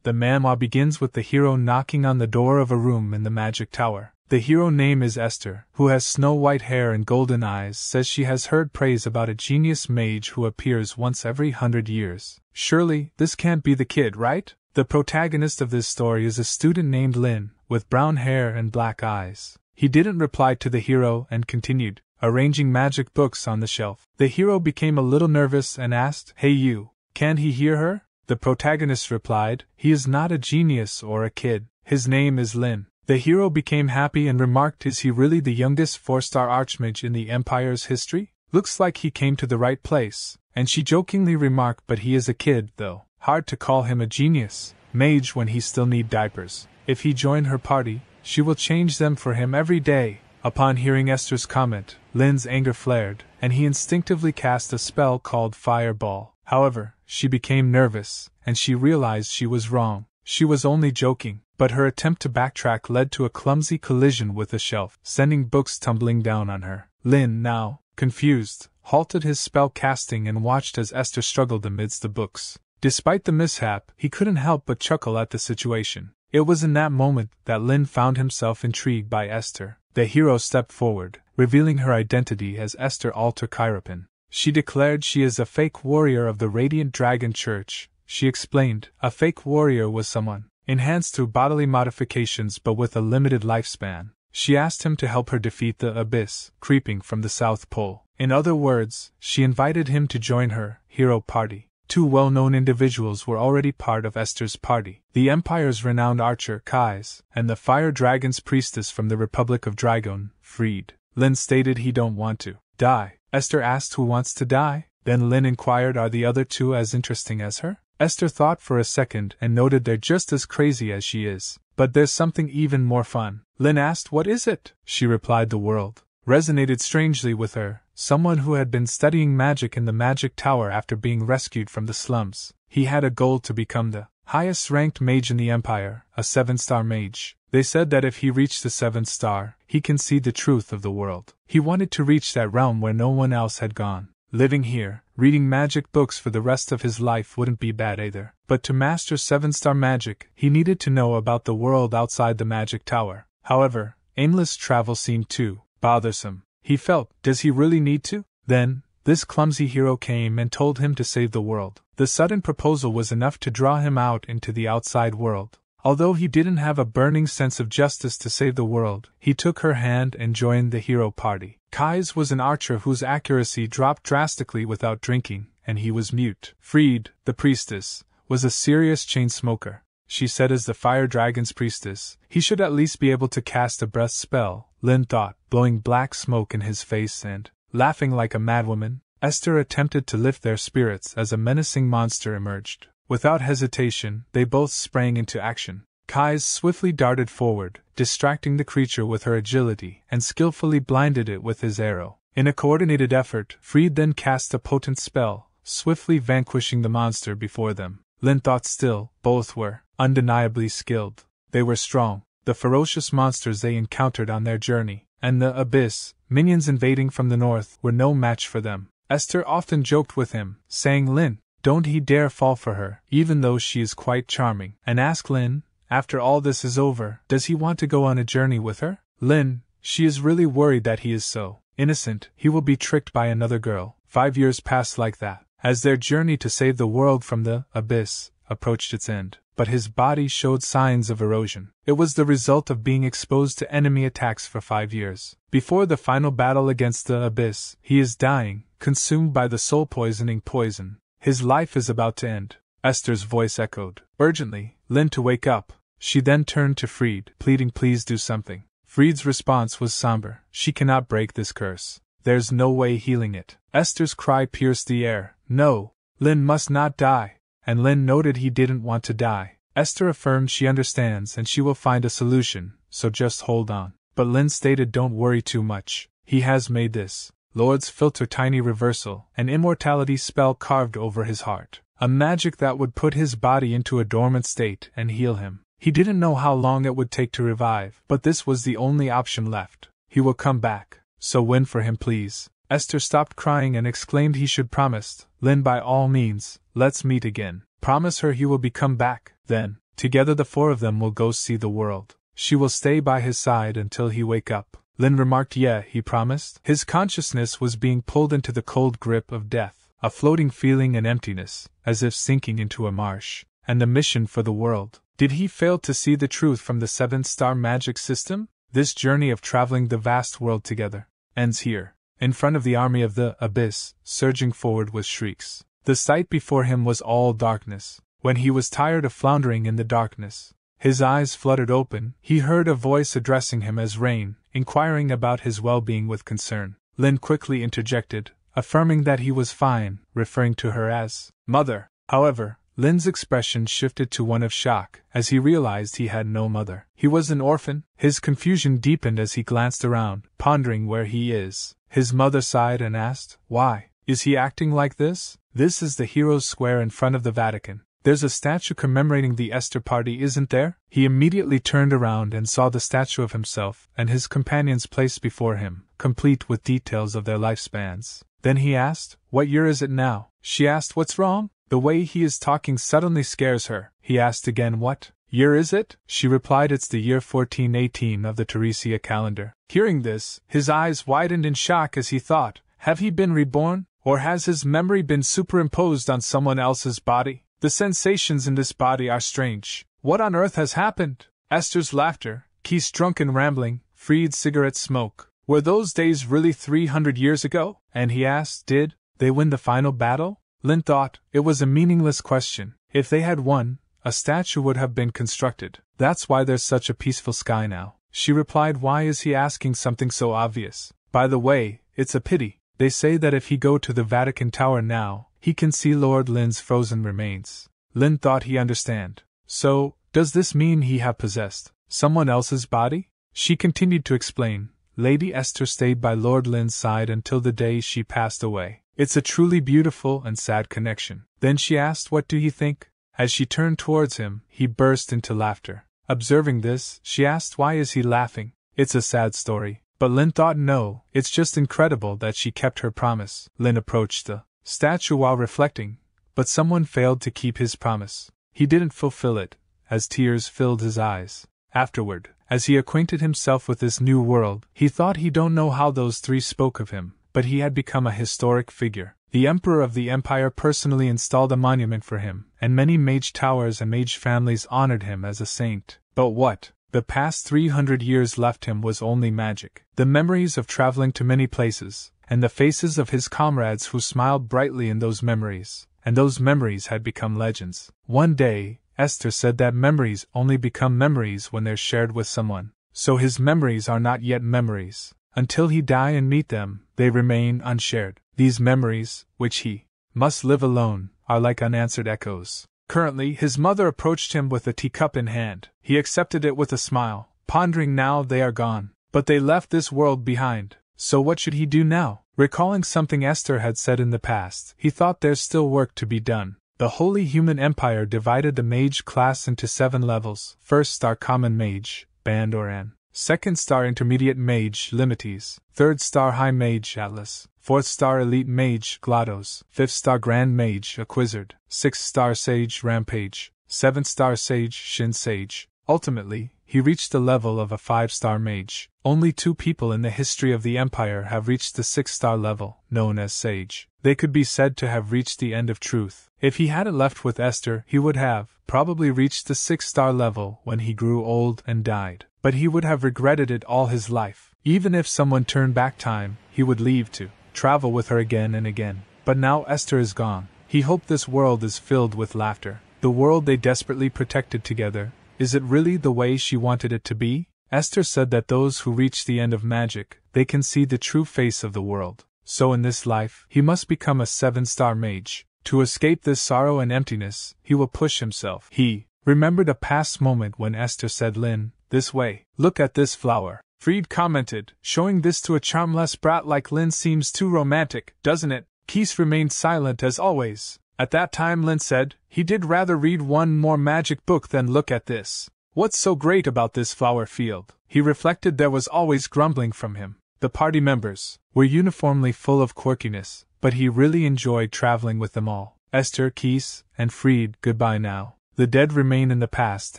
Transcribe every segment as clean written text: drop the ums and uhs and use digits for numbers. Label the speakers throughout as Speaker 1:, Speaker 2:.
Speaker 1: The manhwa begins with the hero knocking on the door of a room in the magic tower. The hero name is Esther, who has snow-white hair and golden eyes, says she has heard praise about a genius mage who appears once every 100 years. Surely, this can't be the kid, right? The protagonist of this story is a student named Lynn, with brown hair and black eyes. He didn't reply to the hero and continued, arranging magic books on the shelf. The hero became a little nervous and asked, "Hey you, can he hear her?" The protagonist replied, "He is not a genius or a kid. His name is Lynn." The hero became happy and remarked, "Is he really the youngest 4-star archmage in the Empire's history? Looks like he came to the right place." And she jokingly remarked, "But he is a kid, though. Hard to call him a genius mage when he still need diapers. If he joined her party, she will change them for him every day." Upon hearing Esther's comment, Lynn's anger flared, and he instinctively cast a spell called Fireball. However, she became nervous, and she realized she was wrong. She was only joking, but her attempt to backtrack led to a clumsy collision with the shelf, sending books tumbling down on her. Lynn, now confused, halted his spell casting and watched as Esther struggled amidst the books. Despite the mishap, he couldn't help but chuckle at the situation. It was in that moment that Lynn found himself intrigued by Esther. The hero stepped forward, revealing her identity as Esther Alter Chiropin. She declared she is a fake warrior of the Radiant Dragon Church. She explained, a fake warrior was someone enhanced through bodily modifications but with a limited lifespan. She asked him to help her defeat the abyss creeping from the South Pole. In other words, she invited him to join her hero party. Two well-known individuals were already part of Esther's party: the Empire's renowned archer, Kai's, and the Fire Dragon's priestess from the Republic of Dragon, Freed. Lynn stated he don't want to die. Esther asked who wants to die. Then Lynn inquired, are the other two as interesting as her? Esther thought for a second and noted they're just as crazy as she is. But there's something even more fun. Lynn asked, what is it? She replied the world resonated strangely with her. Someone who had been studying magic in the magic tower after being rescued from the slums. He had a goal to become the highest-ranked mage in the Empire, a 7-star mage. They said that if he reached the 7th star, he can see the truth of the world. He wanted to reach that realm where no one else had gone. Living here, reading magic books for the rest of his life wouldn't be bad either. But to master 7-star magic, he needed to know about the world outside the magic tower. However, aimless travel seemed too bothersome. He felt, does he really need to? Then, this clumsy hero came and told him to save the world. The sudden proposal was enough to draw him out into the outside world. Although he didn't have a burning sense of justice to save the world, he took her hand and joined the hero party. Kai's was an archer whose accuracy dropped drastically without drinking, and he was mute. Freed, the priestess, was a serious chain smoker. She said as the Fire Dragon's priestess, he should at least be able to cast a breath spell, Lynn thought, blowing black smoke in his face and, laughing like a madwoman, Esther attempted to lift their spirits as a menacing monster emerged. Without hesitation, they both sprang into action. Kai's swiftly darted forward, distracting the creature with her agility, and skillfully blinded it with his arrow. In a coordinated effort, Freed then cast a potent spell, swiftly vanquishing the monster before them. Lynn thought still, both were undeniably skilled. They were strong, the ferocious monsters they encountered on their journey, and the abyss, minions invading from the north, were no match for them. Esther often joked with him, saying, Lynn, don't he dare fall for her, even though she is quite charming, and ask Lynn, after all this is over, does he want to go on a journey with her? Lynn, she is really worried that he is so innocent, he will be tricked by another girl. 5 years passed like that, as their journey to save the world from the abyss approached its end. But his body showed signs of erosion. It was the result of being exposed to enemy attacks for 5 years. Before the final battle against the abyss, he is dying, consumed by the soul-poisoning poison. His life is about to end. Esther's voice echoed urgently, Lynn to wake up. She then turned to Freed, pleading, please do something. Freed's response was somber, she cannot break this curse. There's no way healing it. Esther's cry pierced the air, no, Lynn must not die. And Lynn noted he didn't want to die. Esther affirmed she understands and she will find a solution, so just hold on. But Lynn stated don't worry too much. He has made this Lord's filter tiny reversal, an immortality spell carved over his heart. A magic that would put his body into a dormant state and heal him. He didn't know how long it would take to revive, but this was the only option left. He will come back, so win for him please. Esther stopped crying and exclaimed he should promise. Lynn, by all means, let's meet again. Promise her he will come back. Then, Together the four of them will go see the world. She will stay by his side until he wake up. Lynn remarked. Yeah, he promised. His consciousness was being pulled into the cold grip of death, a floating feeling and emptiness, as if sinking into a marsh. And the mission for the world. Did he fail to see the truth from the 7-star magic system? This journey of traveling the vast world together ends here, in front of the army of the abyss, surging forward with shrieks. The sight before him was all darkness. When he was tired of floundering in the darkness, his eyes fluttered open, he heard a voice addressing him as Rain, inquiring about his well-being with concern. Lynn quickly interjected, affirming that he was fine, referring to her as Mother. However, Lynn's expression shifted to one of shock as he realized he had no mother. He was an orphan. His confusion deepened as he glanced around, pondering where he is. His mother sighed and asked, "Why is he acting like this?" "This is the Heroes' Square in front of the Vatican. There's a statue commemorating the Esther party, isn't there?" He immediately turned around and saw the statue of himself and his companions placed before him, complete with details of their lifespans. Then he asked, "What year is it now?" She asked, "What's wrong?" The way he is talking suddenly scares her. He asked again, "What year is it?" She replied, "It's the year 1418 of the Teresia calendar." Hearing this, his eyes widened in shock as he thought, have he been reborn? Or has his memory been superimposed on someone else's body? The sensations in this body are strange. What on earth has happened? Esther's laughter, Keith's drunken rambling, Fried's cigarette smoke. Were those days really 300 years ago? And he asked, did they win the final battle? Lynn thought it was a meaningless question. If they had won, a statue would have been constructed. That's why there's such a peaceful sky now. She replied, "Why is he asking something so obvious? By the way, it's a pity. They say that if he go to the Vatican Tower now, he can see Lord Lynn's frozen remains." Lynn thought he understand. So, does this mean he have possessed someone else's body? She continued to explain. Lady Esther stayed by Lord Lynn's side until the day she passed away. It's a truly beautiful and sad connection. Then she asked, "What do you think?" As she turned towards him, he burst into laughter. Observing this, she asked, "Why is he laughing?" "It's a sad story." But Lynn thought, no, it's just incredible that she kept her promise. Lynn approached the statue while reflecting, but someone failed to keep his promise. He didn't fulfill it, as tears filled his eyes. Afterward, as he acquainted himself with this new world, he thought he don't know how those three spoke of him, but he had become a historic figure. The Emperor of the Empire personally installed a monument for him, and many mage towers and mage families honored him as a saint. But what the past 300 years left him was only magic. The memories of traveling to many places, and the faces of his comrades who smiled brightly in those memories, and those memories had become legends. One day, Esther said that memories only become memories when they're shared with someone. So his memories are not yet memories. Until he die and meet them, they remain unshared. These memories, which he must live alone, are like unanswered echoes. Currently, his mother approached him with a teacup in hand. He accepted it with a smile, pondering now they are gone. But they left this world behind. So what should he do now? Recalling something Esther had said in the past, he thought there's still work to be done. The Holy Human Empire divided the mage class into 7 levels. 1st star Common Mage, Band or An. 2nd star Intermediate Mage, Limites. 3rd star High Mage, Atlas. 4th star Elite Mage, Glottos. 5th star Grand Mage, Acquizzard. 6th star Sage, Rampage. 7th star Sage, Shin Sage. Ultimately, he reached the level of a 5-star mage. Only 2 people in the history of the Empire have reached the 6-star level, known as Sage. They could be said to have reached the end of truth. If he hadn't left with Esther, he would have probably reached the 6-star level when he grew old and died. But he would have regretted it all his life. Even if someone turned back time, he would leave to travel with her again and again. But now Esther is gone. He hoped this world is filled with laughter. The world they desperately protected together. Is it really the way she wanted it to be? Esther said that those who reach the end of magic, they can see the true face of the world. So in this life, he must become a 7-star mage. To escape this sorrow and emptiness, he will push himself. He remembered a past moment when Esther said, "Lynn, this way. Look at this flower." Fried commented, "Showing this to a charmless brat like Lynn seems too romantic, doesn't it?" Keith remained silent as always. At that time Lynn said, he did rather read one more magic book than look at this. What's so great about this flower field? He reflected there was always grumbling from him. The party members were uniformly full of quirkiness, but he really enjoyed traveling with them all. Esther, Keith, and Fried, goodbye now. The dead remain in the past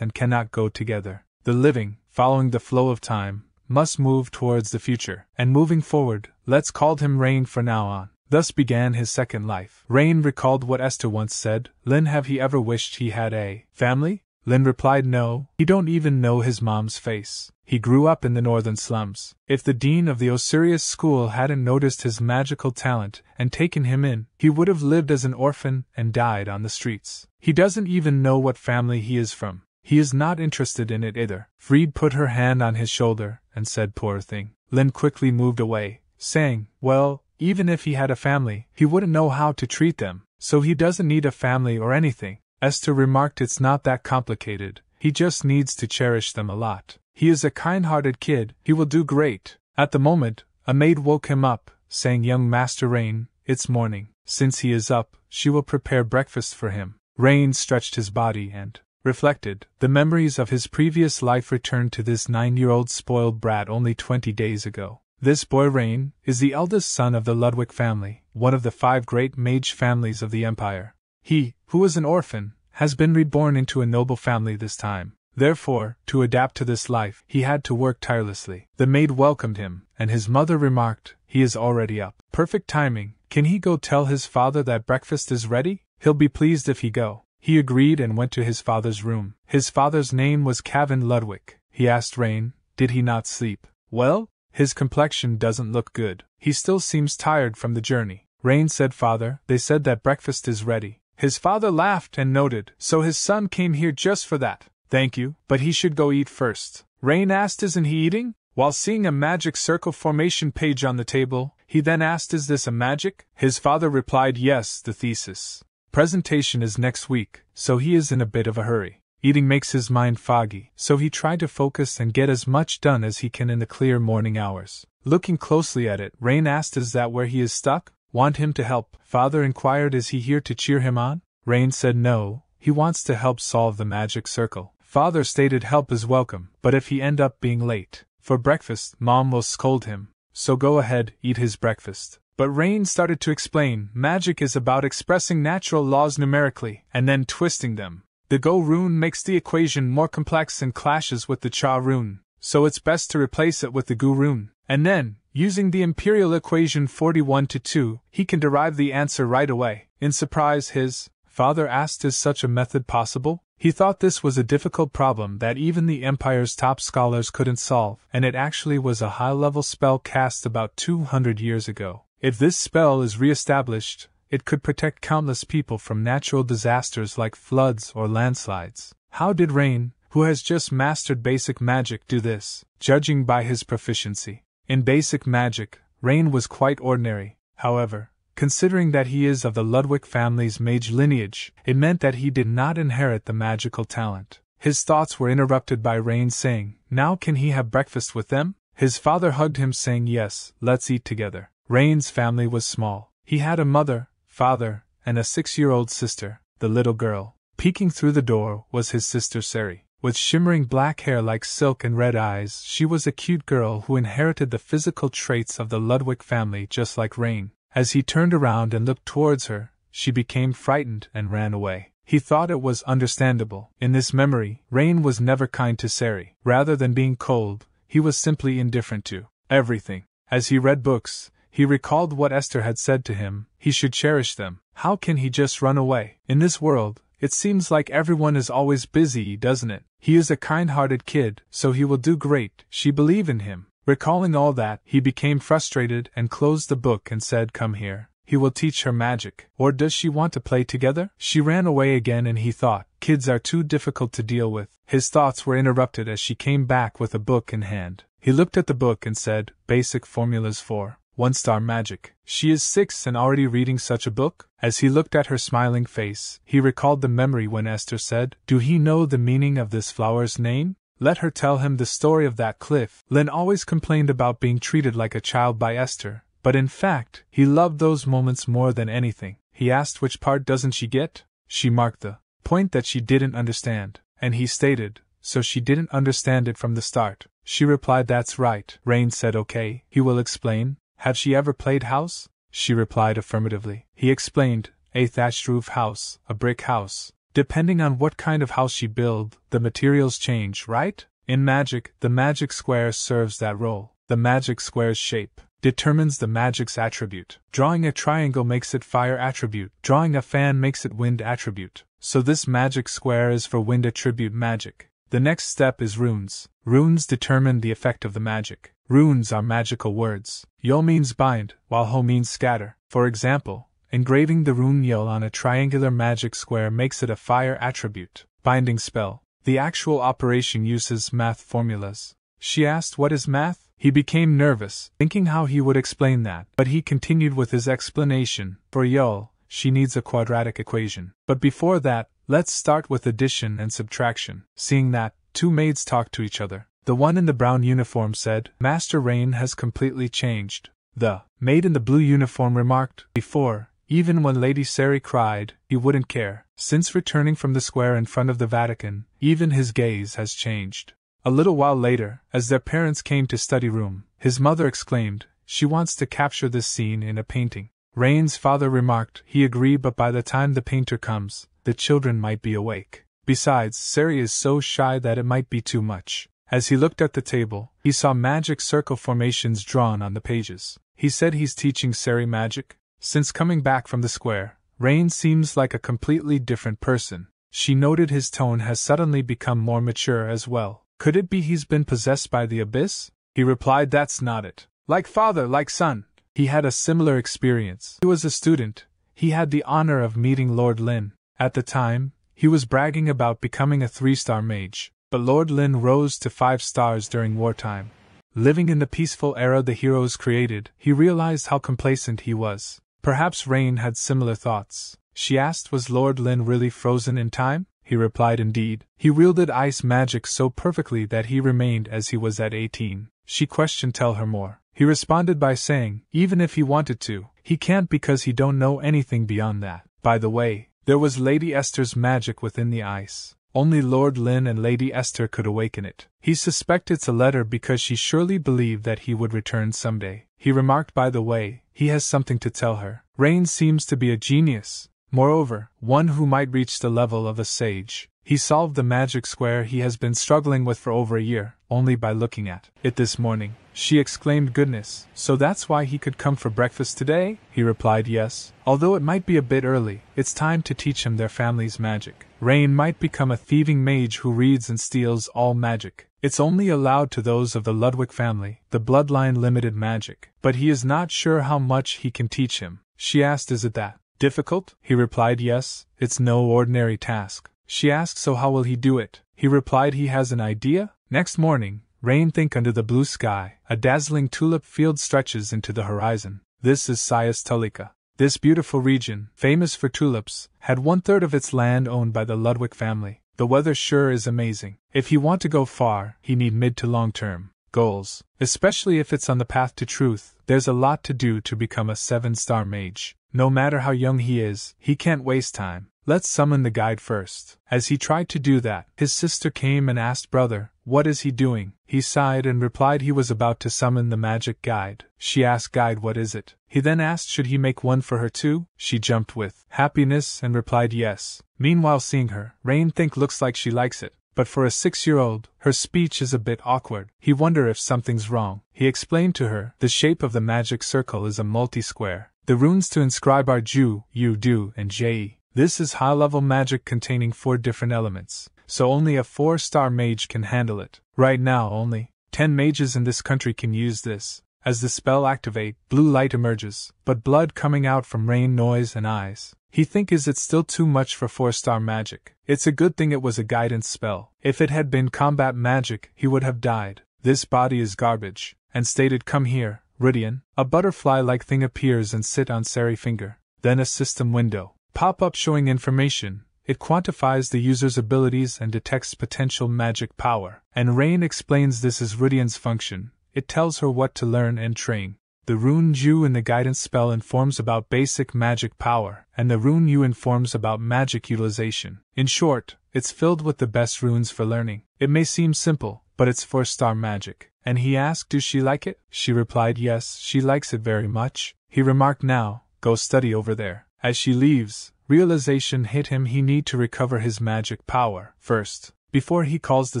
Speaker 1: and cannot go together. The living, following the flow of time, must move towards the future. And moving forward, let's call him Rain from now on. Thus began his second life. Rain recalled what Esther once said. Lynn, have he ever wished he had a family? Lynn replied no, he don't even know his mom's face. He grew up in the northern slums. If the dean of the Osiris school hadn't noticed his magical talent and taken him in, he would have lived as an orphan and died on the streets. He doesn't even know what family he is from. He is not interested in it either. Freed put her hand on his shoulder and said, poor thing. Lynn quickly moved away, saying, well, even if he had a family, he wouldn't know how to treat them, so he doesn't need a family or anything. Esther remarked, it's not that complicated, he just needs to cherish them a lot. He is a kind-hearted kid, he will do great. At the moment, a maid woke him up, saying, young Master Rain, it's morning. Since he is up, she will prepare breakfast for him. Rain stretched his body and reflected. The memories of his previous life returned to this 9-year-old spoiled brat only 20 days ago. This boy Rain is the eldest son of the Ludwig family, one of the 5 great mage families of the empire. He, who was an orphan, has been reborn into a noble family this time. Therefore, to adapt to this life, he had to work tirelessly. The maid welcomed him, and his mother remarked, he is already up. Perfect timing. Can he go tell his father that breakfast is ready? He'll be pleased if he go. He agreed and went to his father's room. His father's name was Kavin Ludwig. He asked Rain, did he not sleep well? His complexion doesn't look good. He still seems tired from the journey. Rain said, father, they said that breakfast is ready. His father laughed and noted, so his son came here just for that. Thank you, but he should go eat first. Rain asked, isn't he eating? While seeing a magic circle formation page on the table, he then asked, is this a magic? His father replied, yes, the thesis presentation is next week, so he is in a bit of a hurry. Eating makes his mind foggy, so he tried to focus and get as much done as he can in the clear morning hours. Looking closely at it, Rain asked, is that where he is stuck? Want him to help? Father inquired, is he here to cheer him on? Rain said no, he wants to help solve the magic circle. Father stated help is welcome, but if he end up being late for breakfast, Mom will scold him, so go ahead, eat his breakfast. But Rain started to explain, magic is about expressing natural laws numerically, and then twisting them. The Go rune makes the equation more complex and clashes with the Cha rune, so it's best to replace it with the Gu rune. And then, using the imperial equation 41-2, he can derive the answer right away. In surprise, his father asked, is such a method possible? He thought this was a difficult problem that even the Empire's top scholars couldn't solve, and it actually was a high-level spell cast about 200 years ago. If this spell is re-established, it could protect countless people from natural disasters like floods or landslides. How did Rain, who has just mastered basic magic, do this? Judging by his proficiency in basic magic, Rain was quite ordinary. However, considering that he is of the Ludwig family's mage lineage, it meant that he did not inherit the magical talent. His thoughts were interrupted by Rain saying, now can he have breakfast with them? His father hugged him saying, yes, let's eat together. Rain's family was small. He had a mother, father, and a 6-year-old sister, the little girl. Peeking through the door was his sister Sari. With shimmering black hair like silk and red eyes, she was a cute girl who inherited the physical traits of the Ludwig family just like Rain. As he turned around and looked towards her, she became frightened and ran away. He thought it was understandable. In this memory, Rain was never kind to Sari. Rather than being cold, he was simply indifferent to everything. As he read books, he recalled what Esther had said to him, he should cherish them. How can he just run away? In this world, it seems like everyone is always busy, doesn't it? He is a kind-hearted kid, so he will do great. She believed in him. Recalling all that, he became frustrated and closed the book and said, come here. He will teach her magic. Or does she want to play together? She ran away again and he thought, kids are too difficult to deal with. His thoughts were interrupted as she came back with a book in hand. He looked at the book and said, basic formulas for 1-star magic. She is 6 and already reading such a book? As he looked at her smiling face, he recalled the memory when Esther said, do he know the meaning of this flower's name? Let her tell him the story of that cliff. Lynn always complained about being treated like a child by Esther, but in fact, he loved those moments more than anything. He asked which part doesn't she get? She marked the point that she didn't understand, and he stated, so she didn't understand it from the start. She replied, that's right. Rain said, okay, he will explain. Have she ever played house? She replied affirmatively. He explained, a thatched roof house, a brick house, Depending on what kind of house you build, the materials change, right? In magic, the magic square serves that role. The magic square's shape determines the magic's attribute. Drawing a triangle makes it fire attribute. Drawing a fan makes it wind attribute. So this magic square is for wind attribute magic. The next step is runes. Runes determine the effect of the magic. Runes are magical words. Yol means bind, while Ho means scatter. For example, engraving the rune Yol on a triangular magic square makes it a fire attribute. Binding spell. The actual operation uses math formulas. She asked, "What is math?" He became nervous, thinking how he would explain that, but he continued with his explanation. For Yol, she needs a quadratic equation. But before that, let's start with addition and subtraction. Seeing that, two maids talked to each other. The one in the brown uniform said, "Master Rain has completely changed." The maid in the blue uniform remarked, "Before, even when Lady Sari cried, he wouldn't care. Since returning from the square in front of the Vatican, even his gaze has changed." A little while later, as their parents came to study room, his mother exclaimed, "She wants to capture this scene in a painting." Rain's father remarked, "He agreed, but by the time the painter comes, the children might be awake. Besides, Sari is so shy that it might be too much." As he looked at the table, he saw magic circle formations drawn on the pages. He said, "He's teaching Sari magic?" Since coming back from the square, Rain seems like a completely different person. She noted his tone has suddenly become more mature as well. Could it be he's been possessed by the abyss? He replied, "That's not it. Like father, like son." He had a similar experience. He was a student. He had the honor of meeting Lord Lynn. At the time, he was bragging about becoming a 3-star mage, but Lord Lynn rose to 5 stars during wartime. Living in the peaceful era the heroes created, he realized how complacent he was. Perhaps Rain had similar thoughts. She asked, "Was Lord Lynn really frozen in time?" He replied, "Indeed. He wielded ice magic so perfectly that he remained as he was at 18. She questioned, "Tell her more." He responded by saying, "Even if he wanted to, he can't because he don't know anything beyond that." By the way, there was Lady Esther's magic within the ice. Only Lord Lynn and Lady Esther could awaken it. He suspected it's a letter because she surely believed that he would return someday. He remarked, "By the way, he has something to tell her." Rain seems to be a genius. Moreover, one who might reach the level of a sage. He solved the magic square he has been struggling with for over a year, only by looking at it this morning. She exclaimed, "Goodness, so that's why he could come for breakfast today?" He replied, "Yes. Although it might be a bit early, it's time to teach him their family's magic. Rain might become a thieving mage who reads and steals all magic. It's only allowed to those of the Ludwig family, the bloodline limited magic. But he is not sure how much he can teach him." She asked, "Is it that difficult?" He replied, "Yes, it's no ordinary task." She asked, "So how will he do it?" He replied, "He has an idea." Next morning, Rain think under the blue sky, a dazzling tulip field stretches into the horizon. This is Sayas Tulika. This beautiful region, famous for tulips, had 1/3 of its land owned by the Ludwig family. The weather sure is amazing. If he want to go far, he need mid to long-term goals. Especially if it's on the path to truth, there's a lot to do to become a 7-star mage. No matter how young he is, he can't waste time. Let's summon the guide first. As he tried to do that, his sister came and asked, "Brother, what is he doing?" He sighed and replied he was about to summon the magic guide. She asked, "Guide, what is it?" He then asked, should he make one for her too? She jumped with happiness and replied yes. Meanwhile, seeing her, Rain think looks like she likes it. But for a 6-year-old, her speech is a bit awkward. He wonder if something's wrong. He explained to her, the shape of the magic circle is a multi-square. The runes to inscribe are Ju, Yu, Du, and Je. This is high-level magic containing 4 different elements, so only a 4-star mage can handle it. Right now, only 10 mages in this country can use this. As the spell activate, blue light emerges, but blood coming out from Rain, noise, and eyes. He think is it still too much for 4-star magic? It's a good thing it was a guidance spell. If it had been combat magic, he would have died. This body is garbage. And stated, "Come here, Rudian." A butterfly-like thing appears and sit on Sari finger. Then a system window pop up showing information. It quantifies the user's abilities and detects potential magic power. And Rain explains this is Rudian's function. It tells her what to learn and train. The rune Ju in the guidance spell informs about basic magic power, and the rune Yu informs about magic utilization. In short, it's filled with the best runes for learning. It may seem simple, but it's 4-star magic. And he asked, "Does she like it?" She replied, "Yes, she likes it very much." He remarked, "Now, go study over there." As she leaves, Realization hit him he need to recover his magic power first, before he calls the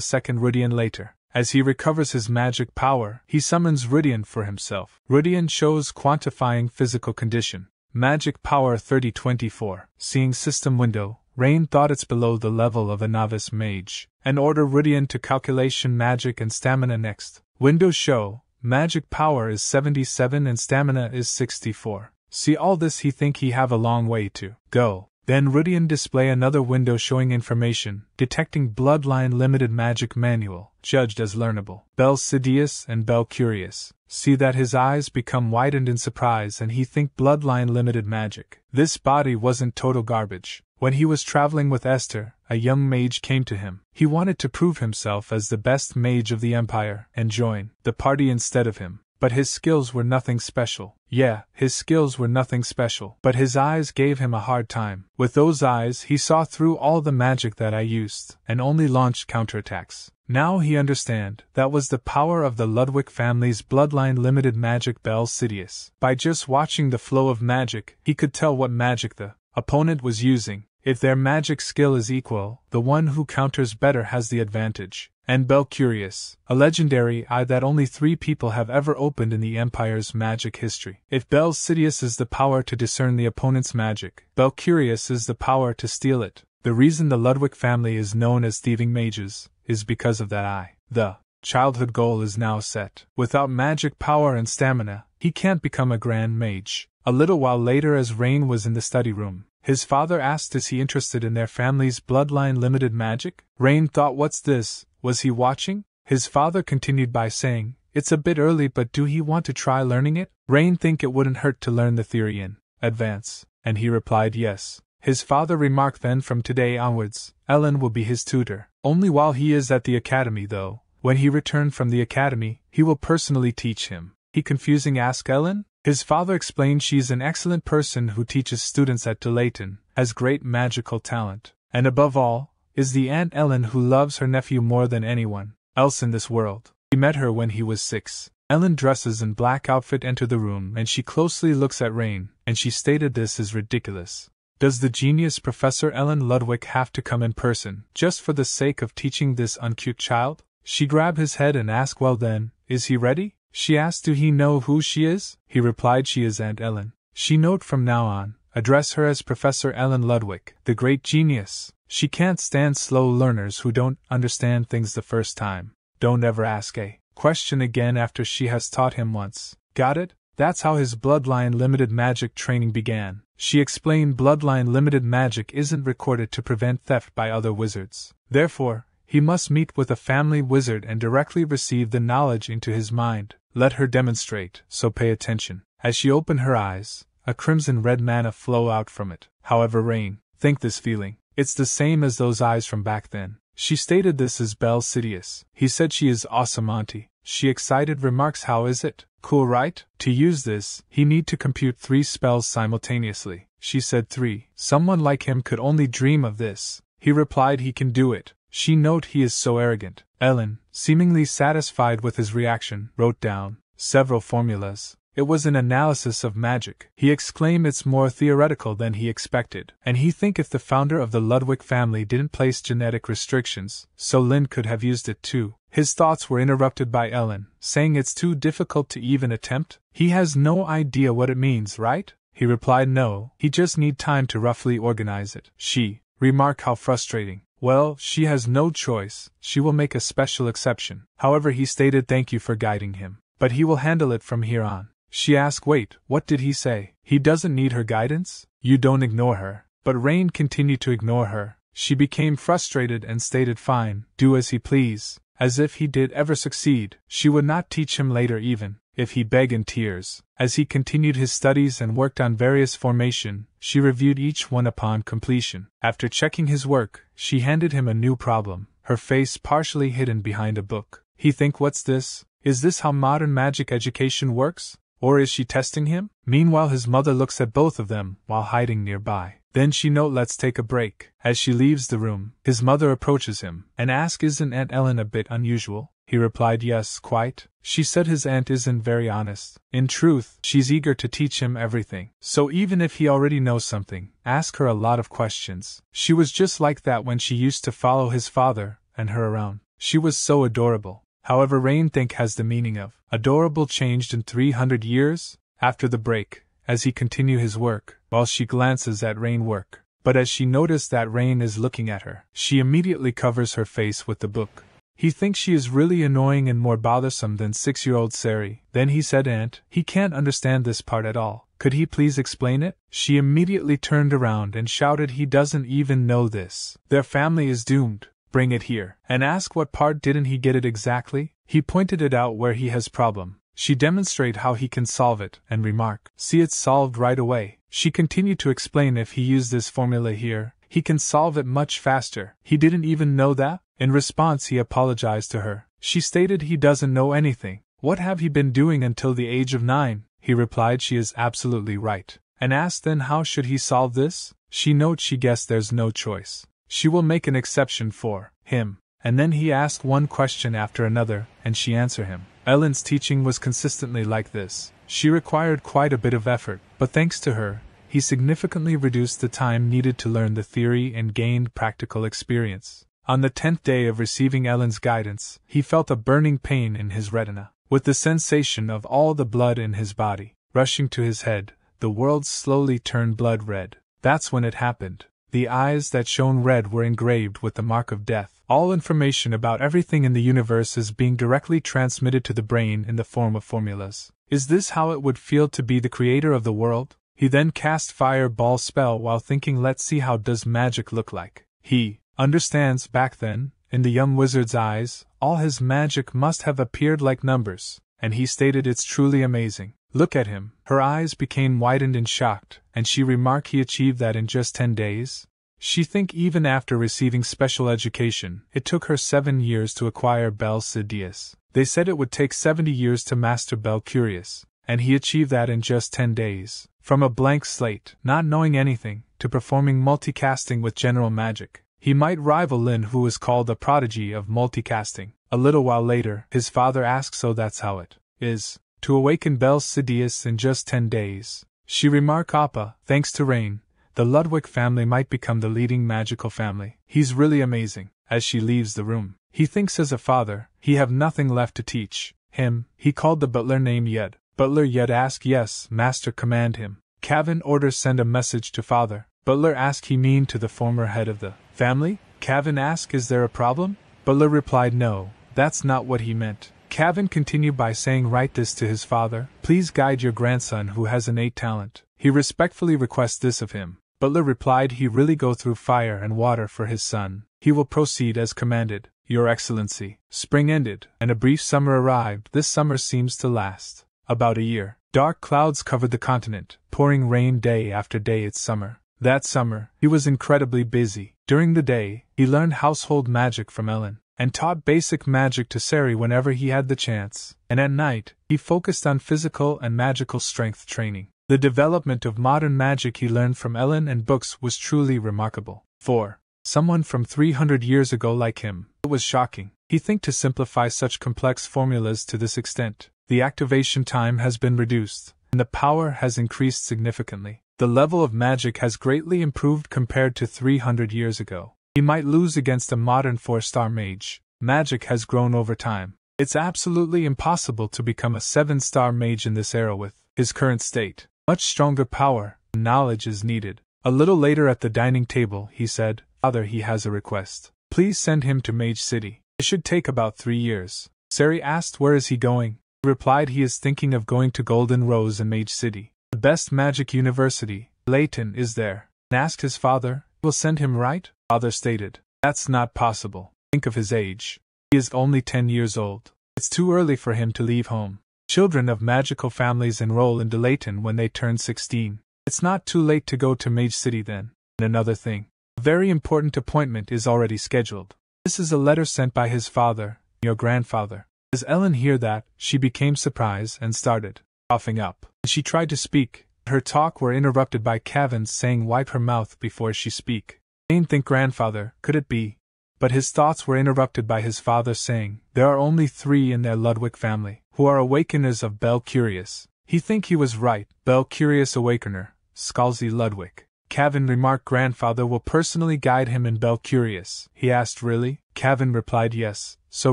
Speaker 1: second Rudian later. As he recovers his magic power, he summons Rudian for himself. Rudian shows quantifying physical condition. Magic power 3024. Seeing system window, Rain thought it's below the level of a novice mage, and order Rudian to calculation magic and stamina next. Windows show, magic power is 77 and stamina is 64. See all this he think he have a long way to go. Then Rudian display another window showing information, detecting bloodline limited magic manual, judged as learnable. Bel Sidious and Bel Curious. See that his eyes become widened in surprise and he think bloodline limited magic. This body wasn't total garbage. When he was traveling with Esther, a young mage came to him. He wanted to prove himself as the best mage of the empire and join the party instead of him. But his skills were nothing special. Yeah, his skills were nothing special. But his eyes gave him a hard time. With those eyes he saw through all the magic that I used, and only launched counterattacks. Now he understand that was the power of the Ludwig family's bloodline limited magic Bel Sidious. By just watching the flow of magic, he could tell what magic the opponent was using. If their magic skill is equal, the one who counters better has the advantage. And Bel Curious, a legendary eye that only 3 people have ever opened in the Empire's magic history. If Bel Sidious is the power to discern the opponent's magic, Bel Curious is the power to steal it. The reason the Ludwig family is known as thieving mages is because of that eye. The childhood goal is now set. Without magic power and stamina, he can't become a grand mage. A little while later, as Rain was in the study room, his father asked is he interested in their family's bloodline limited magic? Rain thought, what's this? Was he watching? His father continued by saying, it's a bit early, but do he want to try learning it? Rain think it wouldn't hurt to learn the theory in advance, and he replied yes. His father remarked then from today onwards, Ellen will be his tutor. Only while he is at the academy though. When he returned from the academy, he will personally teach him. He confusing ask Ellen? His father explained she's an excellent person who teaches students at Delayton, has great magical talent, and above all, is the Aunt Ellen who loves her nephew more than anyone else in this world. He met her when he was 6. Ellen dresses in black outfit enter the room and she closely looks at Rain, and she stated this is ridiculous. Does the genius Professor Ellen Ludwig have to come in person, just for the sake of teaching this uncute child? She grabbed his head and asked, well then, is he ready? She asked, do he know who she is? He replied, she is Aunt Ellen. She note from now on, address her as Professor Ellen Ludwig, the great genius. She can't stand slow learners who don't understand things the first time. Don't ever ask a question again after she has taught him once. Got it? That's how his bloodline limited magic training began. She explained bloodline limited magic isn't recorded to prevent theft by other wizards. Therefore, he must meet with a family wizard and directly receive the knowledge into his mind. Let her demonstrate, so pay attention. As she opened her eyes, a crimson-red mana flow out from it. However, Rain, think this feeling. It's the same as those eyes from back then. She stated this is Bel Sidious. He said she is awesome auntie. She excited remarks, how is it? Cool, right? To use this, he need to compute 3 spells simultaneously. She said 3. Someone like him could only dream of this. He replied he can do it. She note he is so arrogant. Ellen, seemingly satisfied with his reaction, wrote down several formulas. It was an analysis of magic. He exclaimed it's more theoretical than he expected, and he think if the founder of the Ludwig family didn't place genetic restrictions, so Lynn could have used it too. His thoughts were interrupted by Ellen, saying it's too difficult to even attempt. He has no idea what it means, right? He replied no, he just need time to roughly organize it. She remarked how frustrating. Well, she has no choice, she will make a special exception. However, he stated thank you for guiding him, but he will handle it from here on. She asked, wait, what did he say? He doesn't need her guidance? You don't ignore her. But Rain continued to ignore her. She became frustrated and stated fine, do as he please, as if he did ever succeed. She would not teach him later even if he begged in tears. As he continued his studies and worked on various formation, she reviewed each one upon completion. After checking his work, she handed him a new problem, her face partially hidden behind a book. He think, what's this? Is this how modern magic education works? Or is she testing him? Meanwhile, his mother looks at both of them while hiding nearby. Then she note, let's take a break. As she leaves the room, his mother approaches him and asks, isn't Aunt Ellen a bit unusual? he replied. Yes, quite. She said his aunt isn't very honest. In truth, she's eager to teach him everything. So even if he already knows something, ask her a lot of questions. She was just like that when she used to follow his father and her around. She was so adorable. However, Rain think has the meaning of adorable changed in 300 years? After the break, as he continue his work, while she glances at Rain work. But as she noticed that Rain is looking at her, she immediately covers her face with the book. He thinks she is really annoying and more bothersome than 6-year-old Sari. Then he said, Aunt, he can't understand this part at all. Could he please explain it? She immediately turned around and shouted, he doesn't even know this. Their family is doomed. Bring it here. And ask what part didn't he get it exactly? He pointed it out where he has problem. She demonstrate how he can solve it, and remark, see, it's solved right away. She continued to explain if he used this formula here, he can solve it much faster. He didn't even know that? In response, he apologized to her. She stated he doesn't know anything. What have he been doing until the age of 9? He replied she is absolutely right. And asked then how should he solve this? She notes she guessed there's no choice. She will make an exception for him. And then he asked one question after another, and she answered him. Ellen's teaching was consistently like this. She required quite a bit of effort, but thanks to her, he significantly reduced the time needed to learn the theory and gained practical experience. On the 10th day of receiving Ellen's guidance, he felt a burning pain in his retina, with the sensation of all the blood in his body rushing to his head. The world slowly turned blood red. That's when it happened. The eyes that shone red were engraved with the mark of death. All information about everything in the universe is being directly transmitted to the brain in the form of formulas. Is this how it would feel to be the creator of the world? He then cast fireball spell while thinking, let's see how does magic look like. He understands back then, in the young wizard's eyes, all his magic must have appeared like numbers, and he stated it's truly amazing. Look at him. Her eyes became widened and shocked, and she remarked he achieved that in just 10 days. She think even after receiving special education, it took her 7 years to acquire Bel Sidious. They said it would take 70 years to master Bel Curious, and he achieved that in just 10 days. From a blank slate, not knowing anything, to performing multicasting with general magic. He might rival Lynn, who is called a prodigy of multicasting. A little while later, his father asked, so that's how it is to awaken Bel Sidious in just 10 days. She remarked, Appa, thanks to Rain, the Ludwig family might become the leading magical family. He's really amazing. As she leaves the room, he thinks as a father, he have nothing left to teach him. He called the butler named Yed. Butler Yed asked, yes, master, command him. Kevin orders send a message to father. Butler asked, he mean to the former head of the family? Kevin asked, is there a problem? Butler replied, no, that's not what he meant. Kevin continued by saying, write this to his father. Please guide your grandson who has innate talent. He respectfully requests this of him. Butler replied he really go through fire and water for his son. He will proceed as commanded, Your Excellency. Spring ended, and a brief summer arrived. This summer seems to last about a year. Dark clouds covered the continent, pouring rain day after day. It's summer. That summer, he was incredibly busy. During the day, he learned household magic from Ellen, and taught basic magic to Sari whenever he had the chance. And at night, he focused on physical and magical strength training. The development of modern magic he learned from Ellen and books was truly remarkable. For someone from 300 years ago like him, it was shocking. He think to simplify such complex formulas to this extent. The activation time has been reduced, and the power has increased significantly. The level of magic has greatly improved compared to 300 years ago. He might lose against a modern 4-star mage. Magic has grown over time. It's absolutely impossible to become a 7-star mage in this era with his current state. Much stronger power and knowledge is needed. A little later at the dining table, he said, Father, he has a request. Please send him to Mage City. It should take about 3 years. Sari asked, where is he going? He replied he is thinking of going to Golden Rose in Mage City. The best magic university, Layton, is there. And asked his father, will send him, right? Father stated, that's not possible. Think of his age. He is only 10 years old. It's too early for him to leave home. Children of magical families enroll into Layton when they turn 16. It's not too late to go to Mage City then. And another thing. A very important appointment is already scheduled. This is a letter sent by his father, your grandfather. As Ellen heard that, she became surprised and started coughing up. She tried to speak. Her talk were interrupted by Kevin saying wipe her mouth before she speak. Jane think grandfather, could it be? but his thoughts were interrupted by his father saying, "There are only 3 in their Ludwig family, who are awakeners of Bel Curious." He think he was right, Bel Curious awakener, Scalzi Ludwig. Kevin remarked grandfather will personally guide him in Bel Curious. He asked, "Really?" Kevin replied, "Yes, so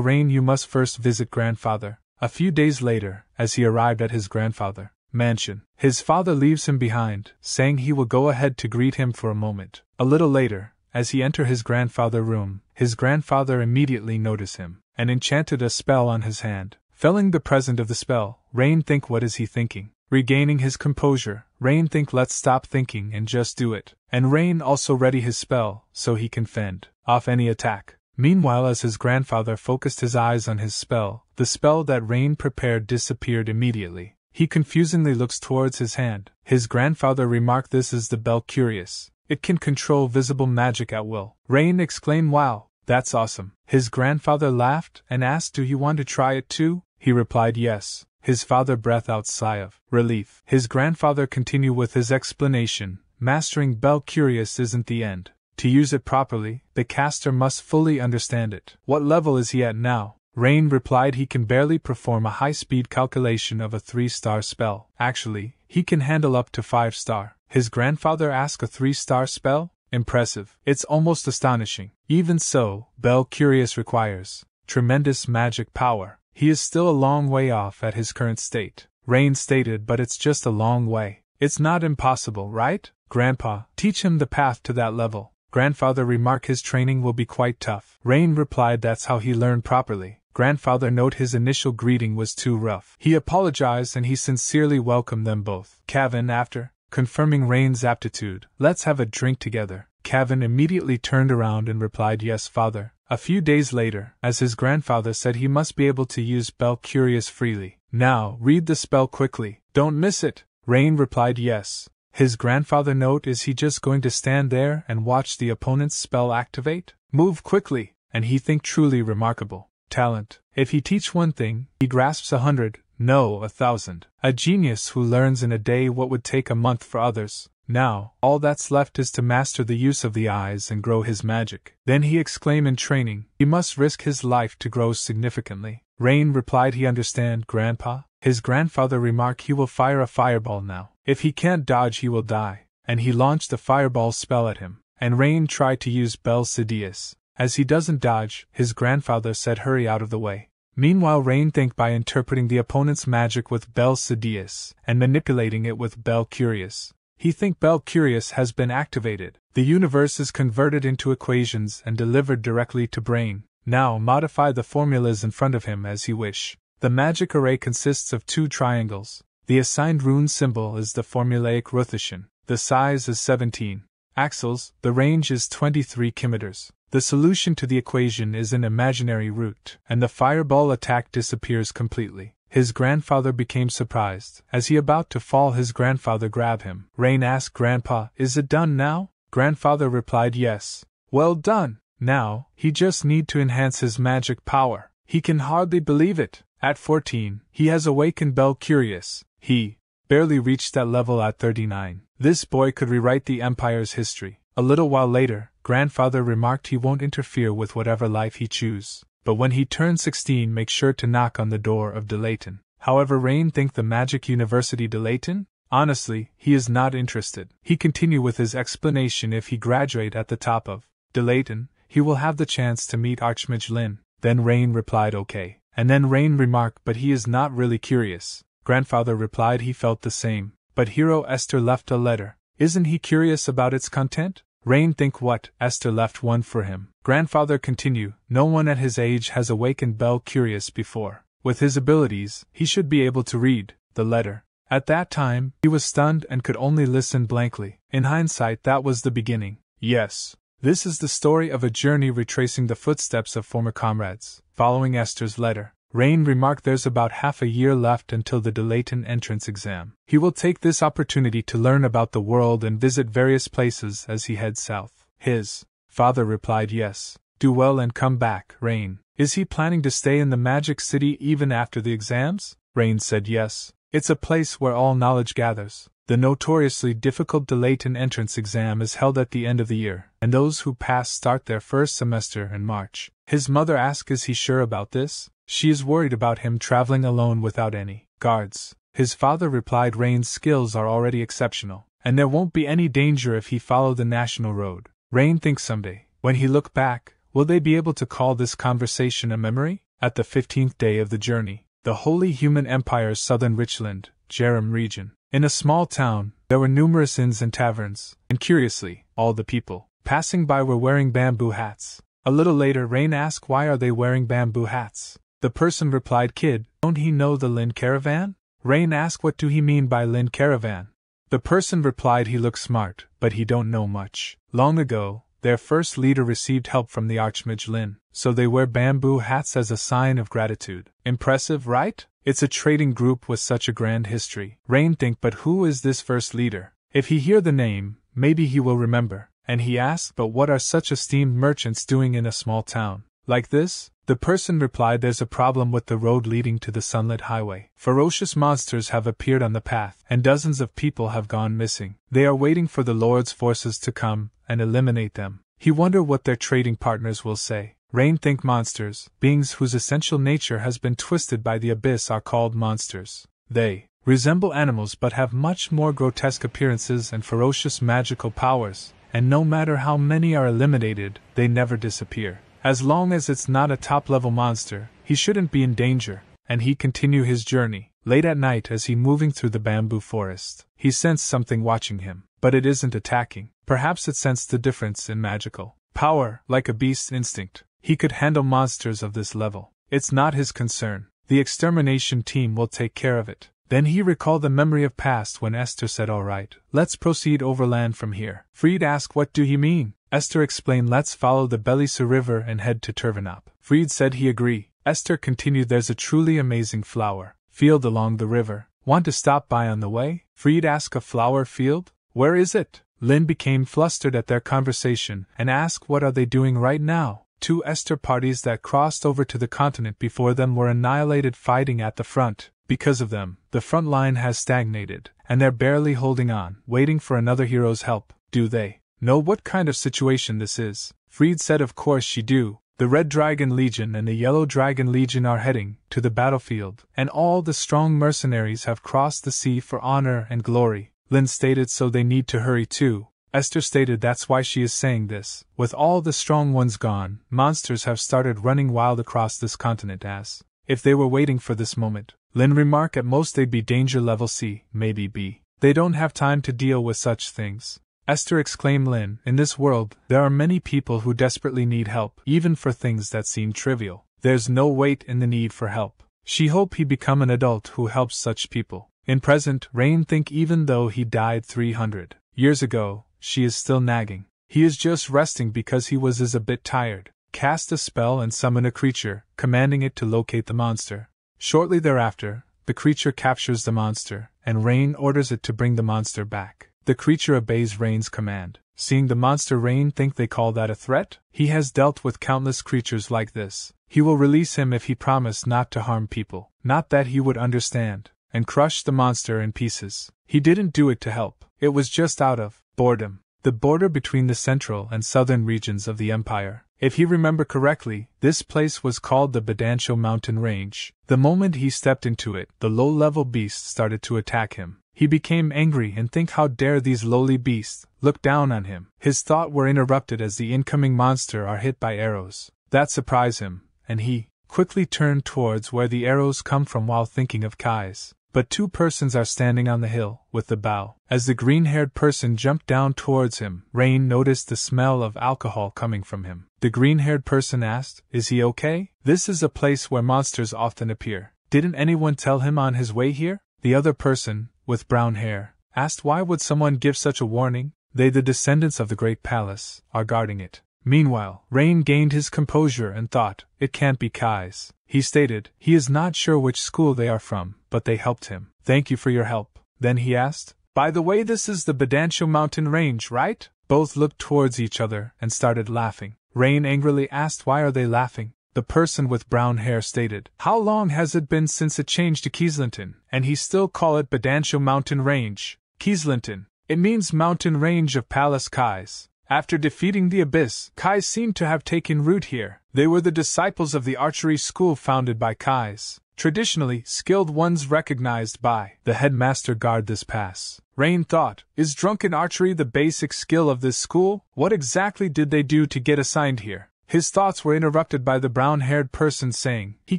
Speaker 1: Rain you must first visit grandfather." A few days later, as he arrived at his grandfather mansion, his father leaves him behind, saying he will go ahead to greet him for a moment. A little later, as he entered his grandfather's room, his grandfather immediately noticed him, and enchanted a spell on his hand. Felling the present of the spell, Rain think what is he thinking? Regaining his composure, Rain think let's stop thinking and just do it. And Rain also ready his spell, so he can fend off any attack. Meanwhile, as his grandfather focused his eyes on his spell, the spell that Rain prepared disappeared immediately. He confusingly looks towards his hand. His grandfather remarked, "This is the Bel Curious. It can control visible magic at will." Rain exclaimed, "Wow, that's awesome." His grandfather laughed and asked, "Do you want to try it too?" He replied, "Yes." His father breathed out a sigh of relief. His grandfather continued with his explanation, "Mastering Bel Curious isn't the end. To use it properly, the caster must fully understand it." "What level is he at now?" Rain replied, "He can barely perform a high-speed calculation of a 3-star spell. Actually, he can handle up to 5-star. His grandfather asked, "A 3-star spell? Impressive. It's almost astonishing." Even so, Bel Curious requires tremendous magic power. He is still a long way off at his current state. Rain stated, "But it's just a long way. It's not impossible, right? Grandpa, teach him the path to that level." Grandfather remarked, "His training will be quite tough." Rain replied, "That's how he learned properly." Grandfather note his initial greeting was too rough. He apologized and he sincerely welcomed them both. Kevin, after confirming Rain's aptitude, "Let's have a drink together." Kevin immediately turned around and replied, "Yes, father." A few days later, as his grandfather said he must be able to use Bel Curious freely. "Now, read the spell quickly. Don't miss it." Rain replied, "Yes." His grandfather note, "Is he just going to stand there and watch the opponent's spell activate? Move quickly." And he think truly remarkable talent. If he teach one thing, he grasps 100, no 1,000. A genius who learns in a day what would take a month for others. Now, all that's left is to master the use of the eyes and grow his magic. Then he exclaimed, "In training, he must risk his life to grow significantly." Rain replied, "He understand, Grandpa." His grandfather remarked, "He will fire a fireball now. If he can't dodge, he will die." And he launched a fireball spell at him. And Rain tried to use Bel Sidious. As he doesn't dodge, his grandfather said, "Hurry out of the way." Meanwhile, Rain think by interpreting the opponent's magic with Bel Sidious and manipulating it with Bel Curious. He think Bel Curious has been activated. The universe is converted into equations and delivered directly to brain. Now modify the formulas in front of him as he wish. The magic array consists of 2 triangles. The assigned rune symbol is the formulaic rotation. The size is 17 axles. The range is 23 kilometers. The solution to the equation is an imaginary root, and the fireball attack disappears completely. His grandfather became surprised. As he about to fall, his grandfather grabbed him. Rain asked, "Grandpa, is it done now?" Grandfather replied, "Yes." "Well done. Now, he just need to enhance his magic power." He can hardly believe it. At 14, he has awakened Bel Curious. He barely reached that level at 39. This boy could rewrite the Empire's history. A little while later, Grandfather remarked he won't interfere with whatever life he choose. But when he turns 16, make sure to knock on the door of Delayton. However, Rain think the Magic University Delayton? Honestly, he is not interested. He continue with his explanation. If he graduate at the top of Delayton, he will have the chance to meet Archmage Lynn. Then Rain replied, "Okay." And then Rain remarked, "But he is not really curious." Grandfather replied he felt the same. "But hero Esther left a letter. Isn't he curious about its content?" Rain think, "What? Esther left one for him." Grandfather continued, "No one at his age has awakened Bel Curious before. With his abilities, he should be able to read the letter." At that time, he was stunned and could only listen blankly. In hindsight, that was the beginning. Yes, this is the story of a journey retracing the footsteps of former comrades. Following Esther's letter, Rain remarked there's about half a year left until the Delayton entrance exam. He will take this opportunity to learn about the world and visit various places as he heads south. His father replied, "Yes. Do well and come back, Rain." "Is he planning to stay in the Magic City even after the exams?" Rain said, "Yes. It's a place where all knowledge gathers." The notoriously difficult Dilatant entrance exam is held at the end of the year, and those who pass start their first semester in March. His mother asks, is he sure about this? She is worried about him traveling alone without any guards. His father replied, Rain's skills are already exceptional, and there won't be any danger if he follow the national road. Rain thinks someday, when he look back, will they be able to call this conversation a memory? At the 15th day of the journey, the Holy Human Empire's southern Richland, Jerem region. In a small town, there were numerous inns and taverns, and curiously, all the people passing by were wearing bamboo hats. A little later, Rain asked, why are they wearing bamboo hats? The person replied, kid, don't he know the Lynn caravan? Rain asked, what do he mean by Lynn caravan? The person replied, he looks smart, but he don't know much. Long ago, their first leader received help from the archmage Lynn, so they wear bamboo hats as a sign of gratitude. Impressive, right? It's a trading group with such a grand history. Rain think, but who is this first leader? If he hear the name, maybe he will remember. And he asks, but what are such esteemed merchants doing in a small town like this? The person replied, there's a problem with the road leading to the sunlit highway. Ferocious monsters have appeared on the path, and dozens of people have gone missing. They are waiting for the Lord's forces to come and eliminate them. He wonder what their trading partners will say. Rain think monsters, beings whose essential nature has been twisted by the abyss, are called monsters. They resemble animals but have much more grotesque appearances and ferocious magical powers, and no matter how many are eliminated, they never disappear. As long as it's not a top-level monster, he shouldn't be in danger, and he continue his journey. Late at night, as he moving through the bamboo forest, he sensed something watching him, but it isn't attacking. Perhaps it sensed the difference in magical power, like a beast's instinct. He could handle monsters of this level. It's not his concern. The extermination team will take care of it. Then he recalled the memory of past when Esther said, all right, let's proceed overland from here. Fried asked, what do you mean? Esther explained, let's follow the Belisa River and head to Turvanop. Fried said he agree. Esther continued, there's a truly amazing flower field along the river. Want to stop by on the way? Fried asked, a flower field? Where is it? Lynn became flustered at their conversation and asked, what are they doing right now? 2 Esther parties that crossed over to the continent before them were annihilated fighting at the front. Because of them, the front line has stagnated, and they're barely holding on, waiting for another hero's help. Do they know what kind of situation this is? Fried said of course she do. The Red Dragon Legion and the Yellow Dragon Legion are heading to the battlefield, and all the strong mercenaries have crossed the sea for honor and glory. Lynn stated, so they need to hurry too. Esther stated, that's why she is saying this. With all the strong ones gone, monsters have started running wild across this continent as if they were waiting for this moment. Lynn remarked, at most they'd be danger level C, maybe B. They don't have time to deal with such things. Esther exclaimed, Lynn, in this world, there are many people who desperately need help, even for things that seem trivial. There's no weight in the need for help. She hoped he become an adult who helps such people. In present, Rain think even though he died 300 years ago, she is still nagging. He is just resting because he was a bit tired. Cast a spell and summon a creature, commanding it to locate the monster. Shortly thereafter, the creature captures the monster, and Rain orders it to bring the monster back. The creature obeys Rain's command. Seeing the monster, Rain think they call that a threat? He has dealt with countless creatures like this. He will release him if he promised not to harm people. Not that he would understand, and crush the monster in pieces. He didn't do it to help. It was just out of boredom. The border between the central and southern regions of the empire. If he remember correctly, this place was called the Badancho Mountain Range. The moment he stepped into it, the low-level beasts started to attack him. He became angry and think, how dare these lowly beasts look down on him. His thoughts were interrupted as the incoming monster are hit by arrows. That surprised him, and he quickly turned towards where the arrows come from while thinking of Kai's. But 2 persons are standing on the hill, with the bow. As the green-haired person jumped down towards him, Rain noticed the smell of alcohol coming from him. The green-haired person asked, is he okay? This is a place where monsters often appear. Didn't anyone tell him on his way here? The other person, with brown hair, asked, why would someone give such a warning? They, the descendants of the great palace, are guarding it. Meanwhile, Rain gained his composure and thought, it can't be Kai's. He stated, he is not sure which school they are from, but they helped him. Thank you for your help. Then he asked, by the way, this is the Badancho Mountain Range, right? Both looked towards each other and started laughing. Rain angrily asked, why are they laughing? The person with brown hair stated, how long has it been since it changed to Keeslinton, and he still call it Badancho Mountain Range? Kieslinton. It means mountain range of Palace Kais. After defeating the Abyss, Kais seemed to have taken root here. They were the disciples of the archery school founded by Kais. Traditionally, skilled ones recognized by the headmaster guard this pass. Rain thought, is drunken archery the basic skill of this school? What exactly did they do to get assigned here? His thoughts were interrupted by the brown-haired person saying, he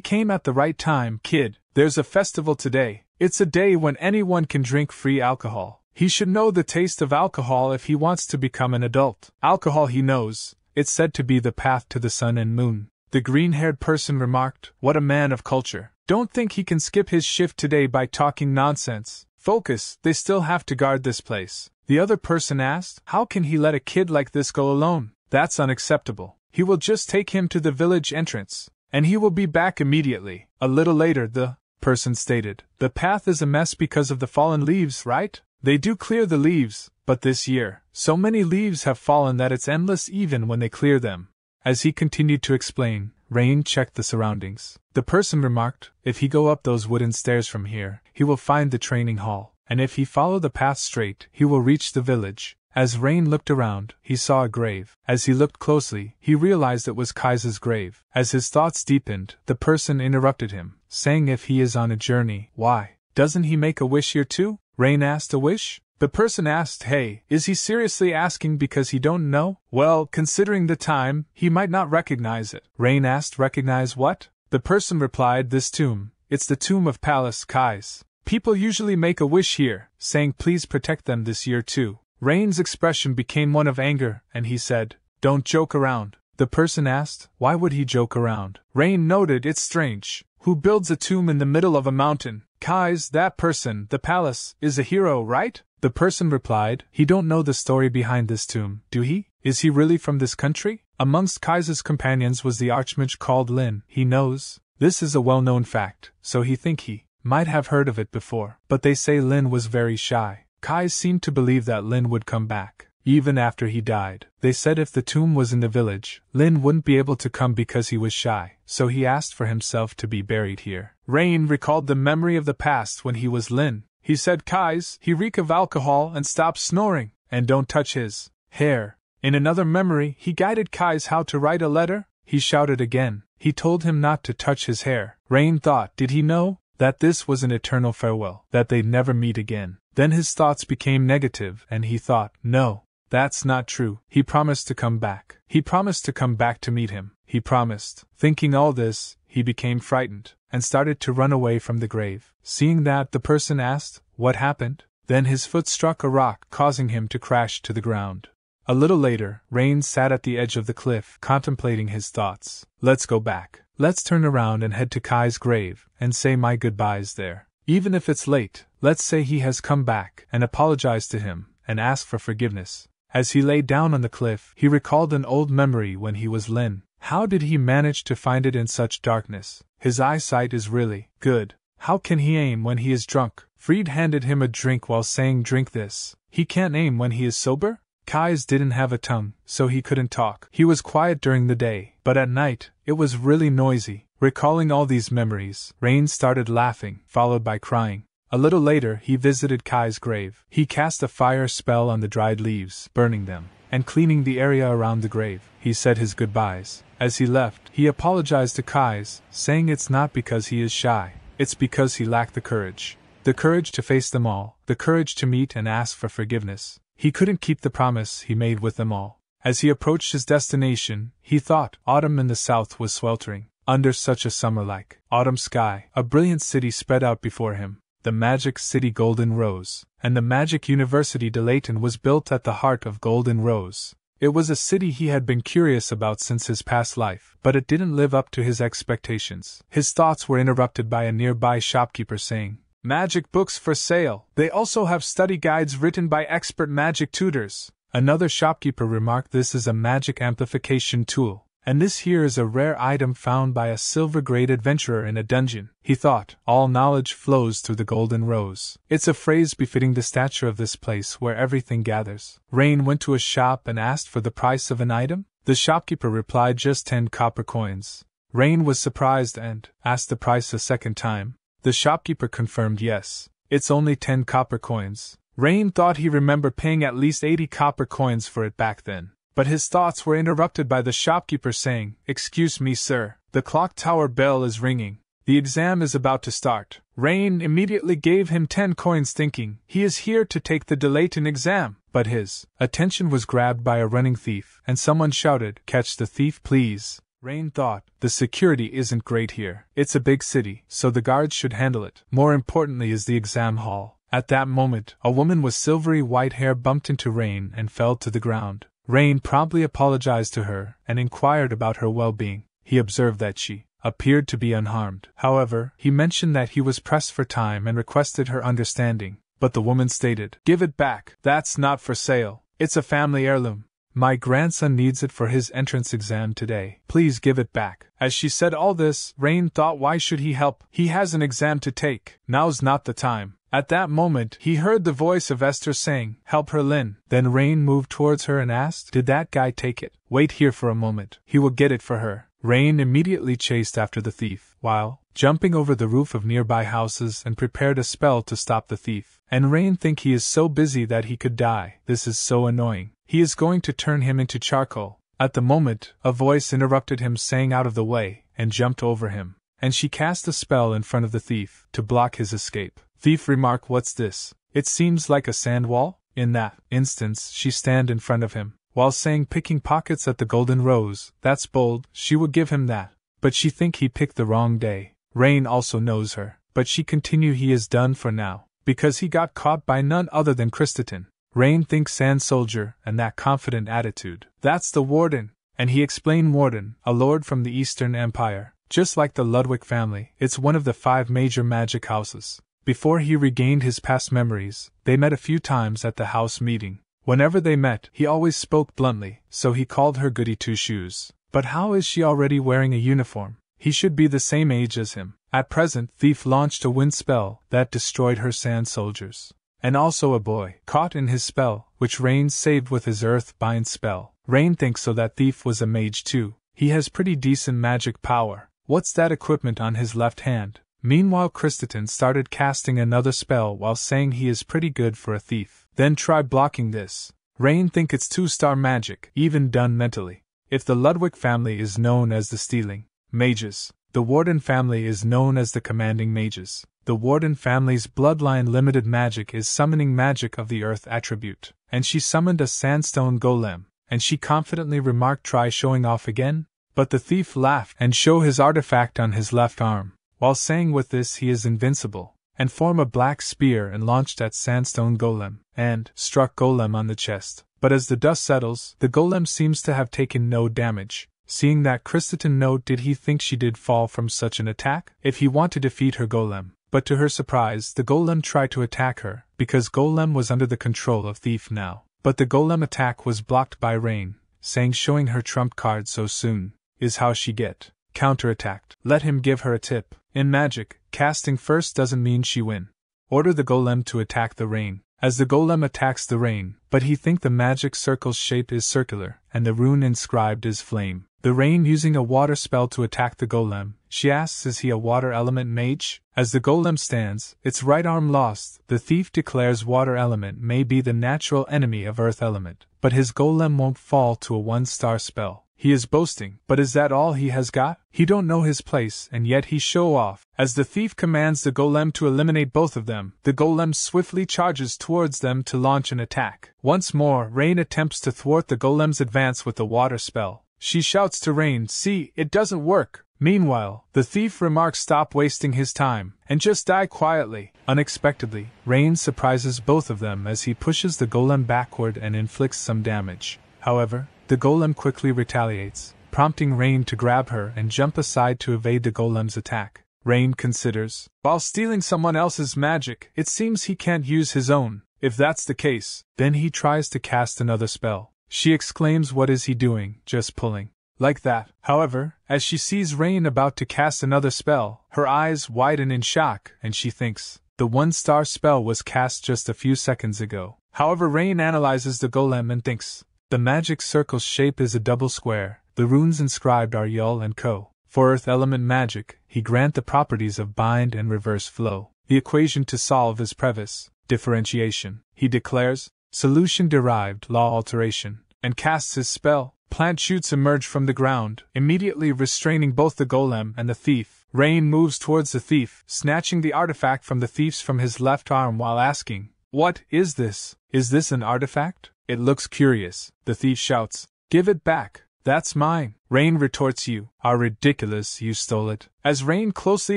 Speaker 1: came at the right time, kid. There's a festival today. It's a day when anyone can drink free alcohol. He should know the taste of alcohol if he wants to become an adult. Alcohol he knows. It's said to be the path to the sun and moon. The green-haired person remarked, what a man of culture. Don't think he can skip his shift today by talking nonsense. Focus, they still have to guard this place. The other person asked, how can he let a kid like this go alone? That's unacceptable. He will just take him to the village entrance, and he will be back immediately. A little later, the person stated, the path is a mess because of the fallen leaves, right? They do clear the leaves, but this year, so many leaves have fallen that it's endless even when they clear them. As he continued to explain, Rain checked the surroundings. The person remarked, if he go up those wooden stairs from here, he will find the training hall, and if he follow the path straight, he will reach the village. As Rain looked around, he saw a grave. As he looked closely, he realized it was Kai's grave. As his thoughts deepened, the person interrupted him, saying if he is on a journey, why doesn't he make a wish here too? Rain asked a wish? The person asked, hey, is he seriously asking because he don't know? Well, considering the time, he might not recognize it. Rain asked, recognize what? The person replied, this tomb. It's the tomb of Palace Kais. People usually make a wish here, saying please protect them this year too. Rain's expression became one of anger, and he said, don't joke around. The person asked, why would he joke around? Rain noted, it's strange. Who builds a tomb in the middle of a mountain? Kais, that person, the palace, is a hero, right? The person replied, he don't know the story behind this tomb, do he? Is he really from this country? Amongst Kai's companions was the archmage called Lynn. He knows. This is a well-known fact, so he think he might have heard of it before. But they say Lynn was very shy. Kai seemed to believe that Lynn would come back, even after he died. They said if the tomb was in the village, Lynn wouldn't be able to come because he was shy, so he asked for himself to be buried here. Rain recalled the memory of the past when he was Lynn. He said, Kais, he reek of alcohol and stop snoring, and don't touch his hair. In another memory, he guided Kais how to write a letter. He shouted again. He told him not to touch his hair. Rain thought, did he know that this was an eternal farewell, that they'd never meet again? Then his thoughts became negative, and he thought, no, that's not true. He promised to come back. He promised to come back to meet him. He promised. Thinking all this, he became frightened, and started to run away from the grave. Seeing that, the person asked, what happened? Then his foot struck a rock, causing him to crash to the ground. A little later, Rain sat at the edge of the cliff, contemplating his thoughts. Let's go back. Let's turn around and head to Kai's grave, and say my goodbyes there. Even if it's late, let's say he has come back, and apologize to him, and ask for forgiveness. As he lay down on the cliff, he recalled an old memory when he was Lynn. How did he manage to find it in such darkness? His eyesight is really good. How can he aim when he is drunk? Fried handed him a drink while saying, drink this. He can't aim when he is sober? Kais didn't have a tongue, so he couldn't talk. He was quiet during the day, but at night, it was really noisy. Recalling all these memories, Rain started laughing, followed by crying. A little later, he visited Kai's grave. He cast a fire spell on the dried leaves, burning them, and cleaning the area around the grave. He said his goodbyes. As he left, he apologized to Kais, saying it's not because he is shy, it's because he lacked the courage. The courage to face them all, the courage to meet and ask for forgiveness. He couldn't keep the promise he made with them all. As he approached his destination, he thought autumn in the south was sweltering. Under such a summer-like autumn sky, a brilliant city spread out before him. The magic city Golden Rose, and the magic University de Layton was built at the heart of Golden Rose. It was a city he had been curious about since his past life, but it didn't live up to his expectations. His thoughts were interrupted by a nearby shopkeeper saying, magic books for sale. They also have study guides written by expert magic tutors. Another shopkeeper remarked, this is a magic amplification tool, and this here is a rare item found by a silver-grade adventurer in a dungeon. He thought, all knowledge flows through the Golden Rose. It's a phrase befitting the stature of this place where everything gathers. Rain went to a shop and asked for the price of an item. The shopkeeper replied, just 10 copper coins. Rain was surprised and asked the price a second time. The shopkeeper confirmed, yes, it's only 10 copper coins. Rain thought he remembered paying at least 80 copper coins for it back then. But his thoughts were interrupted by the shopkeeper saying, "Excuse me, sir, the clock tower bell is ringing. The exam is about to start." Rain immediately gave him 10 coins thinking, he is here to take the Dilaton exam. But his attention was grabbed by a running thief, and someone shouted, "Catch the thief, please." Rain thought, the security isn't great here. It's a big city, so the guards should handle it. More importantly is the exam hall. At that moment, a woman with silvery white hair bumped into Rain and fell to the ground. Rain promptly apologized to her and inquired about her well-being. He observed that she appeared to be unharmed. However, he mentioned that he was pressed for time and requested her understanding. But the woman stated, "Give it back. That's not for sale. It's a family heirloom. My grandson needs it for his entrance exam today. Please give it back." As she said all this, Rain thought, why should he help? He has an exam to take. Now's not the time. At that moment, he heard the voice of Esther saying, "Help her, Lynn." Then Rain moved towards her and asked, "Did that guy take it?" "Wait here for a moment. He will get it for her." Rain immediately chased after the thief, while jumping over the roof of nearby houses and prepared a spell to stop the thief. And Rain think he is so busy that he could die. This is so annoying. He is going to turn him into charcoal. At the moment, a voice interrupted him saying out of the way, and jumped over him. And she cast a spell in front of the thief, to block his escape. Thief remarked, "What's this? It seems like a sand wall?" In that instance, she stand in front of him, while saying, "Picking pockets at the Golden Rose, that's bold." She would give him that. But she think he picked the wrong day. Rain also knows her, but she continue he is done for now, because he got caught by none other than Christaton. Rain thinks Sand Soldier, and that confident attitude. That's the Warden. And he explained Warden, a lord from the Eastern Empire. Just like the Ludwig family, it's one of the 5 major magic houses. Before he regained his past memories, they met a few times at the house meeting. Whenever they met, he always spoke bluntly, so he called her Goody Two-Shoes. But how is she already wearing a uniform? He should be the same age as him. At present, Thief launched a wind spell that destroyed her sand soldiers. And also a boy caught in his spell, which Rain saved with his earth bind spell. Rain thinks so that Thief was a mage too. He has pretty decent magic power. What's that equipment on his left hand? Meanwhile, Christaton started casting another spell while saying he is pretty good for a thief. Then try blocking this. Rain think it's 2-star magic, even done mentally. If the Ludwig family is known as the stealing mages, the Warden family is known as the commanding mages. The Warden family's bloodline limited magic is summoning magic of the earth attribute. And she summoned a sandstone golem, and she confidently remarked, "Try showing off again?" But the thief laughed and showed his artifact on his left arm, while saying with this he is invincible, and formed a black spear and launched at sandstone golem, and struck golem on the chest. But as the dust settles, the golem seems to have taken no damage. Seeing that Christaton note, did he think she did fall from such an attack? If he want to defeat her golem. But to her surprise, the golem tried to attack her, because golem was under the control of Thief now. But the golem attack was blocked by Rain, saying showing her trump card so soon is how she get counterattacked. Let him give her a tip. In magic, casting first doesn't mean she win. Order the golem to attack the Rain. As the golem attacks the Rain, but he think the magic circle's shape is circular, and the rune inscribed is flame. The Rain using a water spell to attack the golem. She asks, is he a water element mage? As the golem stands, its right arm lost, the thief declares water element may be the natural enemy of earth element, but his golem won't fall to a 1-star spell. He is boasting, but is that all he has got? He don't know his place, and yet he show off. As the thief commands the golem to eliminate both of them, the golem swiftly charges towards them to launch an attack. Once more, Rain attempts to thwart the golem's advance with the water spell. She shouts to Rain, "See, it doesn't work." Meanwhile, the thief remarks, "Stop wasting his time, and just die quietly." Unexpectedly, Rain surprises both of them as he pushes the golem backward and inflicts some damage. However, the golem quickly retaliates, prompting Rain to grab her and jump aside to evade the golem's attack. Rain considers, while stealing someone else's magic, it seems he can't use his own. If that's the case, then he tries to cast another spell. She exclaims, "What is he doing? Just pulling." Like that. However, as she sees Rain about to cast another spell, her eyes widen in shock, and she thinks the 1-star spell was cast just a few seconds ago. However, Rain analyzes the golem and thinks the magic circle's shape is a double square. The runes inscribed are Yul and Co. For earth element magic, he grant the properties of bind and reverse flow. The equation to solve is previs. differentiation, he declares, solution derived law alteration, and casts his spell. Plant shoots emerge from the ground, immediately restraining both the golem and the thief. Rain moves towards the thief, snatching the artifact from the thief's from his left arm while asking, "What is this? Is this an artifact? It looks curious." The thief shouts, "Give it back. That's mine." Rain retorts, "You are ridiculous, you stole it." As Rain closely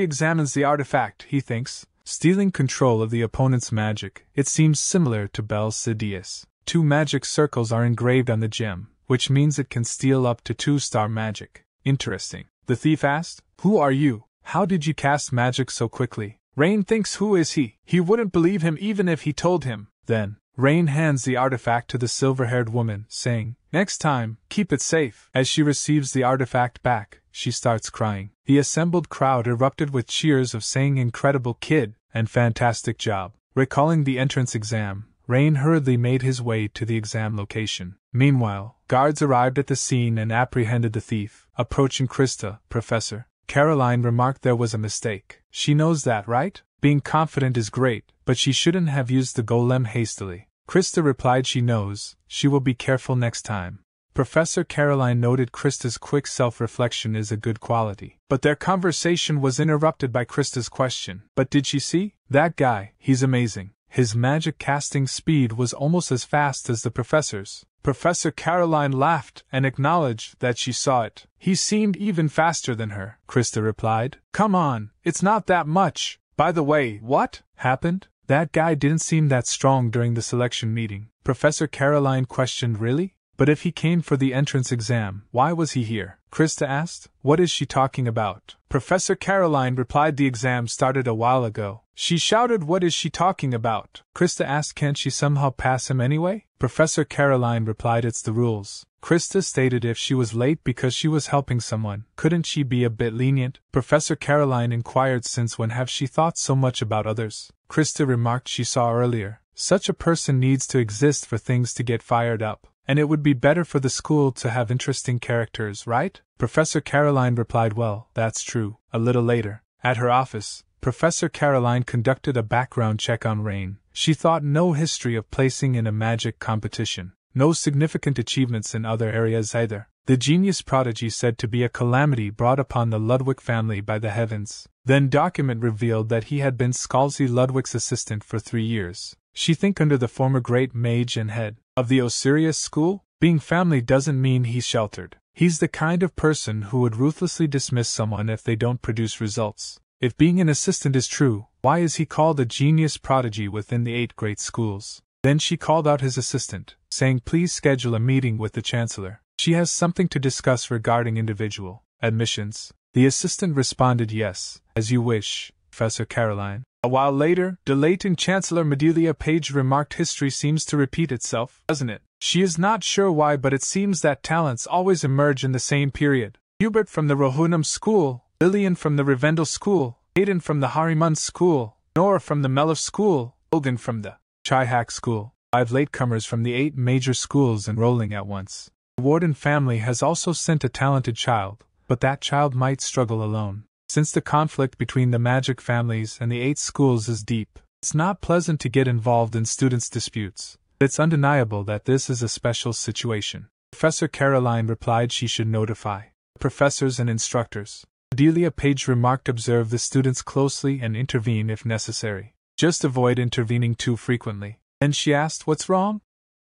Speaker 1: examines the artifact, he thinks, stealing control of the opponent's magic. It seems similar to Bel's Sidious. 2 magic circles are engraved on the gem, which means it can steal up to 2-star magic. Interesting. The thief asked, "Who are you? How did you cast magic so quickly?" Rain thinks, who is he? He wouldn't believe him even if he told him. Then, Rain hands the artifact to the silver-haired woman, saying, "Next time, keep it safe." As she receives the artifact back, she starts crying. The assembled crowd erupted with cheers of saying "incredible kid" and "fantastic job." Recalling the entrance exam, Rain hurriedly made his way to the exam location. Meanwhile, guards arrived at the scene and apprehended the thief. Approaching Krista, Professor Caroline remarked there was a mistake. She knows that, right? Being confident is great, but she shouldn't have used the golem hastily. Krista replied she knows, she will be careful next time. Professor Caroline noted Krista's quick self-reflection is a good quality. But their conversation was interrupted by Krista's question. "But did she see? That guy, he's amazing. His magic casting speed was almost as fast as the professor's." Professor Caroline laughed and acknowledged that she saw it. "He seemed even faster than her," Krista replied. "Come on, it's not that much. By the way, what happened? That guy didn't seem that strong during the selection meeting." Professor Caroline questioned. "Really? But if he came for the entrance exam, why was he here?" Krista asked. "What is she talking about?" Professor Caroline replied, "The exam started a while ago." She shouted, "What is she talking about?" Krista asked, "Can't she somehow pass him anyway?" Professor Caroline replied, "It's the rules." Krista stated if she was late because she was helping someone, couldn't she be a bit lenient? Professor Caroline inquired, "Since when have she thought so much about others?" Krista remarked she saw earlier, "Such a person needs to exist for things to get fired up. And it would be better for the school to have interesting characters, right?" Professor Caroline replied, "Well, that's true." A little later, at her office, Professor Caroline conducted a background check on Rain. She thought no history of placing in a magic competition, no significant achievements in other areas either. The genius prodigy said to be a calamity brought upon the Ludwig family by the heavens. Then document revealed that he had been Scalzi Ludwig's assistant for 3 years. She think under the former great mage and head of the Osiris school? Being family doesn't mean he's sheltered. He's the kind of person who would ruthlessly dismiss someone if they don't produce results. If being an assistant is true, why is he called a genius prodigy within the 8 great schools? Then she called out his assistant, saying, "Please schedule a meeting with the chancellor. She has something to discuss regarding individual admissions." The assistant responded, "Yes, as you wish, Professor Caroline." A while later, delating Chancellor Medelia Page remarked, "History seems to repeat itself, doesn't it?" She is not sure why, but it seems that talents always emerge in the same period. Hubert from the Rohunam school, Lillian from the Rivendell school, Aiden from the Harimund school, Nora from the Melif school, Ilgan from the Chihak school. 5 latecomers from the 8 major schools enrolling at once. The Warden family has also sent a talented child, but that child might struggle alone. Since the conflict between the magic families and the 8 schools is deep, it's not pleasant to get involved in students' disputes. It's undeniable that this is a special situation. Professor Caroline replied she should notify professors and instructors. Adelia Page remarked, "Observe the students closely and intervene if necessary. Just avoid intervening too frequently." Then she asked, "What's wrong?"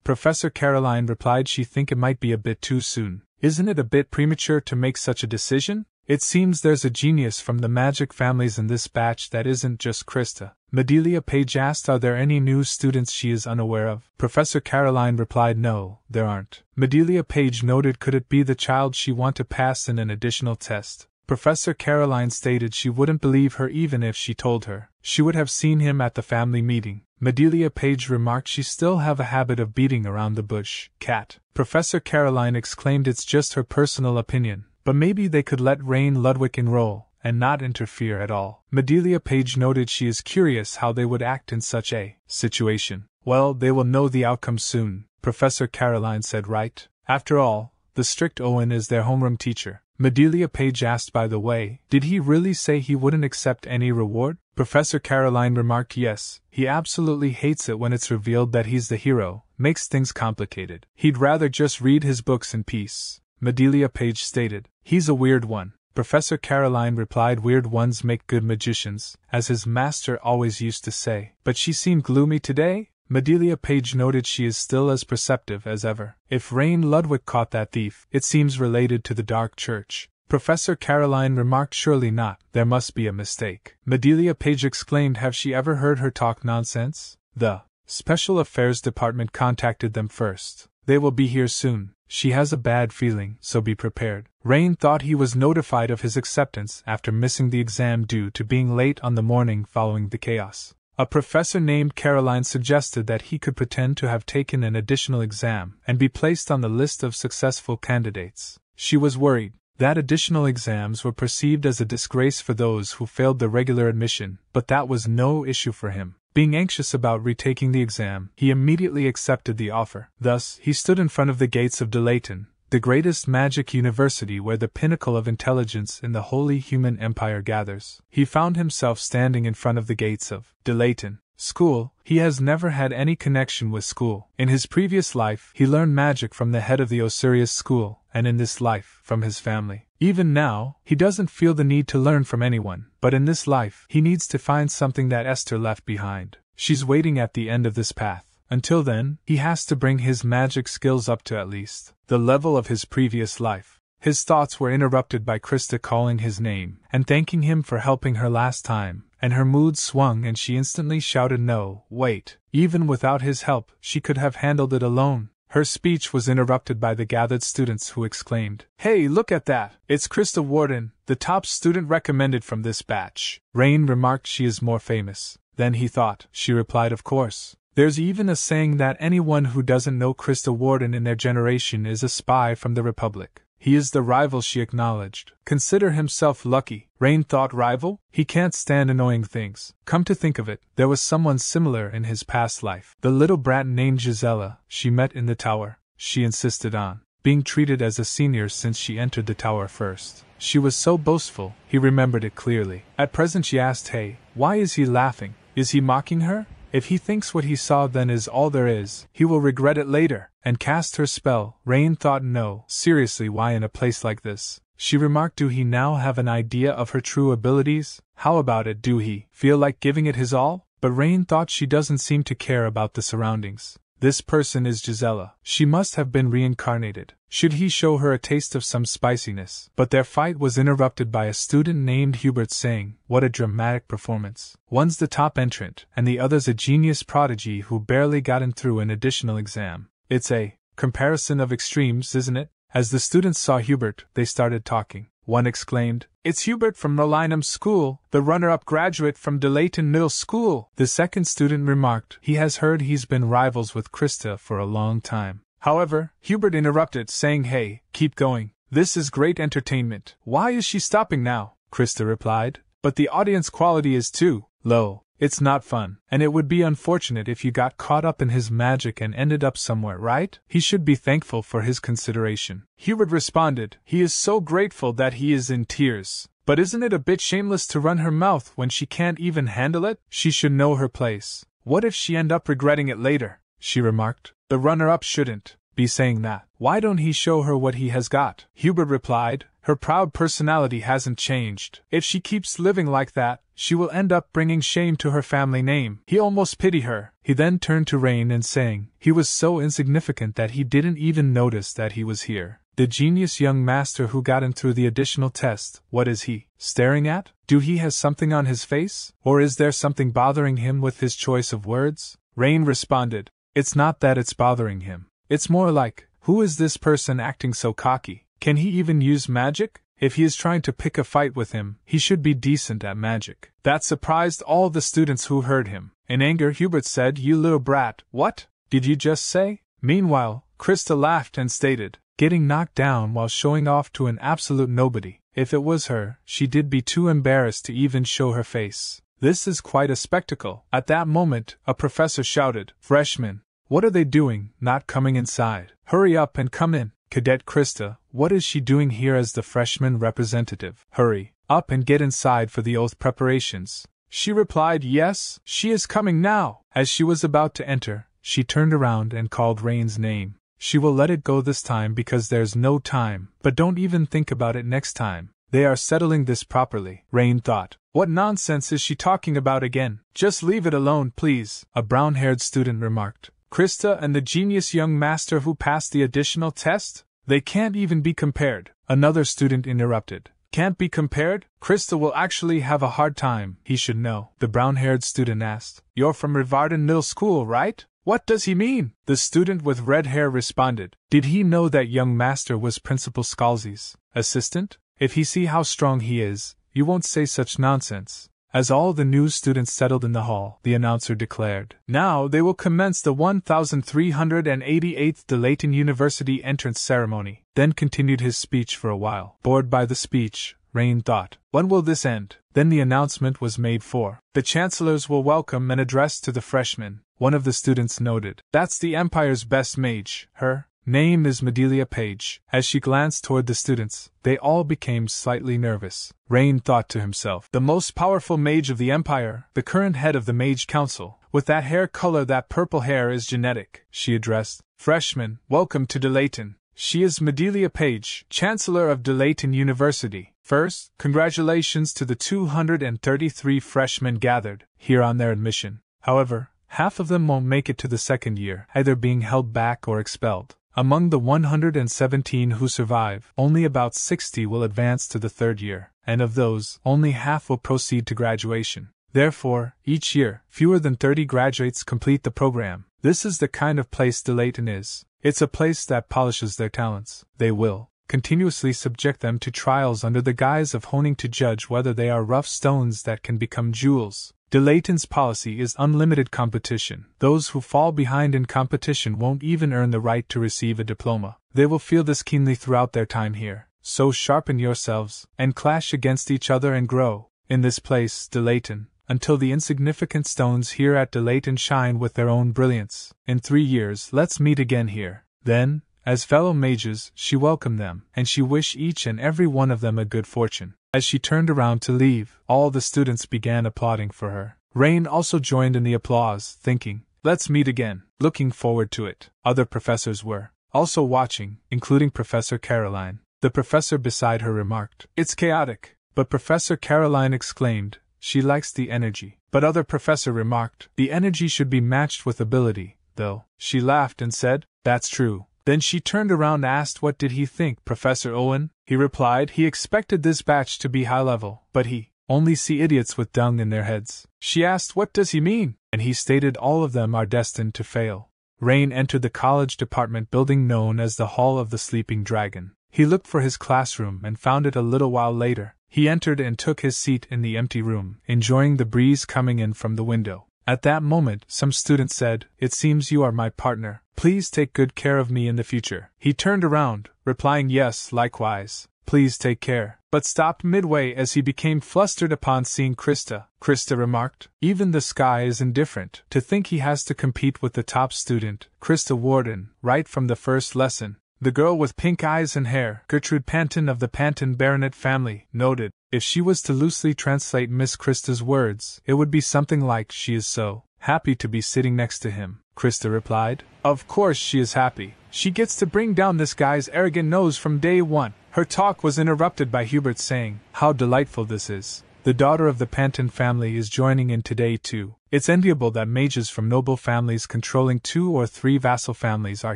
Speaker 1: Professor Caroline replied she think it might be a bit too soon. "Isn't it a bit premature to make such a decision? It seems there's a genius from the magic families in this batch that isn't just Krista." Medelia Page asked, "Are there any new students she is unaware of?" Professor Caroline replied, "No, there aren't." Medelia Page noted, "Could it be the child she want to pass in an additional test?" Professor Caroline stated she wouldn't believe her even if she told her. She would have seen him at the family meeting. Medelia Page remarked she still have a habit of beating around the bush. Cat. Professor Caroline exclaimed, "It's just her personal opinion. But maybe they could let Rain Ludwig enroll, and not interfere at all." Medelia Page noted she is curious how they would act in such a situation. "Well, they will know the outcome soon," Professor Caroline said, "right? After all, the strict Owen is their homeroom teacher." Madelia Page asked. By the way, did he really say he wouldn't accept any reward? Professor Caroline remarked. Yes, he absolutely hates it when it's revealed that he's the hero, makes things complicated. He'd rather just read his books in peace, Madelia Page stated. He's a weird one, Professor Caroline replied. Weird ones make good magicians, as his master always used to say. But she seemed gloomy today? Madelia Page noted. She is still as perceptive as ever. If Rain Ludwig caught that thief, it seems related to the Dark Church, Professor Caroline remarked. Surely not, there must be a mistake. Madelia Page exclaimed. Have she ever heard her talk nonsense? The Special Affairs Department contacted them first. They will be here soon. She has a bad feeling, so be prepared. Rain thought he was notified of his acceptance after missing the exam due to being late on the morning following the chaos. A professor named Caroline suggested that he could pretend to have taken an additional exam and be placed on the list of successful candidates. She was worried that additional exams were perceived as a disgrace for those who failed the regular admission, but that was no issue for him. Being anxious about retaking the exam, he immediately accepted the offer. Thus, he stood in front of the gates of Delayton, the greatest magic university where the pinnacle of intelligence in the Holy Human Empire gathers. He found himself standing in front of the gates of Delayton School. He has never had any connection with school. In his previous life, he learned magic from the head of the Osiris school, and in this life, from his family. Even now, he doesn't feel the need to learn from anyone, but in this life, he needs to find something that Esther left behind. She's waiting at the end of this path. Until then, he has to bring his magic skills up to at least the level of his previous life. His thoughts were interrupted by Krista calling his name and thanking him for helping her last time, and her mood swung and she instantly shouted no, wait. Even without his help, she could have handled it alone. Her speech was interrupted by the gathered students who exclaimed, "Hey, look at that! It's Krista Warden, the top student recommended from this batch." Rain remarked. She is more famous than he thought. She replied, of course. There's even a saying that anyone who doesn't know Krista Warden in their generation is a spy from the Republic. He is the rival, she acknowledged. Consider himself lucky. Rain thought, rival? He can't stand annoying things. Come to think of it, there was someone similar in his past life. The little brat named Gisela, she met in the tower. She insisted on being treated as a senior since she entered the tower first. She was so boastful, he remembered it clearly. At present she asked, hey, why is he laughing? Is he mocking her? If he thinks what he saw then is all there is, he will regret it later, and cast her spell. Rain thought, no, seriously, why in a place like this? She remarked, do he now have an idea of her true abilities? How about it, do he feel like giving it his all? But Rain thought she doesn't seem to care about the surroundings. This person is Gisela. She must have been reincarnated. Should he show her a taste of some spiciness? But their fight was interrupted by a student named Hubert saying, what a dramatic performance. One's the top entrant, and the other's a genius prodigy who barely gotten through an additional exam. It's a comparison of extremes, isn't it? As the students saw Hubert, they started talking. One exclaimed, it's Hubert from Merlinum School, the runner-up graduate from Delayton Middle School. The second student remarked, he has heard he's been rivals with Krista for a long time. However, Hubert interrupted, saying, hey, keep going. This is great entertainment. Why is she stopping now? Krista replied, but the audience quality is too low. It's not fun, and it would be unfortunate if you got caught up in his magic and ended up somewhere, right? He should be thankful for his consideration. Hubert responded, he is so grateful that he is in tears. But isn't it a bit shameless to run her mouth when she can't even handle it? She should know her place. What if she end up regretting it later? She remarked. The runner-up shouldn't be saying that. Why don't he show her what he has got? Hubert replied, her proud personality hasn't changed. If she keeps living like that, she will end up bringing shame to her family name. He almost pitied her. He then turned to Rain and saying, he was so insignificant that he didn't even notice that he was here. The genius young master who got him through the additional test, what is he staring at? Do he has something on his face? Or is there something bothering him with his choice of words? Rain responded, it's not that it's bothering him. It's more like, who is this person acting so cocky? Can he even use magic? If he is trying to pick a fight with him, he should be decent at magic. That surprised all the students who heard him. In anger, Hubert said, you little brat, what did you just say? Meanwhile, Krista laughed and stated, getting knocked down while showing off to an absolute nobody. If it was her, she did be too embarrassed to even show her face. This is quite a spectacle. At that moment, a professor shouted, freshmen, what are they doing, not coming inside? Hurry up and come in. Cadet Krista, what is she doing here as the freshman representative? Hurry up and get inside for the oath preparations. She replied, yes, she is coming now. As she was about to enter, she turned around and called Rain's name. She will let it go this time because there's no time, but don't even think about it next time. They are settling this properly, Rain thought. What nonsense is she talking about again? Just leave it alone, please, a brown-haired student remarked. Krista and the genius young master who passed the additional test? They can't even be compared, another student interrupted. Can't be compared? Krista will actually have a hard time, he should know, the brown-haired student asked. You're from Rivarden Middle School, right? What does he mean? The student with red hair responded. Did he know that young master was Principal Scalzi's assistant? If he see how strong he is, you won't say such nonsense. As all the new students settled in the hall, the announcer declared, now they will commence the 1388th Delayton University entrance ceremony, then continued his speech for a while. Bored by the speech, Rain thought, when will this end? Then the announcement was made for. The chancellors will welcome and address to the freshmen, one of the students noted. That's the Empire's best mage, her name is Medelia Page. As she glanced toward the students, they all became slightly nervous. Rain thought to himself, the most powerful mage of the Empire, the current head of the Mage Council, with that hair color, that purple hair is genetic. She addressed, freshmen, welcome to Delayton. She is Medelia Page, Chancellor of Delayton University. First, congratulations to the 233 freshmen gathered here on their admission. However, half of them won't make it to the second year, either being held back or expelled. Among the 117 who survive, only about 60 will advance to the third year, and of those, only half will proceed to graduation. Therefore, each year, fewer than 30 graduates complete the program. This is the kind of place Delayton is. It's a place that polishes their talents. They will continuously subject them to trials under the guise of honing to judge whether they are rough stones that can become jewels. Delayton's policy is unlimited competition. Those who fall behind in competition won't even earn the right to receive a diploma. They will feel this keenly throughout their time here. So sharpen yourselves, and clash against each other and grow, in this place, Delayton, until the insignificant stones here at Delayton shine with their own brilliance. In 3 years, let's meet again here. Then, as fellow mages, she welcomed them, and she wished each and every one of them a good fortune. As she turned around to leave, all the students began applauding for her. Rain also joined in the applause, thinking, let's meet again, looking forward to it. Other professors were also watching, including Professor Caroline. The professor beside her remarked, it's chaotic, but Professor Caroline exclaimed, she likes the energy. But other professor remarked, the energy should be matched with ability, though. She laughed and said, that's true. Then she turned around and asked what did he think, Professor Owen? He replied he expected this batch to be high level, but he only see idiots with dung in their heads. She asked what does he mean? And he stated all of them are destined to fail. Rain entered the college department building known as the Hall of the Sleeping Dragon. He looked for his classroom and found it a little while later. He entered and took his seat in the empty room, enjoying the breeze coming in from the window. At that moment, some student said, it seems you are my partner. Please take good care of me in the future. He turned around, replying yes, likewise. Please take care. But stopped midway as he became flustered upon seeing Krista. Krista remarked, even the sky is indifferent. To think he has to compete with the top student, Krista Warden, right from the first lesson. The girl with pink eyes and hair, Gertrude Panton of the Panton baronet family, noted. If she was to loosely translate Miss Krista's words, it would be something like, she is so happy to be sitting next to him. Krista replied, of course she is happy. She gets to bring down this guy's arrogant nose from day one. Her talk was interrupted by Hubert saying, how delightful this is. The daughter of the Panton family is joining in today too. It's enviable that mages from noble families controlling 2 or 3 vassal families are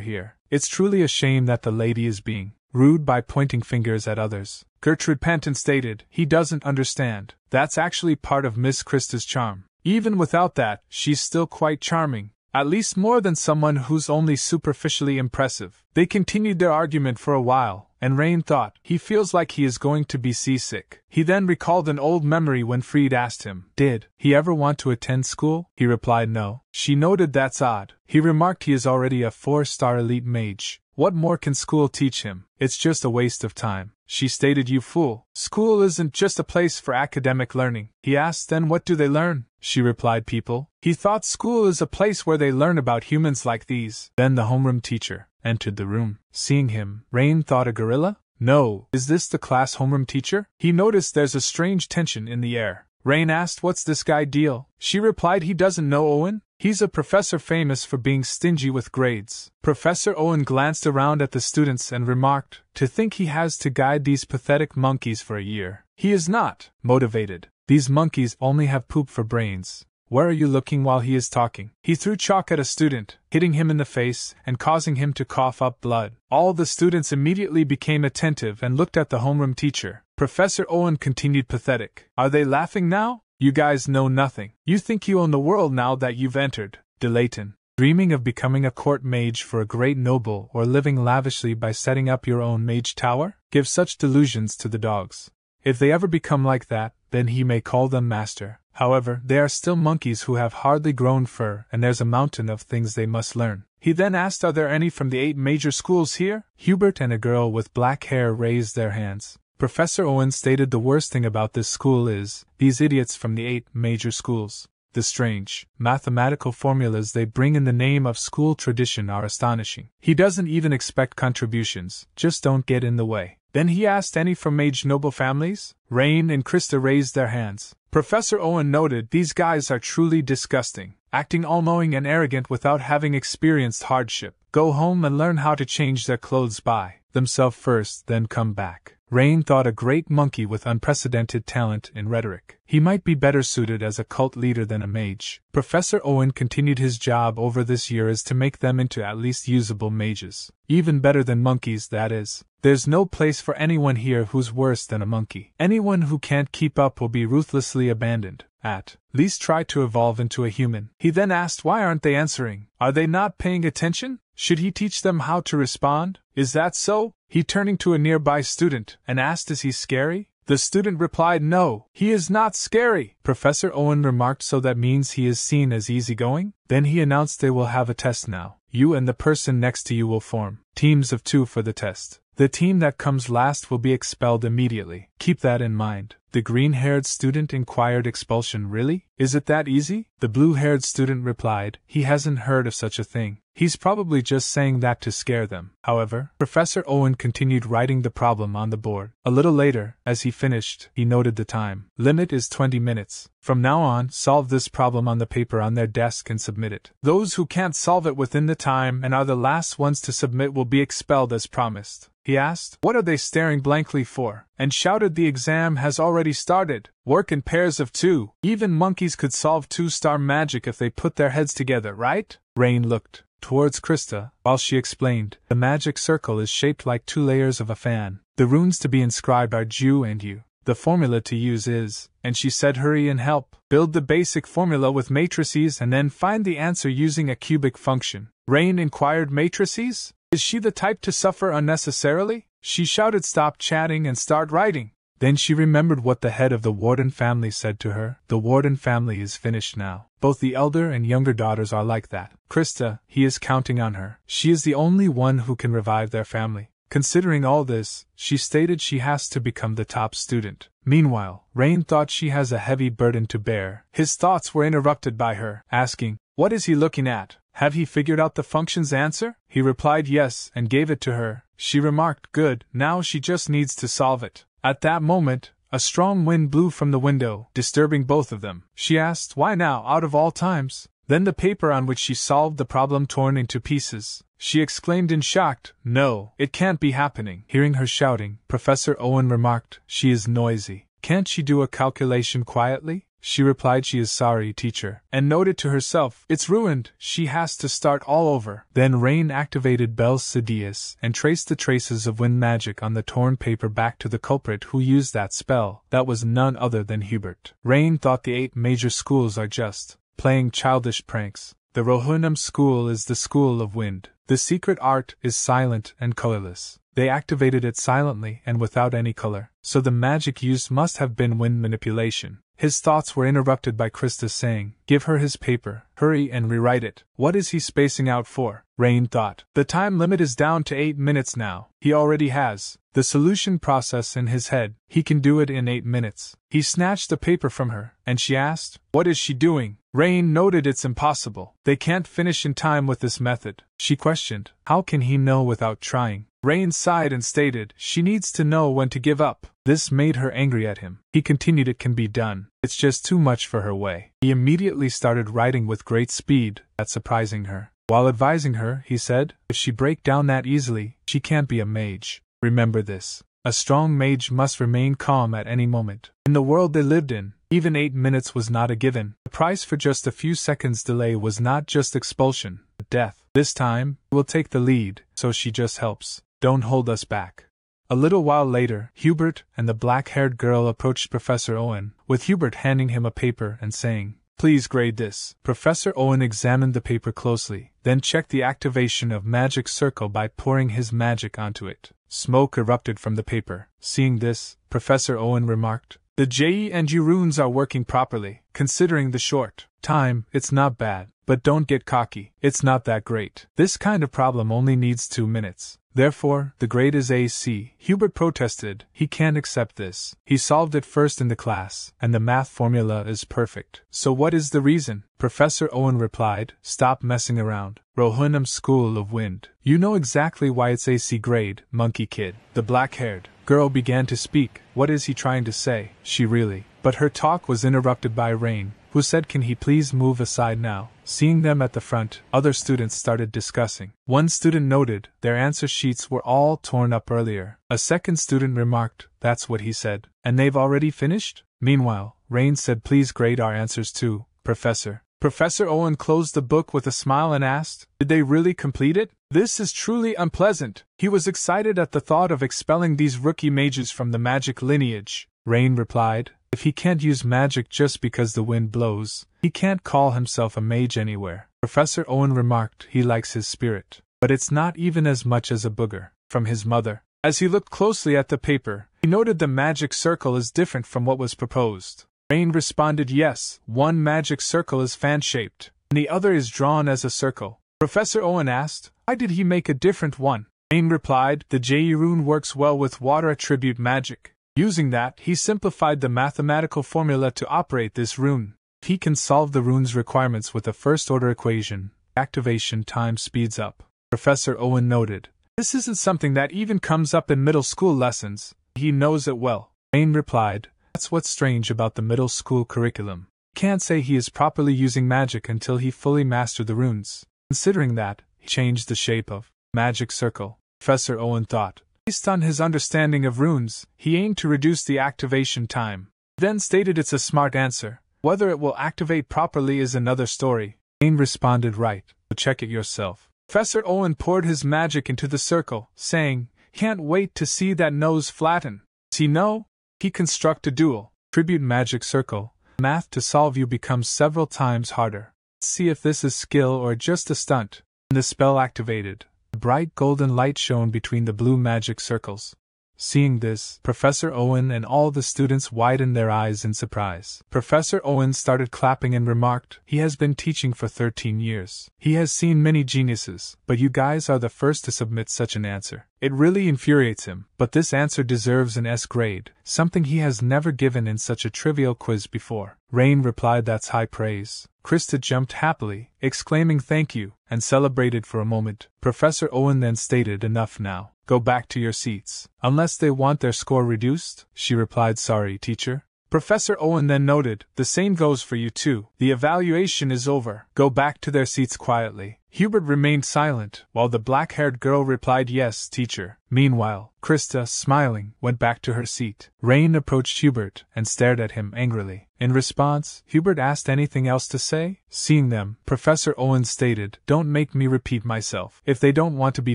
Speaker 1: here. It's truly a shame that the lady is being rude by pointing fingers at others. Gertrude Panton stated, he doesn't understand. That's actually part of Miss Krista's charm. Even without that, she's still quite charming. At least more than someone who's only superficially impressive. They continued their argument for a while, and Rain thought, he feels like he is going to be seasick. He then recalled an old memory when Freed asked him, did he ever want to attend school? He replied no. She noted that's odd. He remarked he is already a 4-star elite mage. What more can school teach him? It's just a waste of time. She stated, you fool. School isn't just a place for academic learning. He asked, then what do they learn? She replied, people. He thought school is a place where they learn about humans like these. Then the homeroom teacher entered the room. Seeing him, Rain thought a gorilla? No, is this the class homeroom teacher? He noticed there's a strange tension in the air. Rain asked, what's this guy deal? She replied he doesn't know Owen. He's a professor famous for being stingy with grades. Professor Owen glanced around at the students and remarked, to think he has to guide these pathetic monkeys for a year. He is not motivated. These monkeys only have poop for brains. Where are you looking while he is talking? He threw chalk at a student, hitting him in the face and causing him to cough up blood. All the students immediately became attentive and looked at the homeroom teacher. Professor Owen continued pathetic. Are they laughing now? You guys know nothing. You think you own the world now that you've entered. Delayton. Dreaming of becoming a court mage for a great noble or living lavishly by setting up your own mage tower? Give such delusions to the dogs. If they ever become like that, then he may call them master. However, they are still monkeys who have hardly grown fur, and there's a mountain of things they must learn. He then asked, are there any from the 8 major schools here? Hubert and a girl with black hair raised their hands. Professor Owen stated the worst thing about this school is, these idiots from the 8 major schools. The strange, mathematical formulas they bring in the name of school tradition are astonishing. He doesn't even expect contributions, just don't get in the way. Then he asked, any from mage noble families? Rain and Krista raised their hands. Professor Owen noted, these guys are truly disgusting, acting all-knowing and arrogant without having experienced hardship. Go home and learn how to change their clothes by themselves first, then come back. Rain thought a great monkey with unprecedented talent in rhetoric. He might be better suited as a cult leader than a mage. Professor Owen continued his job over this year is to make them into at least usable mages. Even better than monkeys, that is. There's no place for anyone here who's worse than a monkey. Anyone who can't keep up will be ruthlessly abandoned. At least try to evolve into a human. He then asked, why aren't they answering? Are they not paying attention? Should he teach them how to respond? Is that so? He turning to a nearby student and asked, is he scary? The student replied, no, he is not scary. Professor Owen remarked, so that means he is seen as easygoing? Then he announced they will have a test now. You and the person next to you will form teams of 2 for the test. The team that comes last will be expelled immediately. Keep that in mind. The green-haired student inquired, expulsion, really? Is it that easy? The blue-haired student replied, he hasn't heard of such a thing. He's probably just saying that to scare them. However, Professor Owen continued writing the problem on the board. A little later, as he finished, he noted the time. Limit is 20 minutes. From now on, solve this problem on the paper on their desk and submit it. Those who can't solve it within the time and are the last ones to submit will be expelled as promised. He asked, what are they staring blankly for? And shouted, the exam has already started. Work in pairs of 2. Even monkeys could solve 2-star magic if they put their heads together, right? Rain looked towards Krista, while she explained, the magic circle is shaped like 2 layers of a fan. The runes to be inscribed are Ju and U. The formula to use is, and she said, hurry and help. Build the basic formula with matrices and then find the answer using a cubic function. Rain inquired, matrices? Is she the type to suffer unnecessarily? She shouted, stop chatting and start writing. Then she remembered what the head of the Warden family said to her. The Warden family is finished now. Both the elder and younger daughters are like that. Krista, he is counting on her. She is the only one who can revive their family. Considering all this, she stated she has to become the top student. Meanwhile, Rain thought she has a heavy burden to bear. His thoughts were interrupted by her, asking, what is he looking at? Have he figured out the function's answer? He replied yes, and gave it to her. She remarked, good, now she just needs to solve it. At that moment, a strong wind blew from the window, disturbing both of them. She asked, why now, out of all times? Then the paper on which she solved the problem torn into pieces. She exclaimed in shock, no, it can't be happening. Hearing her shouting, Professor Owen remarked, she is noisy. Can't she do a calculation quietly? She replied, she is sorry, teacher, and noted to herself, it's ruined, she has to start all over. Then Rain activated Bel Sidious and traced the traces of wind magic on the torn paper back to the culprit who used that spell. That was none other than Hubert. Rain thought the 8 major schools are just playing childish pranks. The Rohunam school is the school of wind. The secret art is silent and colorless. They activated it silently and without any color, so the magic used must have been wind manipulation. His thoughts were interrupted by Krista saying, give her his paper, hurry and rewrite it. What is he spacing out for? Rain thought. The time limit is down to 8 minutes now. He already has the solution process in his head. He can do it in 8 minutes. He snatched the paper from her, and she asked, what is she doing? Rain noted it's impossible. They can't finish in time with this method. She questioned, how can he know without trying? Rain sighed and stated, she needs to know when to give up. This made her angry at him. He continued, it can be done. It's just too much for her way. He immediately started writing with great speed, that surprising her. While advising her, he said, if she break down that easily, she can't be a mage. Remember this. A strong mage must remain calm at any moment. In the world they lived in, even 8 minutes was not a given. The price for just a few seconds delay was not just expulsion, but death. This time, we'll take the lead, so she just helps. Don't hold us back. A little while later, Hubert and the black-haired girl approached Professor Owen, with Hubert handing him a paper and saying, please grade this. Professor Owen examined the paper closely, then checked the activation of magic circle by pouring his magic onto it. Smoke erupted from the paper. Seeing this, Professor Owen remarked, the J-E&U runes are working properly. Considering the short time, it's not bad, but don't get cocky. It's not that great. This kind of problem only needs 2 minutes. Therefore, the grade is AC. Hubert protested, he can't accept this. He solved it first in the class, and the math formula is perfect. So what is the reason? Professor Owen replied, stop messing around. Rohunam School of Wind. You know exactly why it's AC grade, monkey kid. The black-haired girl began to speak. What is he trying to say? She really. But her talk was interrupted by Rain, who said, can he please move aside now? Seeing them at the front, other students started discussing. One student noted, their answer sheets were all torn up earlier. A second student remarked, that's what he said. And they've already finished? Meanwhile, Rain said, please grade our answers too, Professor. Professor Owen closed the book with a smile and asked, did they really complete it? This is truly unpleasant. He was excited at the thought of expelling these rookie mages from the magic lineage. Rain replied, if he can't use magic just because the wind blows, he can't call himself a mage anywhere. Professor Owen remarked, he likes his spirit, but it's not even as much as a booger. From his mother. As he looked closely at the paper, he noted the magic circle is different from what was proposed. Rain responded, yes, one magic circle is fan-shaped, and the other is drawn as a circle. Professor Owen asked, why did he make a different one? Rain replied, the J rune works well with water attribute magic. Using that, he simplified the mathematical formula to operate this rune. If he can solve the rune's requirements with a first-order equation, activation time speeds up. Professor Owen noted, this isn't something that even comes up in middle school lessons. He knows it well. Rain replied, that's what's strange about the middle school curriculum. Can't say he is properly using magic until he fully mastered the runes. Considering that, he changed the shape of magic circle. Professor Owen thought. Based on his understanding of runes, he aimed to reduce the activation time. Then stated it's a smart answer. Whether it will activate properly is another story. Rain responded, right, but check it yourself. Professor Owen poured his magic into the circle, saying, can't wait to see that nose flatten. Does he know? He construct a dual tribute magic circle. Math to solve you becomes several times harder. Let's see if this is skill or just a stunt. And the spell activated. A bright golden light shone between the blue magic circles. Seeing this, Professor Owen and all the students widened their eyes in surprise. Professor Owen started clapping and remarked, he has been teaching for 13 years. He has seen many geniuses, but you guys are the first to submit such an answer. It really infuriates him, but this answer deserves an S grade, something he has never given in such a trivial quiz before. Rain replied, that's high praise. Krista jumped happily, exclaiming thank you, and celebrated for a moment. Professor Owen then stated, enough now. Go back to your seats. Unless they want their score reduced? She replied, sorry, teacher. Professor Owen then noted, the same goes for you too. The evaluation is over. Go back to their seats quietly. Hubert remained silent, while the black-haired girl replied, yes, teacher. Meanwhile, Krista, smiling, went back to her seat. Rain approached Hubert and stared at him angrily. In response, Hubert asked anything else to say? Seeing them, Professor Owen stated, don't make me repeat myself. If they don't want to be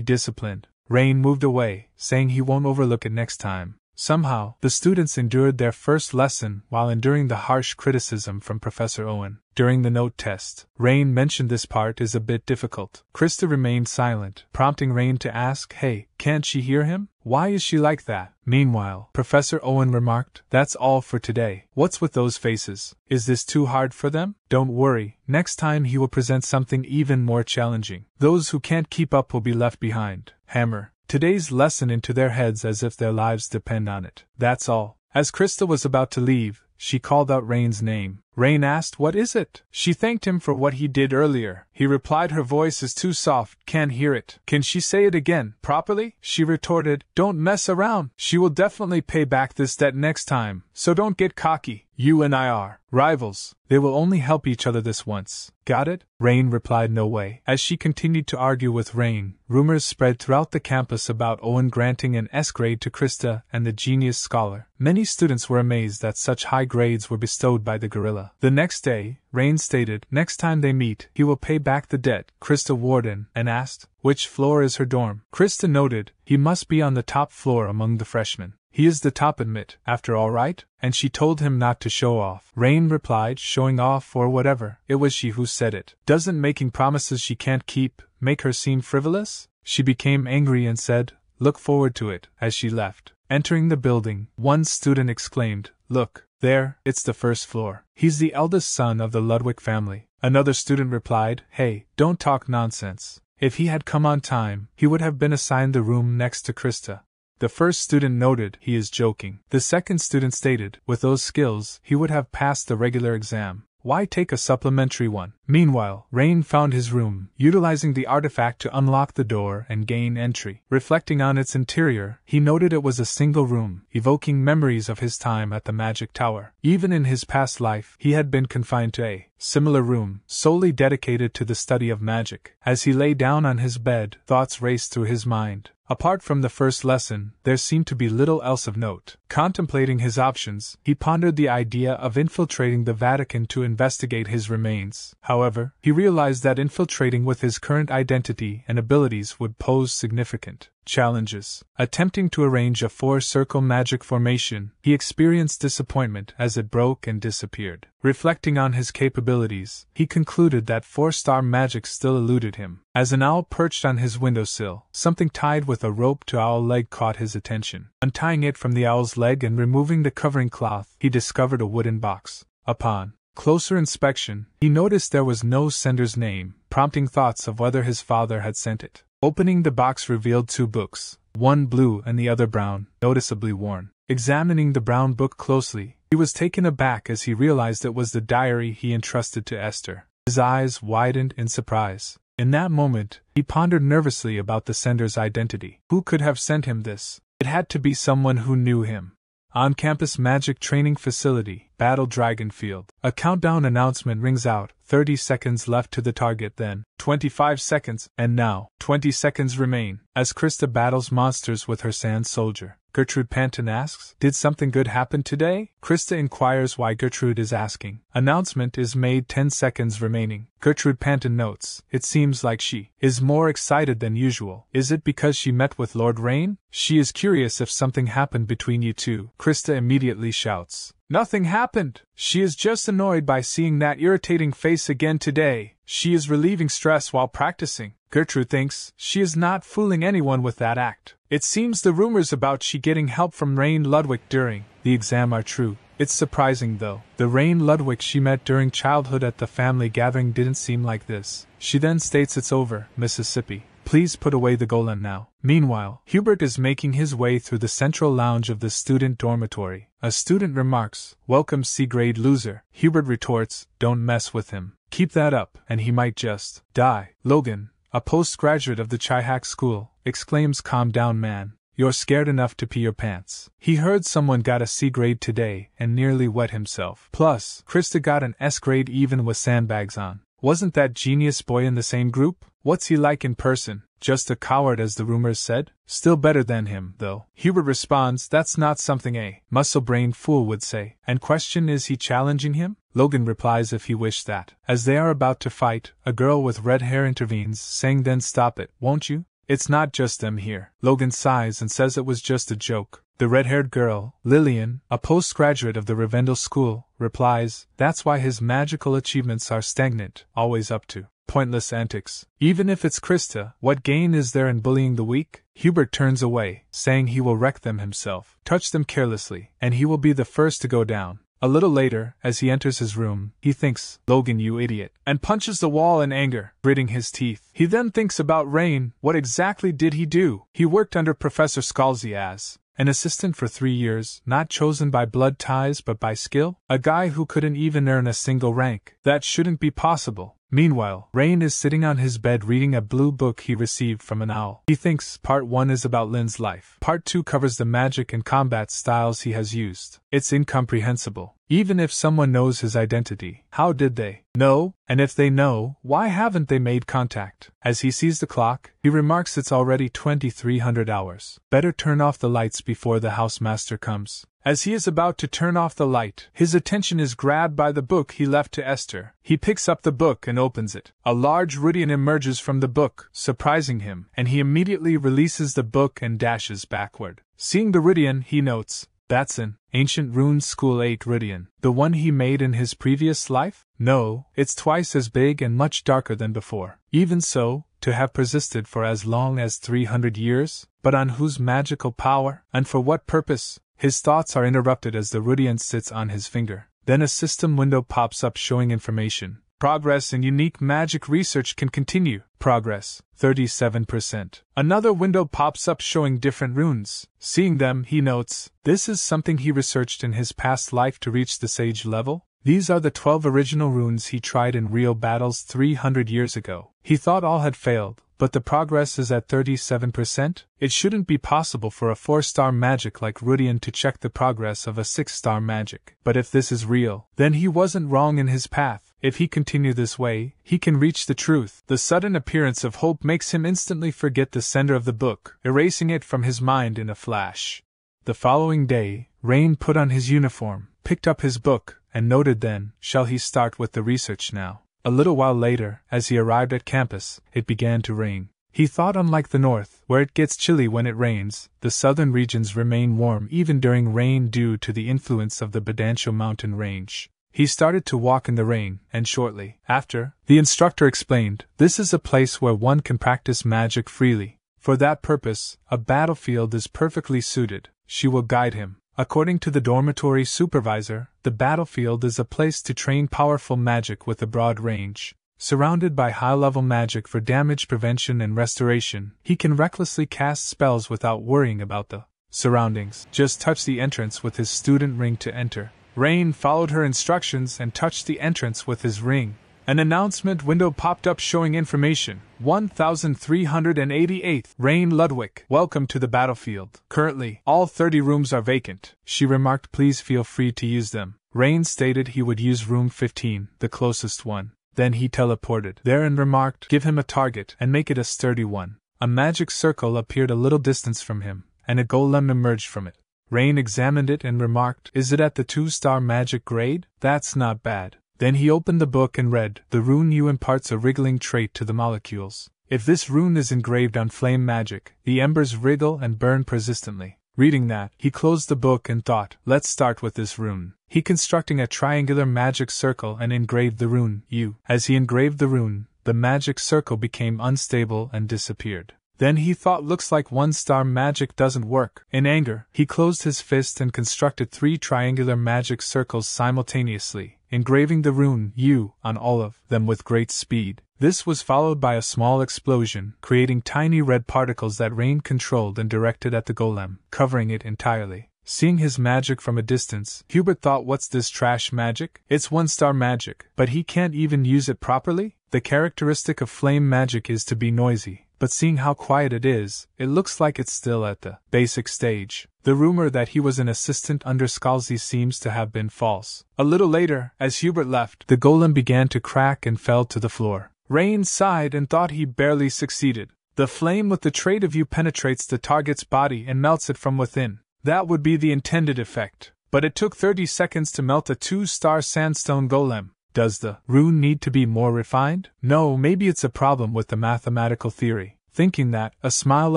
Speaker 1: disciplined. Rain moved away, saying he won't overlook it next time. Somehow, the students endured their first lesson while enduring the harsh criticism from Professor Owen. During the note test, Rain mentioned this part is a bit difficult. Krista remained silent, prompting Rain to ask, hey, can't she hear him? Why is she like that? Meanwhile, Professor Owen remarked, that's all for today. What's with those faces? Is this too hard for them? Don't worry, next time he will present something even more challenging. Those who can't keep up will be left behind. Hammer today's lesson into their heads as if their lives depend on it. That's all. As Krista was about to leave, she called out Rain's name. Rain asked, "What is it?" She thanked him for what he did earlier. He replied, "Her voice is too soft, can't hear it." "Can she say it again, properly?" She retorted, "Don't mess around. She will definitely pay back this debt next time, so don't get cocky. You and I are rivals. They will only help each other this once. Got it?" Rain replied, "No way." As she continued to argue with Rain, rumors spread throughout the campus about Owen granting an S grade to Krista and the genius scholar. Many students were amazed that such high grades were bestowed by the gorilla. The next day, Rain stated, "Next time they meet, he will pay back the debt." Krista warned him and asked, "Which floor is her dorm?" Krista noted, "He must be on the top floor among the freshmen. He is the top admit, after all, right?" And she told him not to show off. Rain replied, "Showing off or whatever, it was she who said it. Doesn't making promises she can't keep make her seem frivolous?" She became angry and said, "Look forward to it," as she left. Entering the building, one student exclaimed, "Look, there, it's the first floor. He's the eldest son of the Ludwig family." Another student replied, "Hey, don't talk nonsense. If he had come on time, he would have been assigned the room next to Krista." The first student noted, "He is joking." The second student stated, "With those skills, he would have passed the regular exam. Why take a supplementary one?" Meanwhile, Rain found his room, utilizing the artifact to unlock the door and gain entry. Reflecting on its interior, he noted it was a single room, evoking memories of his time at the Magic Tower. Even in his past life, he had been confined to a similar room, solely dedicated to the study of magic. As he lay down on his bed, thoughts raced through his mind. Apart from the first lesson, there seemed to be little else of note. Contemplating his options, he pondered the idea of infiltrating the Vatican to investigate his remains. However, he realized that infiltrating with his current identity and abilities would pose significant challenges. Attempting to arrange a four-circle magic formation, he experienced disappointment as it broke and disappeared. Reflecting on his capabilities, he concluded that four-star magic still eluded him. As an owl perched on his windowsill, something tied with a rope to owl leg caught his attention. Untying it from the owl's leg and removing the covering cloth, he discovered a wooden box. Upon closer inspection, he noticed there was no sender's name, prompting thoughts of whether his father had sent it. Opening the box revealed two books, one blue and the other brown, noticeably worn. Examining the brown book closely, he was taken aback as he realized it was the diary he entrusted to Esther. His eyes widened in surprise. In that moment, he pondered nervously about the sender's identity. Who could have sent him this? It had to be someone who knew him. On-campus magic training facility, Battle Dragon Field. A countdown announcement rings out, 30 seconds left to the target, then 25 seconds, and now 20 seconds remain. As Krista battles monsters with her sand soldier, Gertrude Panton asks, "Did something good happen today?" Krista inquires why Gertrude is asking. Announcement is made, 10 seconds remaining. Gertrude Panton notes, "It seems like she is more excited than usual. Is it because she met with Lord Rain? She is curious if something happened between you two." Krista immediately shouts, "Nothing happened. She is just annoyed by seeing that irritating face again today. She is relieving stress while practicing." Gertrude thinks she is not fooling anyone with that act. "It seems the rumors about she getting help from Rain Ludwig during the exam are true. It's surprising though. The Rain Ludwig she met during childhood at the family gathering didn't seem like this." She then states, "It's over, Mississippi. Please put away the golem now." Meanwhile, Hubert is making his way through the central lounge of the student dormitory. A student remarks, "Welcome, C-grade loser." Hubert retorts, "Don't mess with him. Keep that up, and he might just die." Logan, a postgraduate of the Chihak school, exclaims, "Calm down, man. You're scared enough to pee your pants." He heard someone got a C grade today and nearly wet himself. Plus, Krista got an S grade even with sandbags on. Wasn't that genius boy in the same group? What's he like in person? Just a coward, as the rumors said? Still better than him, though. Hubert responds, "That's not something a muscle-brained fool would say." And question, is he challenging him? Logan replies if he wished that. As they are about to fight, a girl with red hair intervenes, saying, "Then stop it, won't you? It's not just them here." Logan sighs and says it was just a joke. The red-haired girl, Lillian, a postgraduate of the Rivendell School, replies, "That's why his magical achievements are stagnant, always up to pointless antics. Even if it's Krista, what gain is there in bullying the weak?" Hubert turns away, saying he will wreck them himself. Touch them carelessly, and he will be the first to go down. A little later, as he enters his room, he thinks, "Logan, you idiot," and punches the wall in anger, gritting his teeth. He then thinks about Rain. What exactly did he do? He worked under Professor Scalzi as An assistant for 3 years, not chosen by blood ties but by skill? A guy who couldn't even earn a single rank. That shouldn't be possible. Meanwhile, Rain is sitting on his bed reading a blue book he received from an owl. He thinks Part 1 is about Lynn's life. Part 2 covers the magic and combat styles he has used. It's incomprehensible. Even if someone knows his identity, how did they know? And if they know, why haven't they made contact? As he sees the clock, he remarks it's already 2300 hours. Better turn off the lights before the housemaster comes. As he is about to turn off the light, his attention is grabbed by the book he left to Esther. He picks up the book and opens it. A large Rudian emerges from the book, surprising him, and he immediately releases the book and dashes backward. Seeing the Rudian, he notes, "That's an ancient rune school 8 Rudian. The one he made in his previous life? No, it's twice as big and much darker than before. Even so, to have persisted for as long as 300 years? But on whose magical power? And for what purpose?" His thoughts are interrupted as the Rudian sits on his finger. Then a system window pops up showing information. Progress in unique magic research can continue. Progress, 37%. Another window pops up showing different runes. Seeing them, he notes, this is something he researched in his past life to reach the sage level? These are the 12 original runes he tried in real battles 300 years ago. He thought all had failed, but the progress is at 37%? It shouldn't be possible for a 4-star magic like Rudian to check the progress of a 6-star magic. But if this is real, then he wasn't wrong in his path. If he continue this way, he can reach the truth. The sudden appearance of hope makes him instantly forget the sender of the book, erasing it from his mind in a flash. The following day, Rain put on his uniform, picked up his book, and noted then, shall he start with the research now? A little while later, as he arrived at campus, it began to rain. He thought unlike the north, where it gets chilly when it rains, the southern regions remain warm even during rain due to the influence of the Badancho mountain range. He started to walk in the rain, and shortly after, the instructor explained, this is a place where one can practice magic freely. For that purpose, a battlefield is perfectly suited. She will guide him. According to the dormitory supervisor, the battlefield is a place to train powerful magic with a broad range. Surrounded by high-level magic for damage prevention and restoration, he can recklessly cast spells without worrying about the surroundings. Just touch the entrance with his student ring to enter. Rain followed her instructions and touched the entrance with his ring. An announcement window popped up showing information. 1388th Rain Ludwig. Welcome to the battlefield. Currently, all 30 rooms are vacant. She remarked, please feel free to use them. Rain stated he would use room 15, the closest one. Then he teleported there and remarked, give him a target and make it a sturdy one. A magic circle appeared a little distance from him, and a golem emerged from it. Rain examined it and remarked, is it at the 2-star magic grade? That's not bad. Then he opened the book and read, the rune U imparts a wriggling trait to the molecules. If this rune is engraved on flame magic, the embers wriggle and burn persistently. Reading that, he closed the book and thought, let's start with this rune. He constructing a triangular magic circle and engraved the rune U. As he engraved the rune, the magic circle became unstable and disappeared. Then he thought, looks like 1-star magic doesn't work. In anger, he closed his fist and constructed 3 triangular magic circles simultaneously, engraving the rune U on all of them with great speed. This was followed by a small explosion, creating tiny red particles that Rain controlled and directed at the golem, covering it entirely. Seeing his magic from a distance, Hubert thought, what's this trash magic? It's 1-star magic, but he can't even use it properly? The characteristic of flame magic is to be noisy. But seeing how quiet it is, it looks like it's still at the basic stage. The rumor that he was an assistant under Scalzi seems to have been false. A little later, as Hubert left, the golem began to crack and fell to the floor. Rain sighed and thought he barely succeeded. The flame with the trait of U penetrates the target's body and melts it from within. That would be the intended effect. But it took 30 seconds to melt a 2-star sandstone golem. Does the rune need to be more refined? No, maybe it's a problem with the mathematical theory. Thinking that, a smile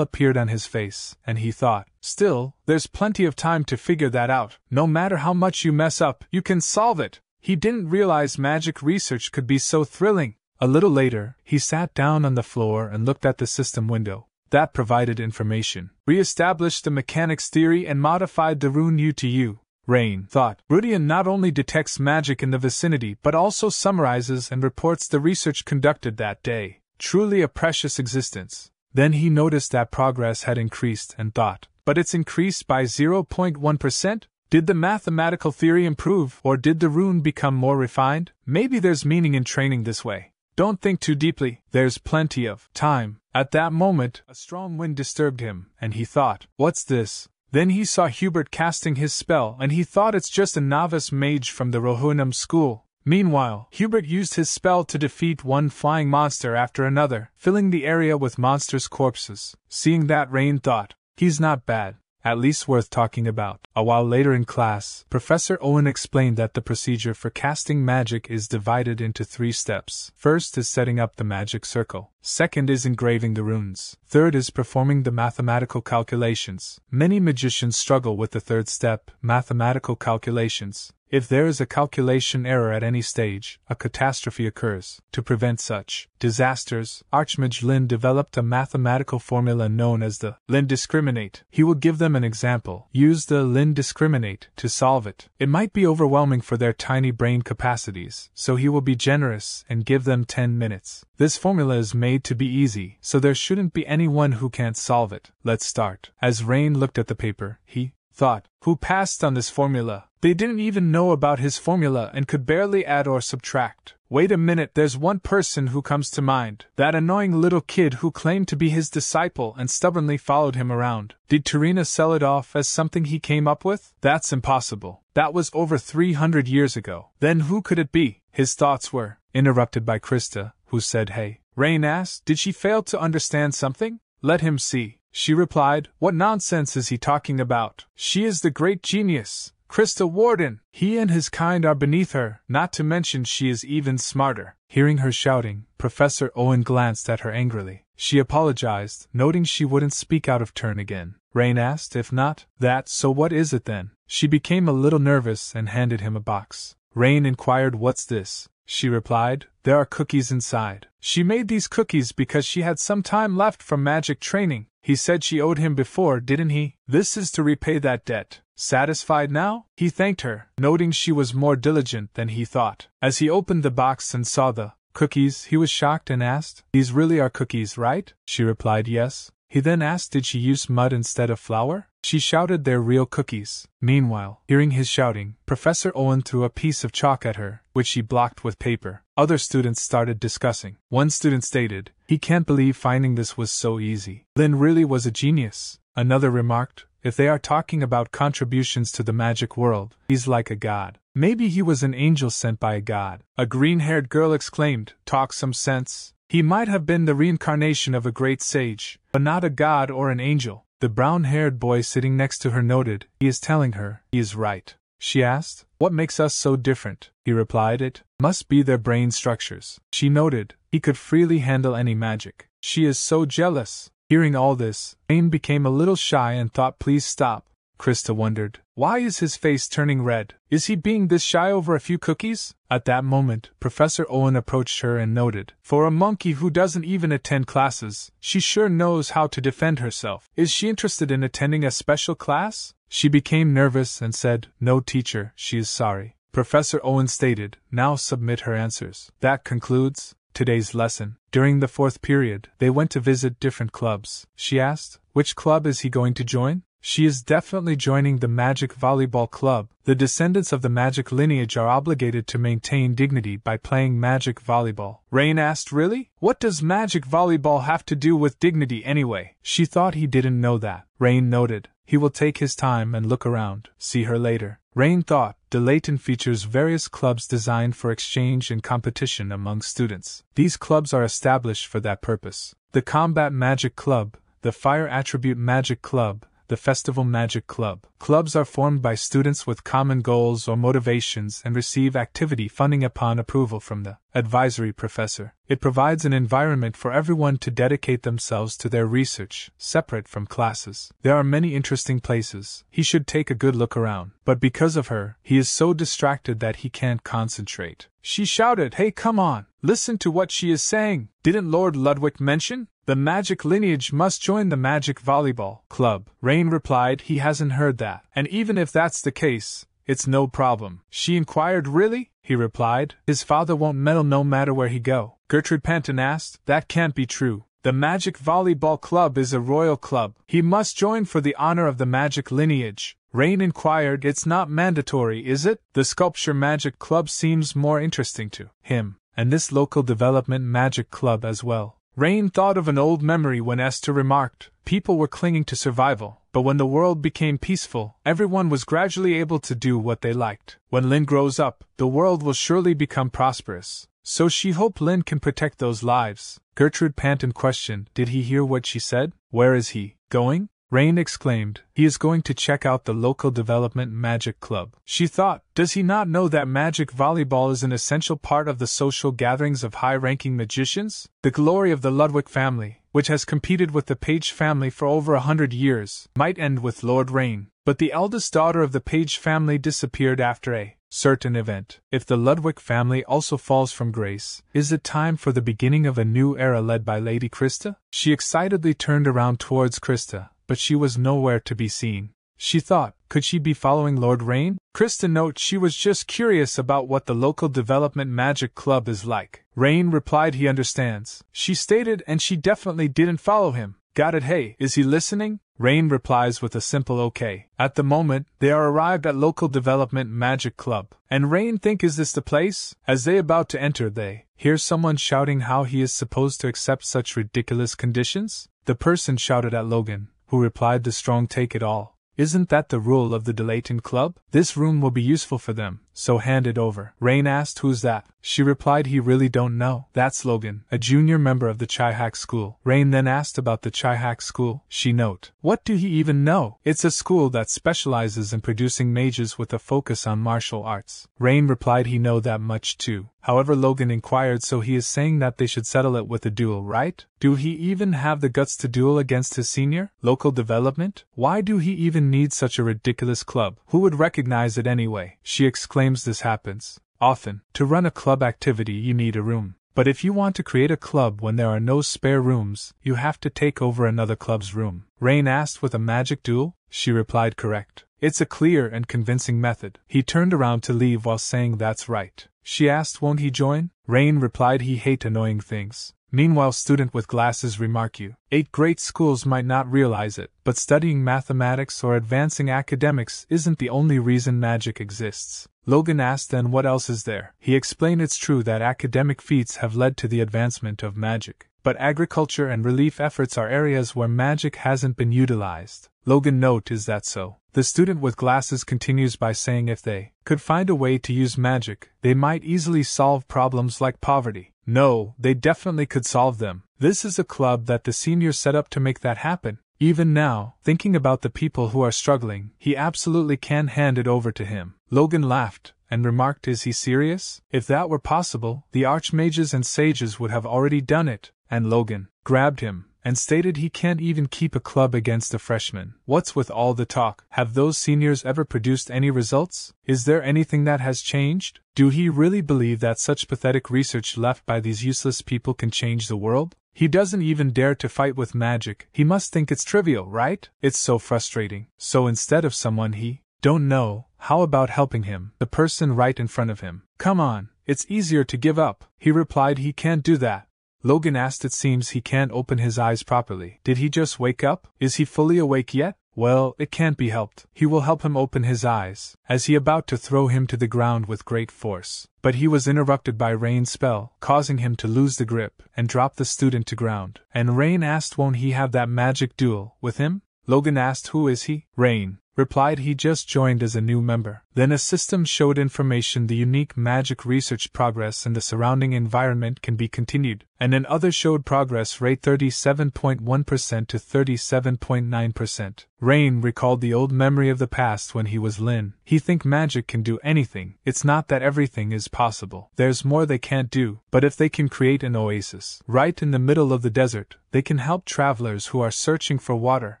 Speaker 1: appeared on his face, and he thought, still, there's plenty of time to figure that out. No matter how much you mess up, you can solve it. He didn't realize magic research could be so thrilling. A little later, he sat down on the floor and looked at the system window. That provided information. Re-established the mechanics theory and modified the rune U to U. Rain thought, Rudian not only detects magic in the vicinity but also summarizes and reports the research conducted that day. Truly a precious existence. Then he noticed that progress had increased and thought, but it's increased by 0.1%? Did the mathematical theory improve, or did the rune become more refined? Maybe there's meaning in training this way. Don't think too deeply, there's plenty of time. At that moment, a strong wind disturbed him, and he thought, what's this? Then he saw Hubert casting his spell, and he thought it's just a novice mage from the Rohunam school. Meanwhile, Hubert used his spell to defeat one flying monster after another, filling the area with monsters' corpses. Seeing that, Rain thought, he's not bad. At least worth talking about. A while later in class, Professor Owen explained that the procedure for casting magic is divided into 3 steps. First is setting up the magic circle. Second is engraving the runes. Third is performing the mathematical calculations. Many magicians struggle with the third step, mathematical calculations. If there is a calculation error at any stage, a catastrophe occurs. To prevent such disasters, Archmage Lynn developed a mathematical formula known as the Lynn discriminate. He will give them an example. Use the Lynn discriminate to solve it. It might be overwhelming for their tiny brain capacities, so he will be generous and give them 10 minutes. This formula is made to be easy, so there shouldn't be anyone who can't solve it. Let's start. As Rain looked at the paper, he thought, who passed on this formula? They didn't even know about his formula and could barely add or subtract. Wait a minute, there's one person who comes to mind. That annoying little kid who claimed to be his disciple and stubbornly followed him around. Did Tarina sell it off as something he came up with? That's impossible. That was over 300 years ago. Then who could it be? His thoughts were interrupted by Krista, who said, hey. Rain asked, did she fail to understand something? Let him see. She replied, what nonsense is he talking about? She is the great genius, Krista Warden. He and his kind are beneath her, not to mention she is even smarter. Hearing her shouting, Professor Owen glanced at her angrily. She apologized, noting she wouldn't speak out of turn again. Rain asked, if not, that, so what is it then? She became a little nervous and handed him a box. Rain inquired, what's this? She replied, there are cookies inside. She made these cookies because she had some time left from magic training. He said she owed him before, didn't he? This is to repay that debt. Satisfied now? He thanked her, noting she was more diligent than he thought. As he opened the box and saw the cookies, he was shocked and asked, these really are cookies, right? She replied, yes. He then asked, did she use mud instead of flour? She shouted, they're real cookies. Meanwhile, hearing his shouting, Professor Owen threw a piece of chalk at her, which she blocked with paper. Other students started discussing. One student stated, he can't believe finding this was so easy. Lynn really was a genius. Another remarked, if they are talking about contributions to the magic world, he's like a god. Maybe he was an angel sent by a god. A green-haired girl exclaimed, talk some sense. He might have been the reincarnation of a great sage, but not a god or an angel. The brown-haired boy sitting next to her noted, he is telling her, he is right. She asked, what makes us so different? He replied, it must be their brain structures. She noted, he could freely handle any magic. She is so jealous. Hearing all this, Rain became a little shy and thought, please stop. Krista wondered, why is his face turning red? Is he being this shy over a few cookies? At that moment, Professor Owen approached her and noted, for a monkey who doesn't even attend classes, she sure knows how to defend herself. Is she interested in attending a special class? She became nervous and said, no teacher, she is sorry. Professor Owen stated, now submit her answers. That concludes today's lesson. During the 4th period, they went to visit different clubs. She asked, which club is he going to join? She is definitely joining the Magic Volleyball Club. The descendants of the magic lineage are obligated to maintain dignity by playing magic volleyball. Rain asked, really? What does magic volleyball have to do with dignity anyway? She thought he didn't know that. Rain noted, he will take his time and look around. See her later. Rain thought, Delayton features various clubs designed for exchange and competition among students. These clubs are established for that purpose. The Combat Magic Club, the Fire Attribute Magic Club, the Festival Magic Club. Clubs are formed by students with common goals or motivations and receive activity funding upon approval from the advisory professor. It provides an environment for everyone to dedicate themselves to their research, separate from classes. There are many interesting places. He should take a good look around. But because of her, he is so distracted that he can't concentrate. She shouted, hey, come on, listen to what she is saying. Didn't Lord Ludwig mention? The magic lineage must join the Magic Volleyball Club. Rain replied, he hasn't heard that. And even if that's the case, it's no problem. She inquired, really? He replied, his father won't meddle no matter where he go. Gertrude Panton asked, that can't be true. The Magic Volleyball Club is a royal club. He must join for the honor of the magic lineage. Rain inquired. It's not mandatory, is it? The Sculpture Magic Club seems more interesting to him, and this local development magic club as well. Rain thought of an old memory when Esther remarked, people were clinging to survival, but when the world became peaceful, everyone was gradually able to do what they liked. When Lynn grows up, the world will surely become prosperous. So she hoped Lynn can protect those lives. Gertrude Panton questioned, did he hear what she said? Where is he going? Rain exclaimed, he is going to check out the local development magic club. She thought, does he not know that magic volleyball is an essential part of the social gatherings of high-ranking magicians? The glory of the Ludwig family, which has competed with the Page family for over 100 years, might end with Lord Rain. But the eldest daughter of the Page family disappeared after a certain event. If the Ludwig family also falls from grace, is it time for the beginning of a new era led by Lady Krista? She excitedly turned around towards Krista, but she was nowhere to be seen. She thought, could she be following Lord Rain? Krista noted she was just curious about what the local development magic club is like. Rain replied he understands. She stated, and she definitely didn't follow him. Got it. Hey, is he listening? Rain replies with a simple okay. At the moment, they are arrived at local development magic club. And Rain think, is this the place? As they about to enter, they hear someone shouting how he is supposed to accept such ridiculous conditions. The person shouted at Logan, who replied, the strong take it all. Isn't that the rule of the Dilaton Club? This room will be useful for them, so hand it over. Rain asked, who's that? She replied, he really don't know. That's Logan, a junior member of the Chihak School. Rain then asked about the Chihak School. She note, what do he even know? It's a school that specializes in producing mages with a focus on martial arts. Rain replied he know that much too. However, Logan inquired, so he is saying that they should settle it with a duel, right? Do he even have the guts to duel against his senior? Local development? Why do he even need such a ridiculous club? Who would recognize it anyway? She exclaims, this happens often. To run a club activity you need a room. But if you want to create a club when there are no spare rooms, you have to take over another club's room. Rain asked, with a magic duel? She replied, correct. It's a clear and convincing method. He turned around to leave while saying, that's right. She asked, won't he join? Rain replied, he hate annoying things. Meanwhile, student with glasses remark, you 8 great schools might not realize it, but studying mathematics or advancing academics isn't the only reason magic exists. Logan asked, then what else is there? He explained, it's true that academic feats have led to the advancement of magic, but agriculture and relief efforts are areas where magic hasn't been utilized. Logan note, is that so? The student with glasses continues by saying, if they could find a way to use magic, they might easily solve problems like poverty. No, they definitely could solve them. This is a club that the seniors set up to make that happen. Even now, thinking about the people who are struggling, he absolutely can hand it over to him. Logan laughed and remarked, is he serious? If that were possible, the archmages and sages would have already done it. And Logan grabbed him and stated he can't even keep a club against a freshman. What's with all the talk? Have those seniors ever produced any results? Is there anything that has changed? Do he really believe that such pathetic research left by these useless people can change the world? He doesn't even dare to fight with magic. He must think it's trivial, right? It's so frustrating. So instead of someone he don't know, how about helping him, the person right in front of him? Come on, it's easier to give up. He replied he can't do that. Logan asked, it seems he can't open his eyes properly. Did he just wake up? Is he fully awake yet? Well, it can't be helped. He will help him open his eyes, as he about to throw him to the ground with great force. But he was interrupted by Rain's spell, causing him to lose the grip and drop the student to ground. And Rain asked, won't he have that magic duel with him? Logan asked, who is he? Rain replied he just joined as a new member. Then a system showed information the unique magic research progress in the surrounding environment can be continued, and an other showed progress rate 37.1% to 37.9%. Rain recalled the old memory of the past when he was Lynn. He think magic can do anything. It's not that everything is possible. There's more they can't do, but if they can create an oasis right in the middle of the desert, they can help travelers who are searching for water.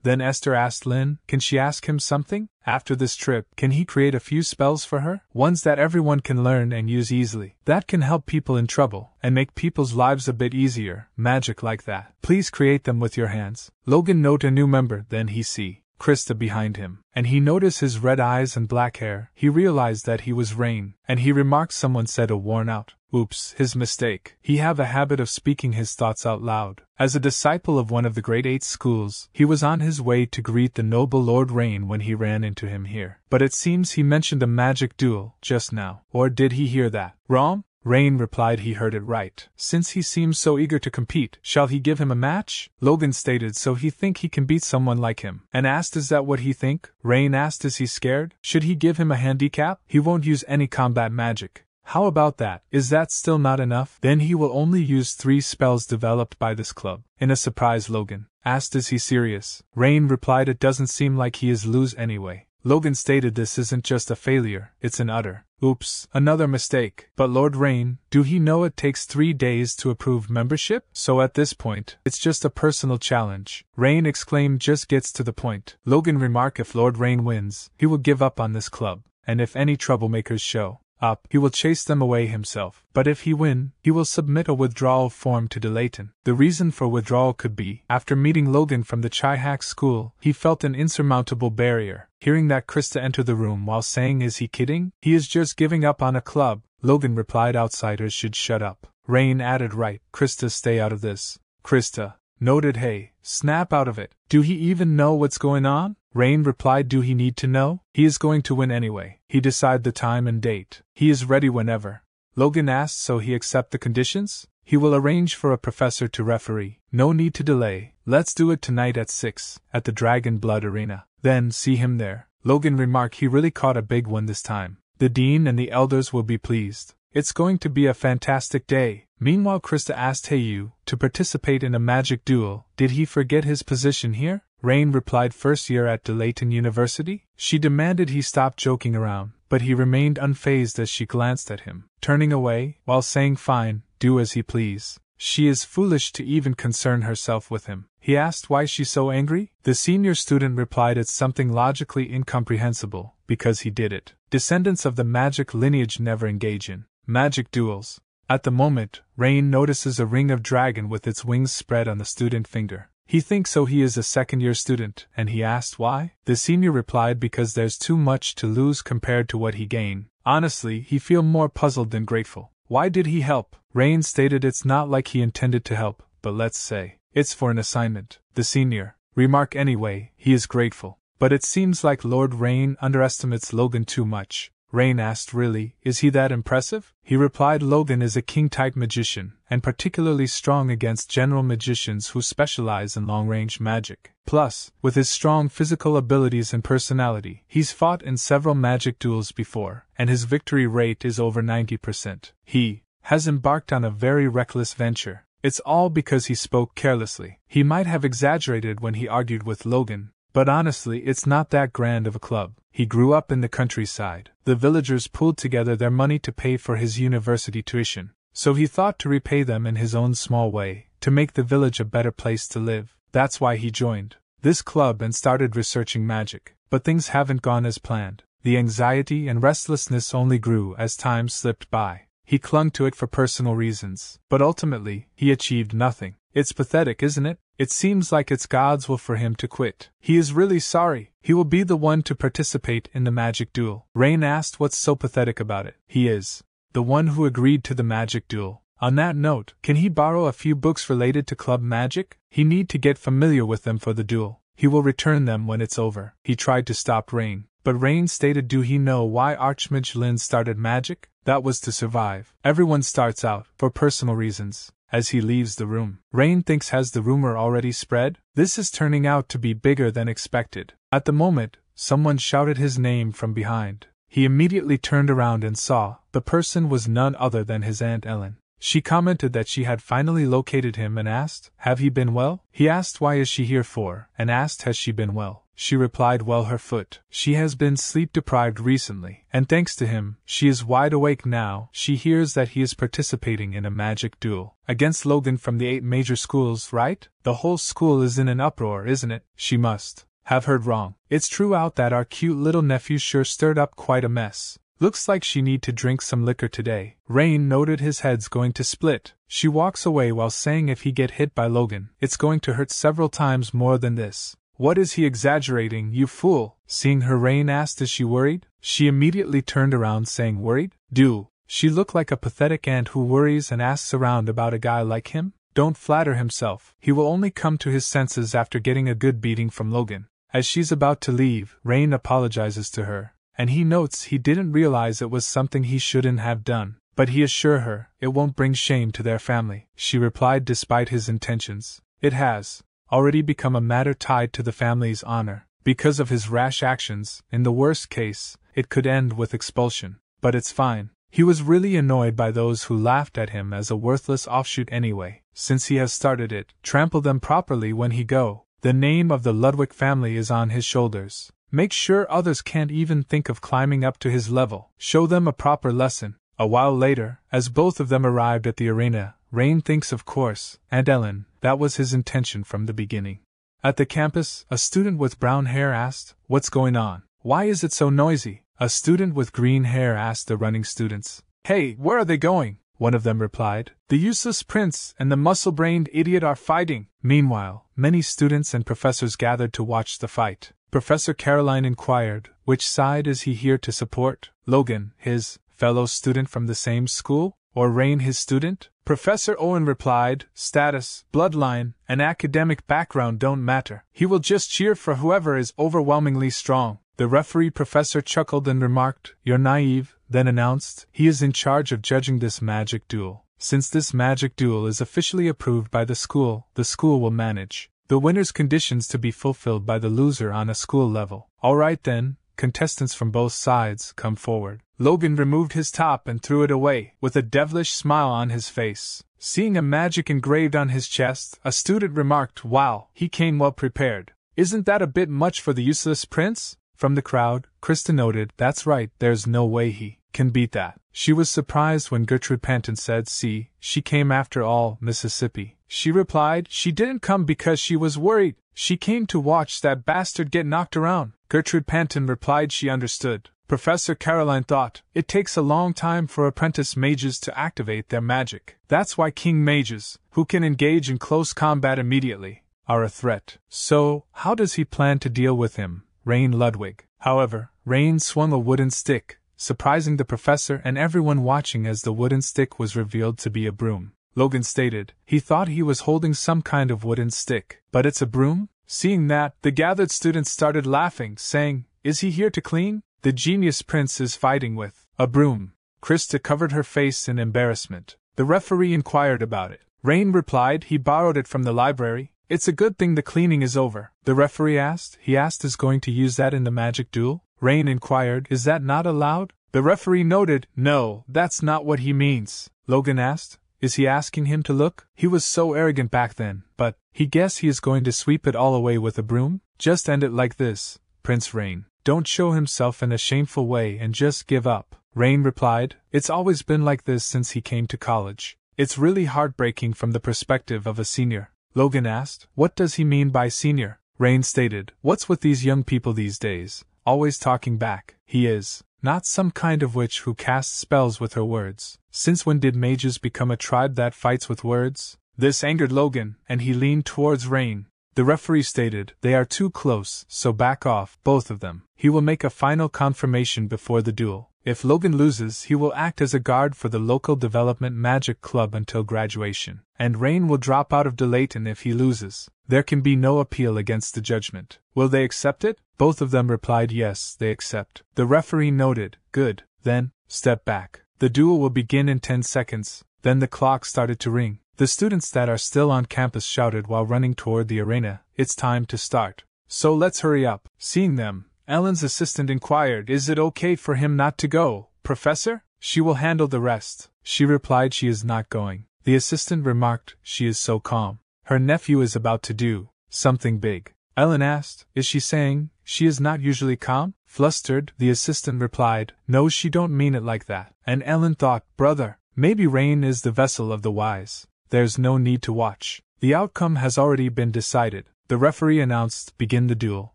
Speaker 1: Then Esther asked Lynn, can she ask him something? After this trip, can he create a few spells for her? Ones that everyone can learn and use easily. That can help people in trouble, and make people's lives a bit easier. Magic like that. Please create them with your hands. Logan note a new member, then he see Krista behind him, and he noticed his red eyes and black hair. He realized that he was Rain, and he remarked someone said a worn out, "Oops, his mistake." He have a habit of speaking his thoughts out loud. As a disciple of one of the grade 8 schools, he was on his way to greet the noble Lord Rain when he ran into him here. But it seems he mentioned a magic duel just now. Or did he hear that wrong? Rain replied he heard it right. Since he seems so eager to compete, shall he give him a match? Logan stated so he think he can beat someone like him, and asked is that what he think? Rain asked is he scared? Should he give him a handicap? He won't use any combat magic. How about that? Is that still not enough? Then he will only use 3 spells developed by this club. In a surprise, Logan asked is he serious? Rain replied it doesn't seem like he is lose anyway. Logan stated this isn't just a failure, it's an utter oops, another mistake. But Lord Rain, do he know it takes 3 days to approve membership? So at this point, it's just a personal challenge. Rain exclaimed just gets to the point. Logan remarked if Lord Rain wins, he will give up on this club, and if any troublemakers show up, he will chase them away himself. But if he win, he will submit a withdrawal form to Delayton. The reason for withdrawal could be, after meeting Logan from the Chihak school, he felt an insurmountable barrier. Hearing that Krista entered the room while saying is he kidding? He is just giving up on a club. Logan replied outsiders should shut up. Rain added right, Krista stay out of this. Krista noted hey, snap out of it. Do he even know what's going on? Rain replied do he need to know? He is going to win anyway. He decide the time and date. He is ready whenever. Logan asked so he accept the conditions? He will arrange for a professor to referee. No need to delay. Let's do it tonight at 6, at the Dragon Blood Arena. Then see him there. Logan remarked he really caught a big one this time. The dean and the elders will be pleased. It's going to be a fantastic day. Meanwhile Krista asked Hayu to participate in a magic duel. Did he forget his position here? Rain replied first year at Delayton University. She demanded he stop joking around, but he remained unfazed as she glanced at him, turning away, while saying fine, do as he please. She is foolish to even concern herself with him. He asked why she's so angry. The senior student replied it's something logically incomprehensible, because he did it. Descendants of the magic lineage never engage in magic duels. At the moment, Rain notices a ring of dragon with its wings spread on the student finger. He thinks so he is a second-year student, and he asked why? The senior replied because there's too much to lose compared to what he gained. Honestly, he feel more puzzled than grateful. Why did he help? Rain stated it's not like he intended to help, but let's say it's for an assignment. The senior remarked anyway, he is grateful. But it seems like Lord Rain underestimates Logan too much. Rain asked really, is he that impressive? He replied Logan is a king-type magician, and particularly strong against general magicians who specialize in long-range magic. Plus, with his strong physical abilities and personality, he's fought in several magic duels before, and his victory rate is over 90%. He has embarked on a very reckless venture. It's all because he spoke carelessly. He might have exaggerated when he argued with Logan, but honestly it's not that grand of a club. He grew up in the countryside. The villagers pooled together their money to pay for his university tuition, so he thought to repay them in his own small way, to make the village a better place to live. That's why he joined this club and started researching magic. But things haven't gone as planned. The anxiety and restlessness only grew as time slipped by. He clung to it for personal reasons, but ultimately, he achieved nothing. It's pathetic, isn't it? It seems like it's God's will for him to quit. He is really sorry. He will be the one to participate in the magic duel. Rain asked what's so pathetic about it. He is the one who agreed to the magic duel. On that note, can he borrow a few books related to club magic? He need to get familiar with them for the duel. He will return them when it's over. He tried to stop Rain, but Rain stated do he know why Archmage Lynn started magic? That was to survive. Everyone starts out, for personal reasons. As he leaves the room, Rain thinks has the rumor already spread? This is turning out to be bigger than expected. At the moment, someone shouted his name from behind. He immediately turned around and saw the person was none other than his Aunt Ellen. She commented that she had finally located him and asked, have he been well? He asked why is she here for, and asked has she been well. She replied well her foot. She has been sleep-deprived recently, and thanks to him, she is wide awake now. She hears that he is participating in a magic duel against Logan from the 8 major schools, right? The whole school is in an uproar, isn't it? She must have heard wrong. It's true out that our cute little nephew sure stirred up quite a mess. Looks like she need to drink some liquor today. Rain noted his head's going to split. She walks away while saying if he get hit by Logan, it's going to hurt several times more than this. What is he exaggerating, you fool? Seeing her, Rain asked, is she worried? She immediately turned around saying, worried? Do she look like a pathetic aunt who worries and asks around about a guy like him? Don't flatter himself. He will only come to his senses after getting a good beating from Logan. As she's about to leave, Rain apologizes to her, and he notes he didn't realize it was something he shouldn't have done. But he assures her it won't bring shame to their family. She replied, despite his intentions, it has already become a matter tied to the family's honor. Because of his rash actions, in the worst case, it could end with expulsion. But it's fine. He was really annoyed by those who laughed at him as a worthless offshoot anyway. Since he has started it, trample them properly when he go. The name of the Ludwig family is on his shoulders. Make sure others can't even think of climbing up to his level. Show them a proper lesson. A while later, as both of them arrived at the arena, Rain thinks, of course, Aunt Ellen, that was his intention from the beginning. At the campus, a student with brown hair asked, what's going on? Why is it so noisy? A student with green hair asked the running students. Hey, where are they going? One of them replied. The useless prince and the muscle-brained idiot are fighting. Meanwhile, many students and professors gathered to watch the fight. Professor Caroline inquired, which side is he here to support? Logan, his fellow student from the same school, or Rain, his student? Professor Owen replied, status, bloodline, and academic background don't matter. He will just cheer for whoever is overwhelmingly strong. The referee professor chuckled and remarked, you're naive, then announced, he is in charge of judging this magic duel. Since this magic duel is officially approved by the school will manage the winner's conditions to be fulfilled by the loser on a school level. Alright then, contestants from both sides, come forward. Logan removed his top and threw it away, with a devilish smile on his face. Seeing a magic engraved on his chest, a student remarked, wow, he came well prepared. Isn't that a bit much for the useless prince? From the crowd, Krista noted, that's right, there's no way he can beat that. She was surprised when Gertrude Panton said, see, she came after all, Mississippi. She replied, she didn't come because she was worried. She came to watch that bastard get knocked around. Gertrude Panton replied she understood. Professor Caroline thought, it takes a long time for apprentice mages to activate their magic. That's why king mages, who can engage in close combat immediately, are a threat. So, how does he plan to deal with him? Rain Ludwig. However, Rain swung a wooden stick, surprising the professor and everyone watching as the wooden stick was revealed to be a broom. Logan stated, he thought he was holding some kind of wooden stick. But it's a broom? Seeing that, the gathered students started laughing, saying, is he here to clean? The genius prince is fighting with a broom. Krista covered her face in embarrassment. The referee inquired about it. Rain replied he borrowed it from the library. It's a good thing the cleaning is over. The referee asked, is going to use that in the magic duel? Rain inquired, is that not allowed? The referee noted, no, that's not what he means. Logan asked, is he asking him to look? He was so arrogant back then, but he guess he is going to sweep it all away with a broom? Just end it like this, Prince Rain. Don't show himself in a shameful way and just give up. Rain replied, it's always been like this since he came to college. It's really heartbreaking from the perspective of a senior. Logan asked, what does he mean by senior? Rain stated, what's with these young people these days, always talking back? He is not some kind of witch who casts spells with her words. Since when did mages become a tribe that fights with words? This angered Logan, and he leaned towards Rain. The referee stated, they are too close, so back off, both of them. He will make a final confirmation before the duel. If Logan loses, he will act as a guard for the local development magic club until graduation, and Rain will drop out of Delayton if he loses. There can be no appeal against the judgment. Will they accept it? Both of them replied yes, they accept. The referee noted, good, then, step back. The duel will begin in 10 seconds. Then the clock started to ring. The students that are still on campus shouted while running toward the arena, it's time to start. So let's hurry up. Seeing them, Ellen's assistant inquired, is it okay for him not to go, Professor? She will handle the rest. She replied she is not going. The assistant remarked, she is so calm. Her nephew is about to do something big. Ellen asked, is she saying she is not usually calm? Flustered, the assistant replied, no, she don't mean it like that. And Ellen thought, brother, maybe Rain is the vessel of the wise. There's no need to watch. The outcome has already been decided. The referee announced, begin the duel.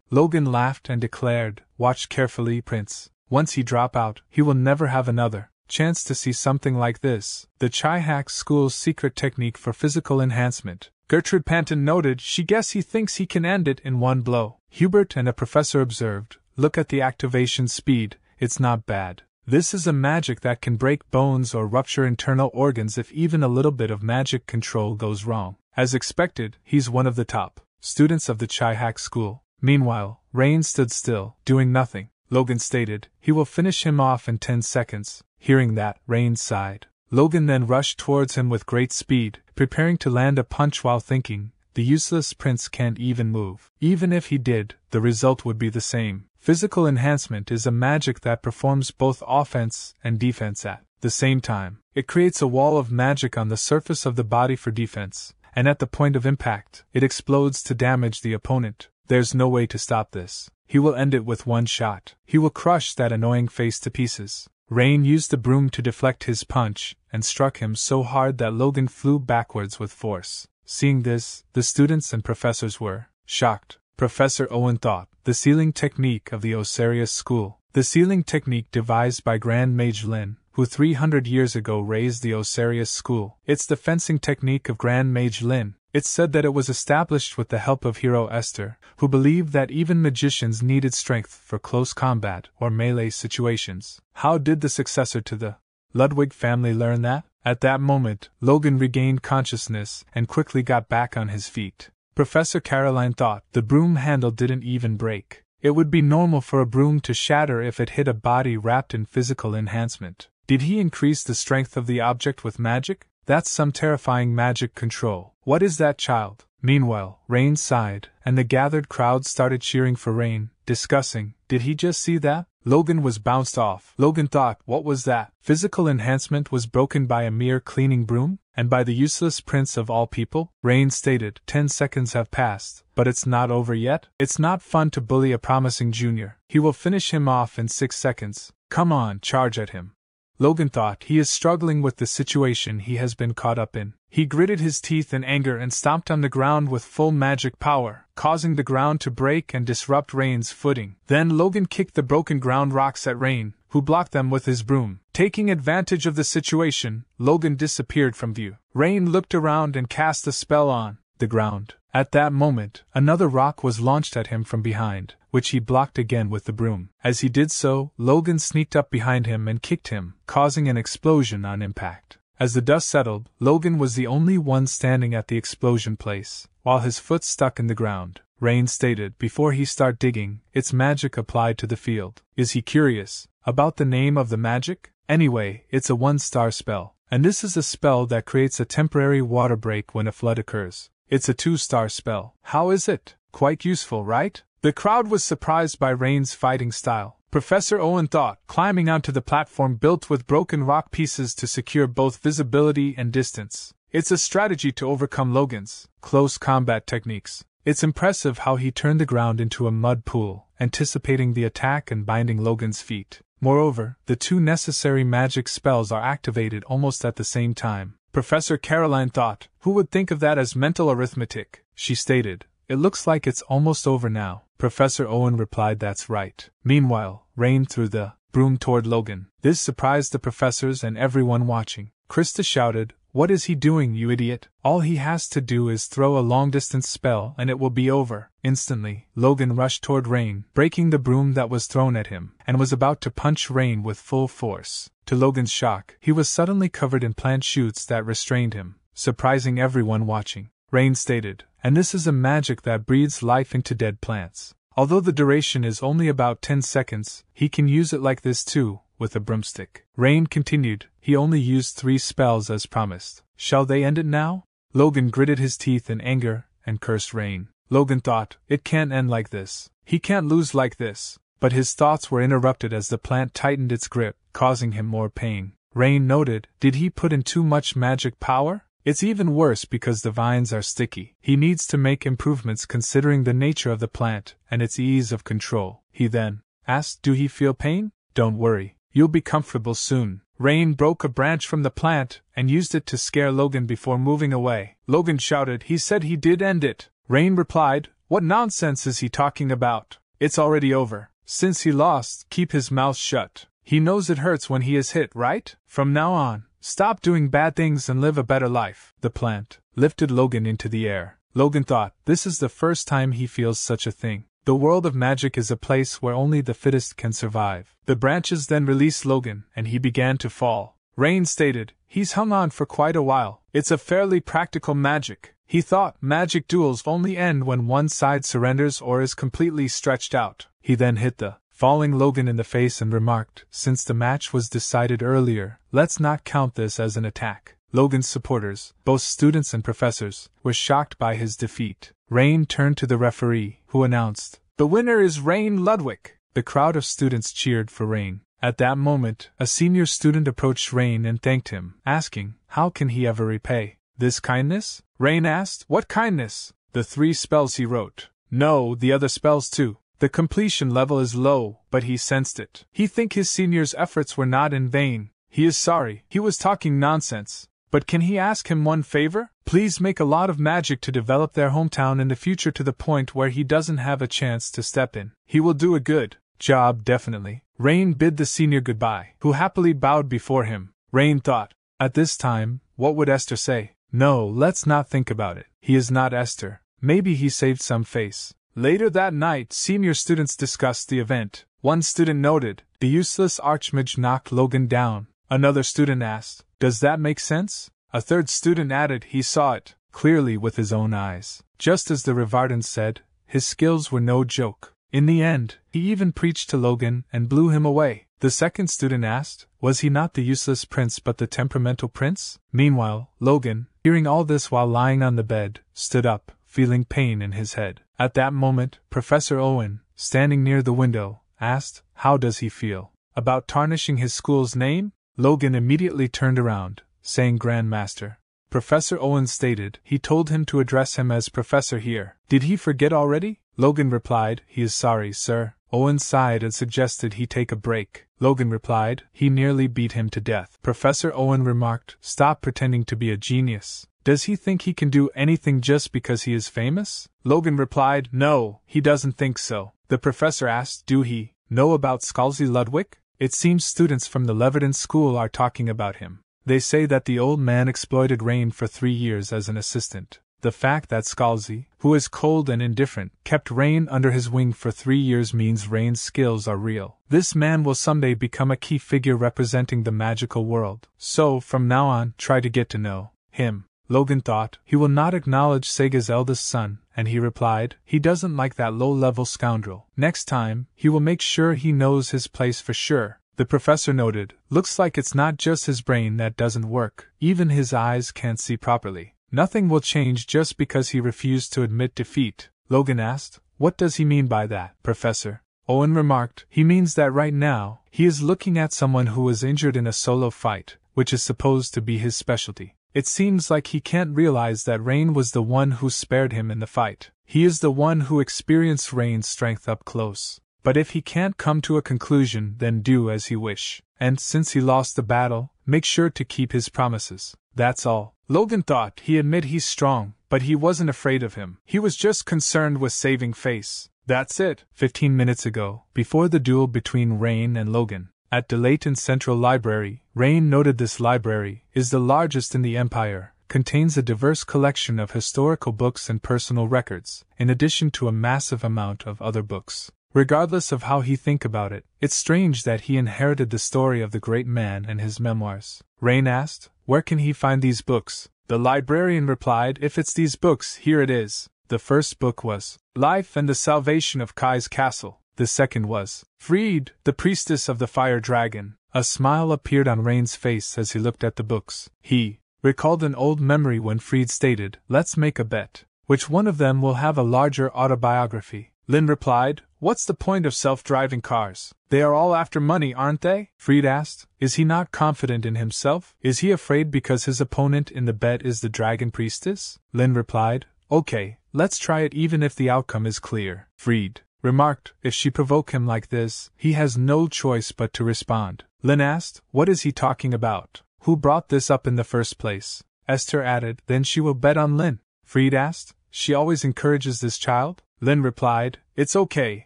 Speaker 1: Logan laughed and declared, watch carefully, Prince. Once he drop out, he will never have another chance to see something like this. The Chihak School's secret technique for physical enhancement. Gertrude Panton noted she guess he thinks he can end it in one blow. Hubert and a professor observed, look at the activation speed, it's not bad. This is a magic that can break bones or rupture internal organs if even a little bit of magic control goes wrong. As expected, he's one of the top students of the Chihak school. Meanwhile, Rain stood still, doing nothing. Logan stated, he will finish him off in 10 seconds. Hearing that, Rain sighed. Logan then rushed towards him with great speed, preparing to land a punch while thinking, the useless prince can't even move. Even if he did, the result would be the same. Physical enhancement is a magic that performs both offense and defense at the same time. It creates a wall of magic on the surface of the body for defense, and at the point of impact, it explodes to damage the opponent. There's no way to stop this. He will end it with one shot. He will crush that annoying face to pieces. Rain used the broom to deflect his punch, and struck him so hard that Logan flew backwards with force. Seeing this, the students and professors were shocked. Professor Owen thought, the sealing technique of the Osiris school. The sealing technique devised by Grand Mage Lynn, who 300 years ago raised the Osiris school. It's the fencing technique of Grand Mage Lynn. It's said that it was established with the help of hero Esther, who believed that even magicians needed strength for close combat or melee situations. How did the successor to the Ludwig family learn that? At that moment, Logan regained consciousness and quickly got back on his feet. Professor Caroline thought the broom handle didn't even break. It would be normal for a broom to shatter if it hit a body wrapped in physical enhancement. Did he increase the strength of the object with magic? That's some terrifying magic control. What is that, child? Meanwhile, Rain sighed, and the gathered crowd started cheering for Rain, discussing, did he just see that? Logan was bounced off. Logan thought, what was that? Physical enhancement was broken by a mere cleaning broom? And by the useless prince of all people? Rain stated, 10 seconds have passed, but it's not over yet. It's not fun to bully a promising junior. He will finish him off in 6 seconds. Come on, charge at him. Logan thought, he is struggling with the situation he has been caught up in. He gritted his teeth in anger and stomped on the ground with full magic power, causing the ground to break and disrupt Rain's footing. Then Logan kicked the broken ground rocks at Rain, who blocked them with his broom. Taking advantage of the situation, Logan disappeared from view. Rain looked around and cast a spell on the ground. At that moment, another rock was launched at him from behind, which he blocked again with the broom. As he did so, Logan sneaked up behind him and kicked him, causing an explosion on impact. As the dust settled, Logan was the only one standing at the explosion place, while his foot stuck in the ground. Rain stated, before he start digging, it's magic applied to the field. Is he curious about the name of the magic? Anyway, it's a 1-star spell, and this is a spell that creates a temporary water break when a flood occurs. It's a 2-star spell. How is it? Quite useful, right? The crowd was surprised by Rain's fighting style. Professor Owen thought, climbing onto the platform built with broken rock pieces to secure both visibility and distance. It's a strategy to overcome Logan's close combat techniques. It's impressive how he turned the ground into a mud pool, anticipating the attack and binding Logan's feet. Moreover, the 2 necessary magic spells are activated almost at the same time. Professor Caroline thought, who would think of that as mental arithmetic? She stated, it looks like it's almost over now. Professor Owen replied, that's right. Meanwhile, Rain threw the broom toward Logan. This surprised the professors and everyone watching. Krista shouted, what is he doing, you idiot? All he has to do is throw a long-distance spell and it will be over. Instantly, Logan rushed toward Rain, breaking the broom that was thrown at him, and was about to punch Rain with full force. To Logan's shock, he was suddenly covered in plant shoots that restrained him, surprising everyone watching. Rain stated, and this is a magic that breathes life into dead plants. Although the duration is only about 10 seconds, he can use it like this too, with a broomstick. Rain continued, he only used 3 spells as promised. Shall they end it now? Logan gritted his teeth in anger and cursed Rain. Logan thought, it can't end like this. He can't lose like this. But his thoughts were interrupted as the plant tightened its grip, causing him more pain. Rain noted, did he put in too much magic power? It's even worse because the vines are sticky. He needs to make improvements considering the nature of the plant and its ease of control. He then asked, do he feel pain? Don't worry, you'll be comfortable soon. Rain broke a branch from the plant and used it to scare Logan before moving away. Logan shouted, he said he did end it. Rain replied, what nonsense is he talking about? It's already over. Since he lost, keep his mouth shut. He knows it hurts when he is hit, right? From now on, Stop doing bad things and live a better life. The plant lifted Logan into the air. Logan thought, this is the first time he feels such a thing. The world of magic is a place where only the fittest can survive. The branches then released Logan, and he began to fall. Rain stated, he's hung on for quite a while. It's a fairly practical magic. He thought magic duels only end when one side surrenders or is completely stretched out. He then hit the falling Logan in the face and remarked, since the match was decided earlier, let's not count this as an attack. Logan's supporters, both students and professors, were shocked by his defeat. Rain turned to the referee, who announced, the winner is Rain Ludwig. The crowd of students cheered for Rain. At that moment, a senior student approached Rain and thanked him, asking, how can he ever repay this kindness? Rain asked, what kindness? The 3 spells he wrote. No, the other spells too. The completion level is low, but he sensed it. He think his senior's efforts were not in vain. He is sorry, he was talking nonsense. But can he ask him one favor? Please make a lot of magic to develop their hometown in the future to the point where he doesn't have a chance to step in. He will do a good job, definitely. Rain bid the senior goodbye, who happily bowed before him. Rain thought, at this time, what would Esther say? No, let's not think about it. He is not Esther. Maybe he saved some face. Later that night, senior students discussed the event. One student noted, the useless archmage knocked Logan down. Another student asked, does that make sense? A third student added he saw it clearly with his own eyes. Just as the Rivardans said, his skills were no joke. In the end, he even preached to Logan and blew him away. The second student asked, was he not the useless prince but the temperamental prince? Meanwhile, Logan, hearing all this while lying on the bed, stood up, feeling pain in his head. At that moment, Professor Owen, standing near the window, asked, how does he feel about tarnishing his school's name? Logan immediately turned around, saying Grandmaster. Professor Owen stated, he told him to address him as Professor here. Did he forget already? Logan replied, he is sorry, sir. Owen sighed and suggested he take a break. Logan replied, he nearly beat him to death. Professor Owen remarked, stop pretending to be a genius. Does he think he can do anything just because he is famous? Logan replied, no, he doesn't think so. The professor asked, do he know about Scalzi Ludwig? It seems students from the Leverton school are talking about him. They say that the old man exploited Rain for 3 years as an assistant. The fact that Scalzi, who is cold and indifferent, kept Rain under his wing for 3 years means Rain's skills are real. This man will someday become a key figure representing the magical world. So, from now on, try to get to know him. Logan thought, he will not acknowledge Sega's eldest son, and he replied, he doesn't like that low-level scoundrel. Next time, he will make sure he knows his place for sure. The professor noted, looks like it's not just his brain that doesn't work, even his eyes can't see properly. Nothing will change just because he refused to admit defeat. Logan asked, what does he mean by that, Professor? Owen remarked, he means that right now, he is looking at someone who was injured in a solo fight, which is supposed to be his specialty. It seems like he can't realize that Rain was the one who spared him in the fight. He is the one who experienced Rain's strength up close. But if he can't come to a conclusion, then do as he wish. And since he lost the battle, make sure to keep his promises. That's all. Logan thought he admit he's strong, but he wasn't afraid of him. He was just concerned with saving face. That's it. 15 minutes ago, before the duel between Rain and Logan, at the Layton Central Library, Rain noted this library is the largest in the Empire, contains a diverse collection of historical books and personal records, in addition to a massive amount of other books. Regardless of how he think about it, it's strange that he inherited the story of the great man and his memoirs. Rain asked, where can he find these books? The librarian replied, if it's these books, here it is. The first book was Life and the Salvation of Kai's Castle. The second was Freed, the Priestess of the Fire Dragon. A smile appeared on Rain's face as he looked at the books. He recalled an old memory when Freed stated, let's make a bet. Which one of them will have a larger autobiography? Lynn replied, what's the point of self-driving cars? They are all after money, aren't they? Freed asked, is he not confident in himself? Is he afraid because his opponent in the bet is the Dragon Priestess? Lynn replied, okay, let's try it even if the outcome is clear. Freed remarked, if she provoke him like this, he has no choice but to respond. Lynn asked, what is he talking about? Who brought this up in the first place? Esther added, then she will bet on Lynn. Freed asked, she always encourages this child? Lynn replied, it's okay,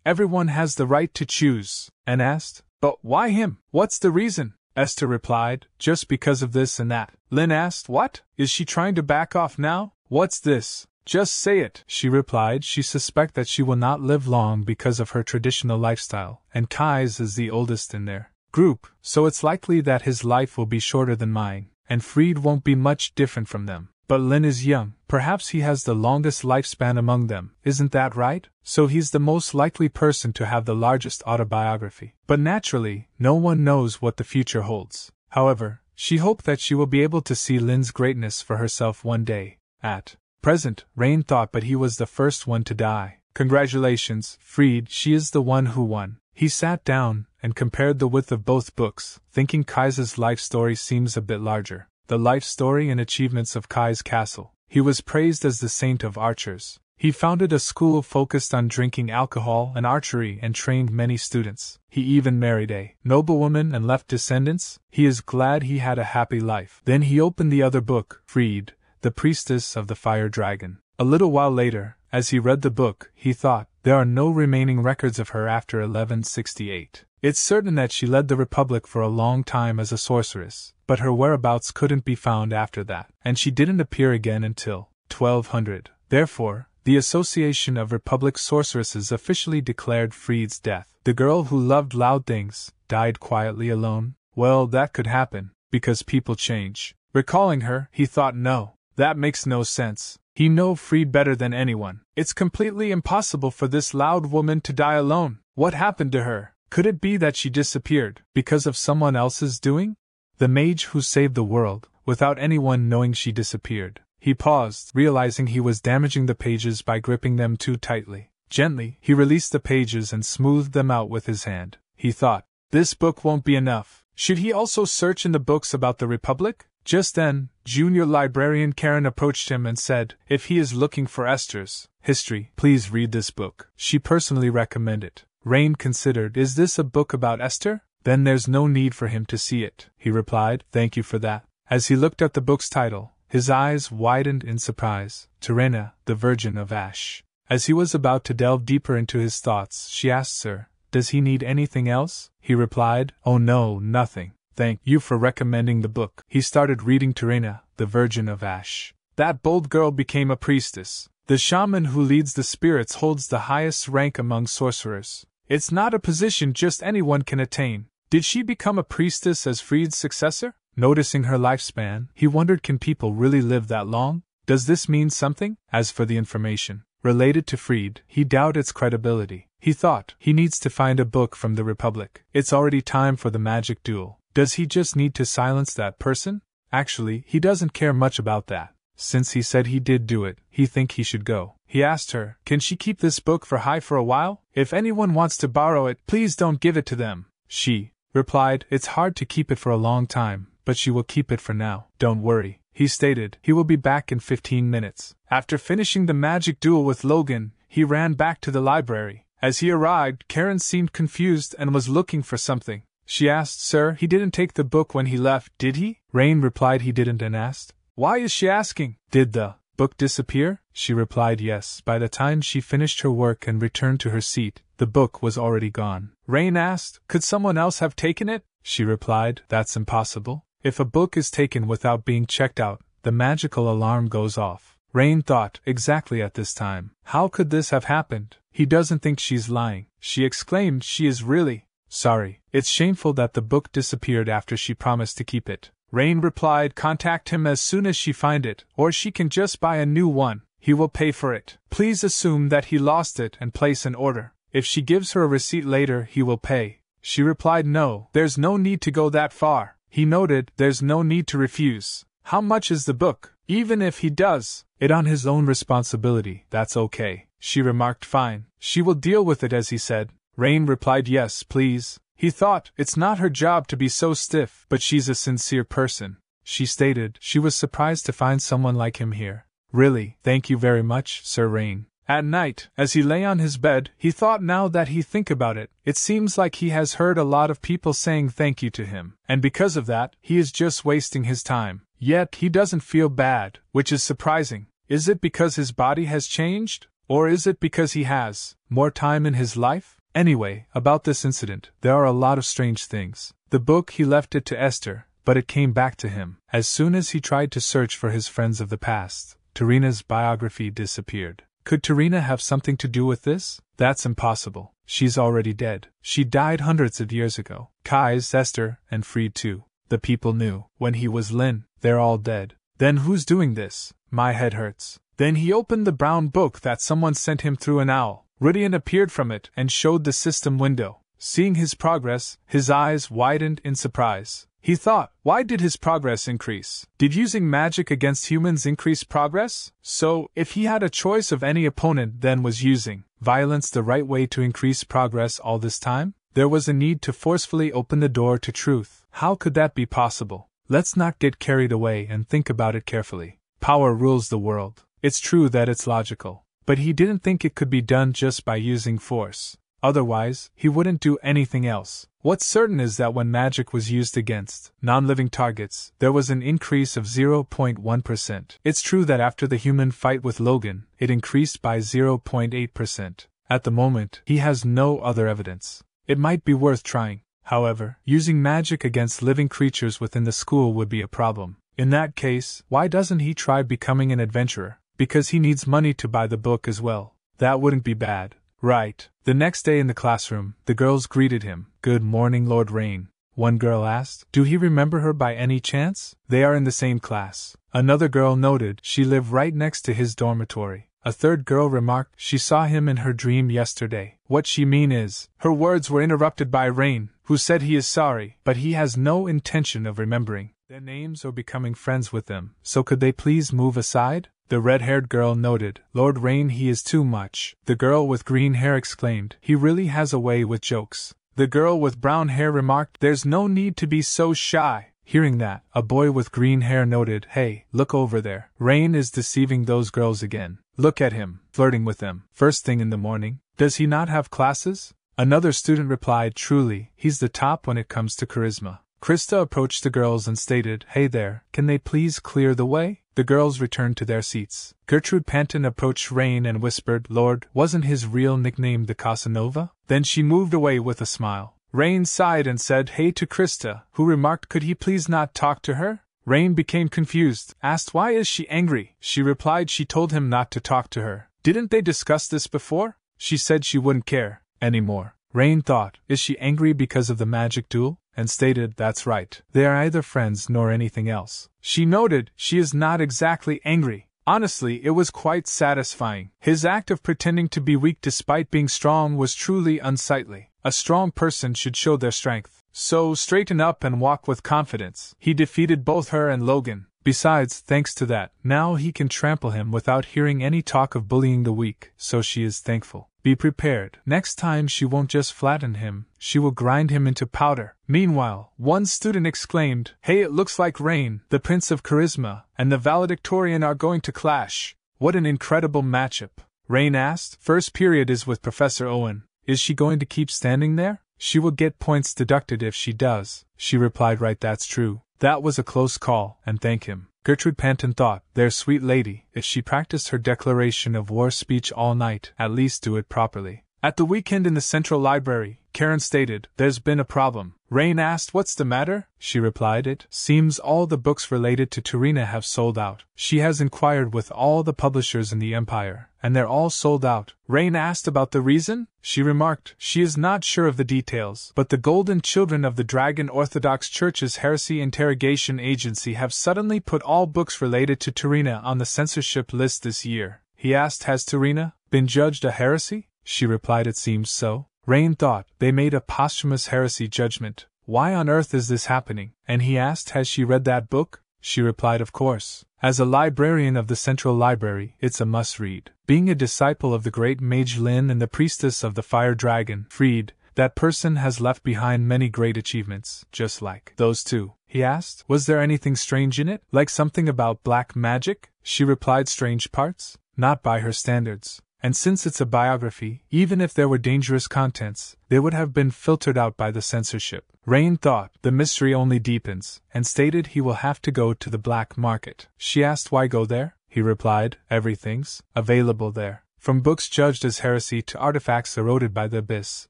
Speaker 1: everyone has the right to choose, and asked, but why him? What's the reason? Esther replied, just because of this and that. Lynn asked, what? Is she trying to back off now? What's this? Just say it, she replied. She suspects that she will not live long because of her traditional lifestyle, and Kai's is the oldest in their group, so it's likely that his life will be shorter than mine, and Fried won't be much different from them. But Lynn is young, perhaps he has the longest lifespan among them, isn't that right? So he's the most likely person to have the largest autobiography. But naturally, no one knows what the future holds. However, she hoped that she will be able to see Lynn's greatness for herself one day. At present, Rain thought, but he was the first one to die. Congratulations, Fried, she is the one who won. He sat down and compared the width of both books, thinking Kai's life story seems a bit larger. The life story and achievements of Kai's castle. He was praised as the saint of archers. He founded a school focused on drinking alcohol and archery and trained many students. He even married a noblewoman and left descendants. He is glad he had a happy life. Then he opened the other book, Fried, the priestess of the fire dragon. A little while later, as he read the book, he thought, there are no remaining records of her after 1168. It's certain that she led the Republic for a long time as a sorceress, but her whereabouts couldn't be found after that, and she didn't appear again until 1200. Therefore, the Association of Republic Sorceresses officially declared Fried's death. The girl who loved loud things died quietly alone. Well, that could happen, because people change. Recalling her, he thought, no, that makes no sense. He knows Fried better than anyone. It's completely impossible for this loud woman to die alone. What happened to her? Could it be that she disappeared because of someone else's doing? The mage who saved the world, without anyone knowing she disappeared. He paused, realizing he was damaging the pages by gripping them too tightly. Gently, he released the pages and smoothed them out with his hand. He thought, this book won't be enough. Should he also search in the books about the Republic? Just then, junior librarian Karen approached him and said, if he is looking for Esther's history, please read this book. She personally recommended it. Rain considered, is this a book about Esther? Then there's no need for him to see it, he replied. Thank you for that. As he looked at the book's title, his eyes widened in surprise. Terena, the Virgin of Ash. As he was about to delve deeper into his thoughts, she asked, sir, does he need anything else? He replied, oh no, nothing. Thank you for recommending the book. He started reading Terena, the Virgin of Ash. That bold girl became a priestess. The shaman who leads the spirits holds the highest rank among sorcerers. It's not a position just anyone can attain. Did she become a priestess as Fried's successor? Noticing her lifespan, he wondered, can people really live that long? Does this mean something? As for the information related to Fried, he doubted its credibility. He thought, he needs to find a book from the Republic. It's already time for the magic duel. Does he just need to silence that person? Actually, he doesn't care much about that. Since he said he did do it, he think he should go. He asked her, can she keep this book for a while? If anyone wants to borrow it, please don't give it to them. She replied, it's hard to keep it for a long time, but she will keep it for now. Don't worry, he stated. He will be back in 15 minutes. After finishing the magic duel with Logan, he ran back to the library. As he arrived, Karen seemed confused and was looking for something. She asked, sir, he didn't take the book when he left, did he? Rain replied he didn't and asked, why is she asking? Did the book disappear? She replied yes. By the time she finished her work and returned to her seat, the book was already gone. Rain asked, could someone else have taken it? She replied, that's impossible. If a book is taken without being checked out, the magical alarm goes off. Rain thought, exactly at this time. How could this have happened? He doesn't think she's lying. She exclaimed, she is really sorry. It's shameful that the book disappeared after she promised to keep it. Rain replied, contact him as soon as she find it, or she can just buy a new one. He will pay for it. Please assume that he lost it and place an order. If she gives her a receipt later, he will pay. She replied, no, there's no need to go that far. He noted, there's no need to refuse. How much is the book? Even if he does it on his own responsibility, that's okay. She remarked, fine. She will deal with it as he said. Rain replied, yes, please. He thought, it's not her job to be so stiff, but she's a sincere person. She stated, she was surprised to find someone like him here. Really, thank you very much, Sir Rain. At night, as he lay on his bed, he thought, now that he think about it, it seems like he has heard a lot of people saying thank you to him, and because of that, he is just wasting his time. Yet, he doesn't feel bad, which is surprising. Is it because his body has changed? Or is it because he has more time in his life? Anyway, about this incident, there are a lot of strange things. The book, he left it to Esther, but it came back to him. As soon as he tried to search for his friends of the past, Tarina's biography disappeared. Could Tarina have something to do with this? That's impossible. She's already dead. She died hundreds of years ago. Kai's, Esther, and Fried too. The people knew. When he was Lynn, they're all dead. Then who's doing this? My head hurts. Then he opened the brown book that someone sent him through an owl. Rudian appeared from it and showed the system window. Seeing his progress, his eyes widened in surprise. He thought, why did his progress increase? Did using magic against humans increase progress? So, if he had a choice of any opponent, then was using violence the right way to increase progress all this time? There was a need to forcefully open the door to truth. How could that be possible? Let's not get carried away and think about it carefully. Power rules the world. It's true that it's logical. But he didn't think it could be done just by using force. Otherwise, he wouldn't do anything else. What's certain is that when magic was used against non-living targets, there was an increase of 0.1%. It's true that after the human fight with Logan, it increased by 0.8%. At the moment, he has no other evidence. It might be worth trying. However, using magic against living creatures within the school would be a problem. In that case, why doesn't he try becoming an adventurer? Because he needs money to buy the book as well. That wouldn't be bad. Right. The next day in the classroom, the girls greeted him. Good morning, Lord Rain. One girl asked, do he remember her by any chance? They are in the same class. Another girl noted she lived right next to his dormitory. A third girl remarked she saw him in her dream yesterday. What she mean is, her words were interrupted by Rain, who said he is sorry, but he has no intention of remembering their names or becoming friends with them, so could they please move aside? The red-haired girl noted, Lord Rain, he is too much. The girl with green hair exclaimed, he really has a way with jokes. The girl with brown hair remarked, there's no need to be so shy. Hearing that, a boy with green hair noted, hey, look over there. Rain is deceiving those girls again. Look at him, flirting with them. First thing in the morning. Does he not have classes? Another student replied, truly, he's the top when it comes to charisma. Krista approached the girls and stated, hey there, can they please clear the way? The girls returned to their seats. Gertrude Panton approached Rain and whispered, Lord, wasn't his real nickname the Casanova? Then she moved away with a smile. Rain sighed and said hey to Krista, who remarked, could he please not talk to her? Rain became confused, asked why is she angry? She replied she told him not to talk to her. Didn't they discuss this before? She said she wouldn't care anymore. Rain thought, is she angry because of the magic duel? And stated, that's right. They are neither friends nor anything else. She noted, she is not exactly angry. Honestly, it was quite satisfying. His act of pretending to be weak despite being strong was truly unsightly. A strong person should show their strength. So straighten up and walk with confidence. He defeated both her and Logan. Besides, thanks to that, now he can trample him without hearing any talk of bullying the weak, so she is thankful. Be prepared. Next time she won't just flatten him, she will grind him into powder. Meanwhile, one student exclaimed, hey, it looks like Rain, the Prince of Charisma, and the valedictorian are going to clash. What an incredible matchup. Rain asked. First period is with Professor Owen. Is she going to keep standing there? She will get points deducted if she does. She replied, right, that's true. That was a close call, and thank him. Gertrude Panton thought, there's sweet lady, if she practiced her declaration of war speech all night, at least do it properly. At the weekend in the Central Library, Karen stated, there's been a problem. Rain asked, what's the matter? She replied, it seems all the books related to Tarina have sold out. She has inquired with all the publishers in the Empire, and they're all sold out. Rain asked about the reason? She remarked, she is not sure of the details, but the Golden Children of the Dragon Orthodox Church's Heresy Interrogation Agency have suddenly put all books related to Tarina on the censorship list this year. He asked, has Tarina been judged a heresy? She replied, it seems so. Rain thought, they made a posthumous heresy judgment. Why on earth is this happening? And he asked, has she read that book? She replied, of course. As a librarian of the Central Library, it's a must-read. Being a disciple of the great Mage Lynn and the priestess of the fire dragon, Fried, that person has left behind many great achievements, just like those two. He asked, was there anything strange in it? Like something about black magic? She replied, strange parts? Not by her standards. And since it's a biography, even if there were dangerous contents, they would have been filtered out by the censorship. Rain thought, the mystery only deepens, and stated he will have to go to the black market. She asked why go there? He replied, everything's available there. From books judged as heresy to artifacts eroded by the abyss,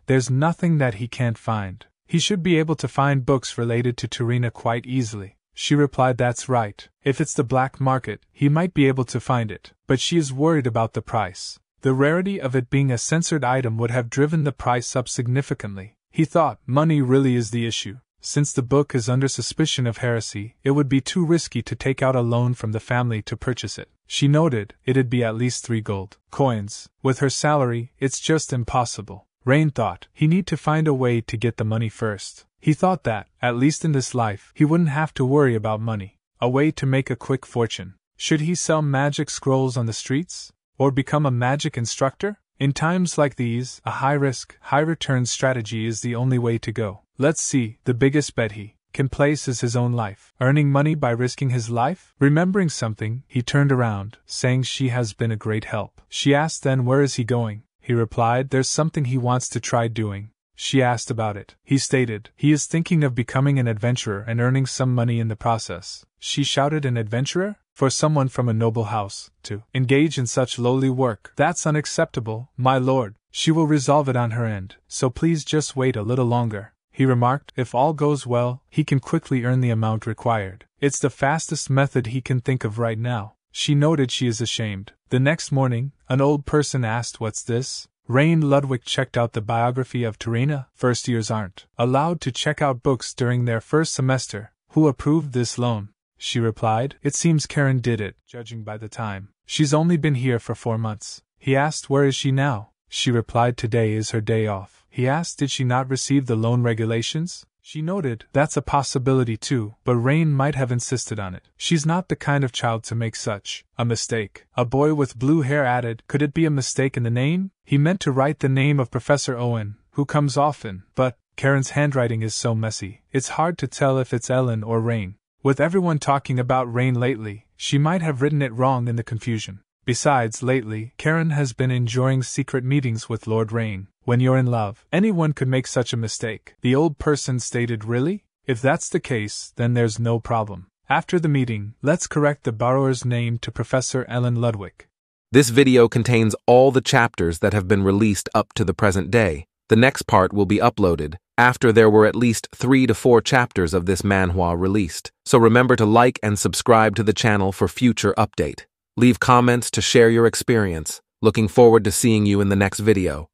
Speaker 1: There's nothing that he can't find. He should be able to find books related to Turina quite easily. She replied, that's right. If it's the black market, he might be able to find it. But she is worried about the price. The rarity of it being a censored item would have driven the price up significantly. He thought, money really is the issue. Since the book is under suspicion of heresy, it would be too risky to take out a loan from the family to purchase it. She noted, it'd be at least 3 gold coins. With her salary, it's just impossible. Rain thought, he need to find a way to get the money first. He thought that, at least in this life, he wouldn't have to worry about money. A way to make a quick fortune. Should he sell magic scrolls on the streets? Or become a magic instructor? In times like these, a high-risk, high-return strategy is the only way to go. Let's see, the biggest bet he can place is his own life. Earning money by risking his life? Remembering something, he turned around, saying she has been a great help. She asked then, where is he going? He replied, there's something he wants to try doing. She asked about it. He stated, he is thinking of becoming an adventurer and earning some money in the process. She shouted, an adventurer? For someone from a noble house to engage in such lowly work, that's unacceptable, my lord. She will resolve it on her end, so please just wait a little longer. He remarked, if all goes well, he can quickly earn the amount required. It's the fastest method he can think of right now. She noted she is ashamed. The next morning, an old person asked, what's this? Rain Ludwig checked out the biography of Turina. First years aren't allowed to check out books during their first semester. Who approved this loan? She replied, it seems Karen did it, judging by the time. She's only been here for 4 months. He asked, where is she now? She replied, today is her day off. He asked, did she not receive the loan regulations? She noted, that's a possibility too, but Rain might have insisted on it. She's not the kind of child to make such a mistake. A boy with blue hair added, could it be a mistake in the name? He meant to write the name of Professor Owen, who comes often, but Karen's handwriting is so messy. It's hard to tell if it's Ellen or Rain. With everyone talking about Rain lately, she might have written it wrong in the confusion. Besides, lately, Karen has been enjoying secret meetings with Lord Rain. When you're in love, anyone could make such a mistake. The old person stated, really? If that's the case, then there's no problem. After the meeting, let's correct the borrower's name to Professor Ellen Ludwig.
Speaker 2: This video contains all the chapters that have been released up to the present day. The next part will be uploaded after there were at least 3 to 4 chapters of this manhwa released. So remember to like and subscribe to the channel for future update. Leave comments to share your experience. Looking forward to seeing you in the next video.